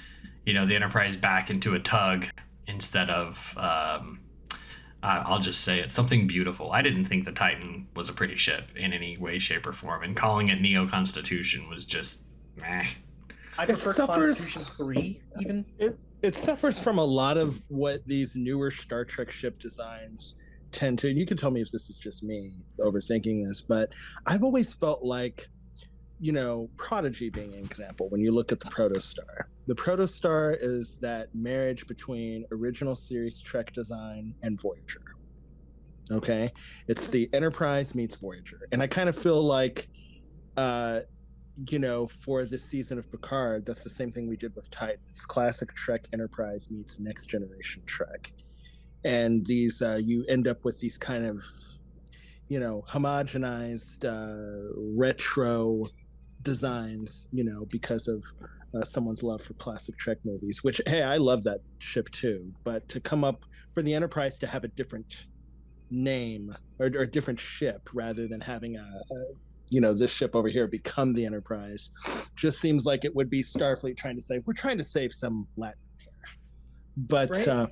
the Enterprise back into a tug instead of... I'll just say it, something beautiful. I didn't think the Titan was a pretty ship in any way, shape, or form, and calling it Neo Constitution was just meh. I prefer Constitution 3, even. It suffers from a lot of what these newer Star Trek ship designs tend to, and you can tell me if this is just me overthinking this, but I've always felt like, Prodigy being an example, when you look at the Protostar. The Protostar is that marriage between original series Trek design and Voyager. Okay? It's the Enterprise meets Voyager. And I kind of feel like, for this season of Picard, that's the same thing we did with Titan. It's classic Trek Enterprise meets Next Generation Trek. And these, you end up with these kind of, homogenized, retro designs, because of someone's love for classic Trek movies, which, hey, I love that ship too, but to come up for the Enterprise to have a different name or a different ship rather than having this ship over here become the Enterprise just seems like it would be Starfleet trying to say, we're trying to save some Latin here. But no,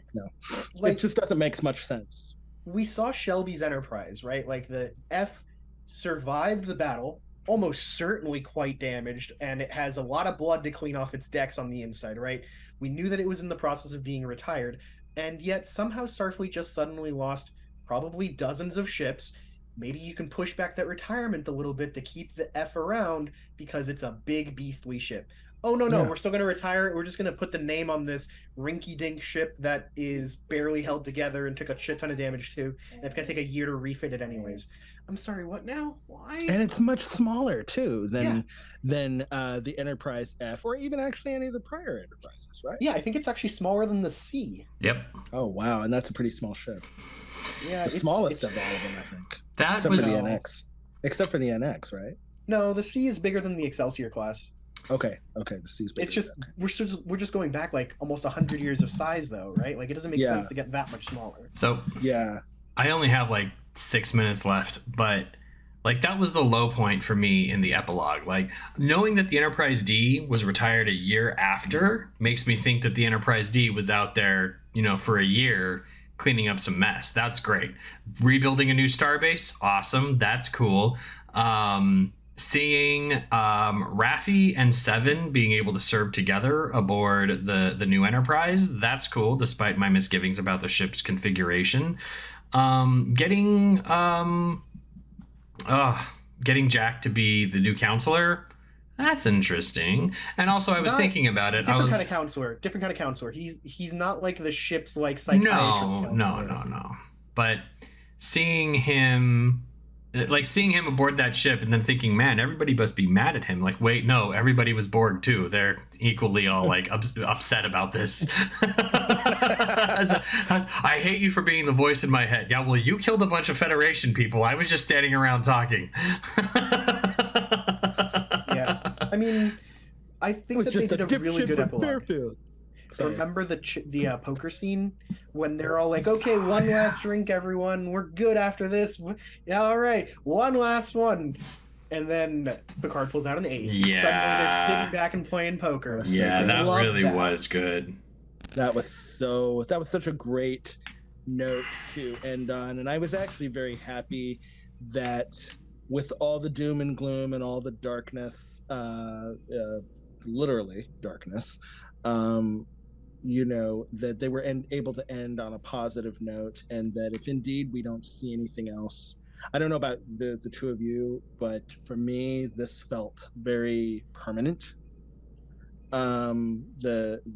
it just doesn't make much sense. We saw Shelby's Enterprise, right? Like, the F survived the battle, almost certainly quite damaged, and it has a lot of blood to clean off its decks on the inside, right? We knew that it was in the process of being retired, and yet somehow Starfleet just suddenly lost probably dozens of ships. Maybe you can push back that retirement a little bit to keep the F around because it's a big beastly ship. Oh, no, we're still going to retire it. We're just going to put the name on this rinky-dink ship that is barely held together and took a shit ton of damage too, and it's going to take a year to refit it anyways. I'm sorry, what now? Why? And it's much smaller too than the Enterprise F, or even actually any of the prior Enterprises, right? Yeah, I think it's actually smaller than the C. Yep. Oh wow, and that's a pretty small ship. Yeah, the smallest of all of them, I think. Except for the NX, right? No, the C is bigger than the Excelsior class. Okay, the C's bigger. It's just we're just going back like almost 100 years of size, though, right? Like, it doesn't make sense to get that much smaller. So I only have like 6 minutes left, but like that was the low point for me in the epilogue. Like, knowing that the Enterprise D was retired a year after makes me think that the Enterprise D was out there, for a year cleaning up some mess. That's great. Rebuilding a new starbase, awesome. That's cool. Seeing Raffi and Seven being able to serve together aboard the new Enterprise, that's cool, despite my misgivings about the ship's configuration. Getting Jack to be the new counselor, that's interesting. And also, I was thinking about it. Different kind of counselor. He's not like the ship's like psychiatrist. No. But seeing him aboard that ship and then thinking, man, everybody must be mad at him. Like, wait, no, everybody was Borg too. They're equally all like upset about this. I hate you for being the voice in my head. Yeah, well, you killed a bunch of Federation people. I was just standing around talking. Yeah, I mean, I think that they did a really good epilogue. Fairfield. Remember the poker scene when they're all like, okay, one last drink, everyone, we're good after this. Yeah, all right, one last one. And then Picard pulls out an ace. Yeah. Suddenly they're sitting back and playing poker. Yeah, that really was good. That was such a great note to end on. And I was actually very happy that with all the doom and gloom and all the darkness, literally darkness, that they were able to end on a positive note, and that if indeed we don't see anything else, I don't know about the two of you, but for me, this felt very permanent. The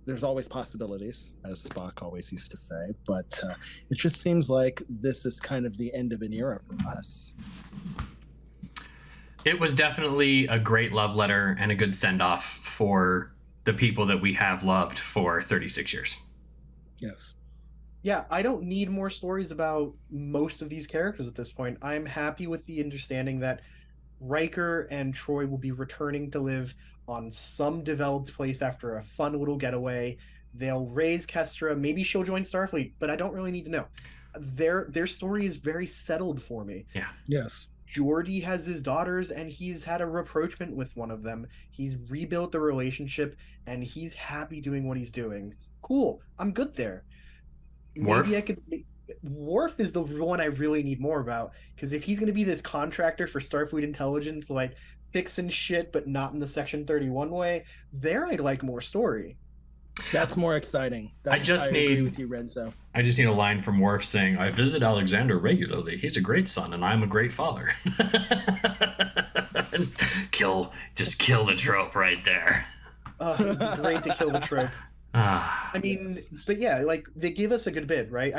there's always possibilities, as Spock always used to say, but it just seems like this is kind of the end of an era for us. It was definitely a great love letter and a good send-off for the people that we have loved for 36 years. Yes. Yeah, I don't need more stories about most of these characters at this point. I'm happy with the understanding that Riker and Troy will be returning to live on some developed place after a fun little getaway. They'll raise Kestra. Maybe she'll join Starfleet, but I don't really need to know. Their story is very settled for me. Yeah. Yes. Geordi has his daughters, and he's had a rapprochement with one of them. He's rebuilt the relationship, and he's happy doing what he's doing. Cool. I'm good there. Worf? Maybe I could... Worf is the one I really need more about, because if he's going to be this contractor for Starfleet intelligence, like fixing shit but not in the Section 31 way, there I'd like more story. That's more exciting. I agree with you, Renzo. I just need a line from Worf saying, "I visit Alexander regularly. He's a great son, and I'm a great father." Just kill the trope right there. It'd be great to kill the trope. I mean, yes. But yeah, like, they give us a good bit, right?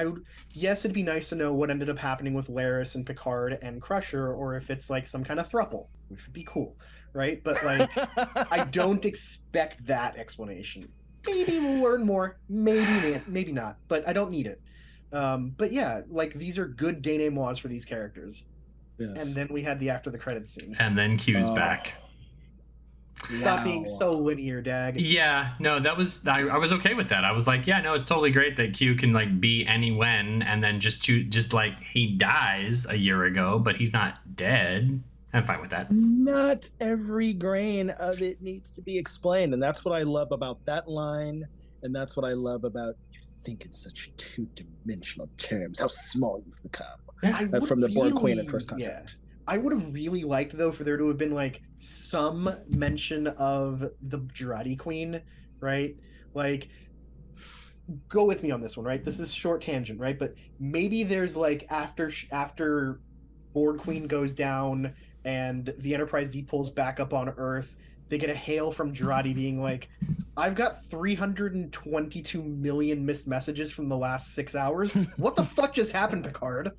Yes, it'd be nice to know what ended up happening with Laris and Picard and Crusher, or if it's like some kind of throuple, which would be cool, right? But like, I don't expect that explanation. Maybe we'll learn more, maybe not, but I don't need it. But yeah, like, these are good denouements for these characters. Yes. And then we had the after the credits scene. And then Q's back. Stop being so linear, Dag. Yeah, no, that was I was okay with that. I was like, yeah, no, it's totally great that Q can like be any when, and then just like he dies a year ago, but he's not dead. I'm fine with that. Not every grain of it needs to be explained, and that's what I love about that line, and that's what I love about you think in such two-dimensional terms. How small you've become from the Borg Queen at First Contact. Yeah. I would have really liked, though, for there to have been, like, some mention of the Jurati Queen, right? Like, go with me on this one, right? This is short tangent, right? But maybe there's, like, after Borg Queen goes down and the Enterprise D pulls back up on Earth, they get a hail from Jurati being like, "I've got 322 million missed messages from the last 6 hours. What the fuck just happened, Picard?"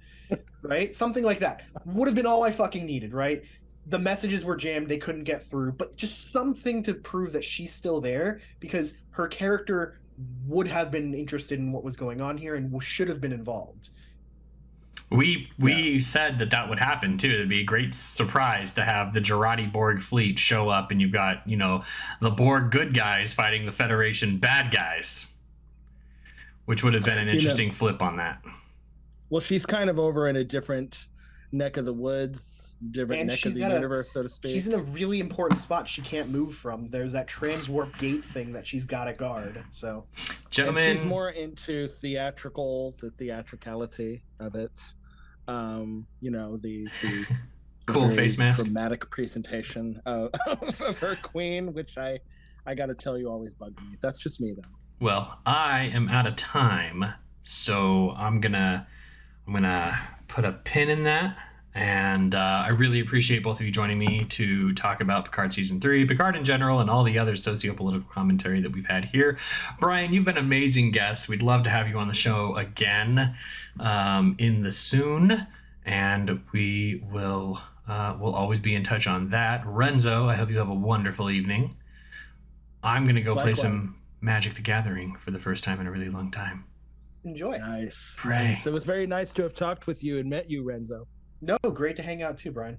Right? Something like that. Would have been all I fucking needed, right? The messages were jammed, they couldn't get through, but just something to prove that she's still there, because her character would have been interested in what was going on here and should have been involved. We said that would happen too. It'd be a great surprise to have the Jurati Borg fleet show up, and you've got, the Borg good guys fighting the Federation bad guys, which would have been an interesting flip on that. Well, she's kind of over in a different neck of the woods, different neck of the universe, so to speak. She's in a really important spot she can't move from. There's that transwarp gate thing that she's got to guard. So, gentlemen, and she's more into the theatricality of it. The cool face mask, dramatic presentation of her queen, which I got to tell you always bugged me. That's just me, though. Well, I am out of time, so I'm gonna put a pin in that. And I really appreciate both of you joining me to talk about Picard Season 3, Picard in general, and all the other socio-political commentary that we've had here. Brian, you've been an amazing guest. We'd love to have you on the show again in the soon, and we will we'll always be in touch on that. Renzo, I hope you have a wonderful evening. I'm going to go play some Magic the Gathering for the first time in a really long time. Enjoy. Nice. Nice. It was very nice to have talked with you and met you, Renzo. No, great to hang out too, Brian.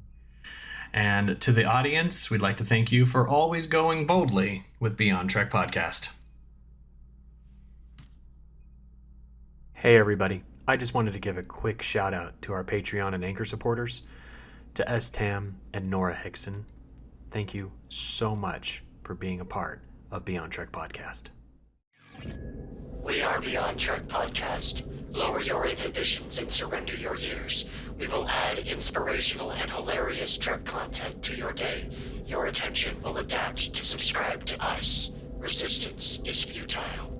And to the audience, we'd like to thank you for always going boldly with Beyond Trek Podcast. Hey, everybody. I just wanted to give a quick shout out to our Patreon and Anchor supporters, to S. Tam and Nora Hickson. Thank you so much for being a part of Beyond Trek Podcast. We are Beyond Trek Podcast. Lower your inhibitions and surrender your years. We will add inspirational and hilarious Trek content to your day. Your attention will adapt to subscribe to us. Resistance is futile.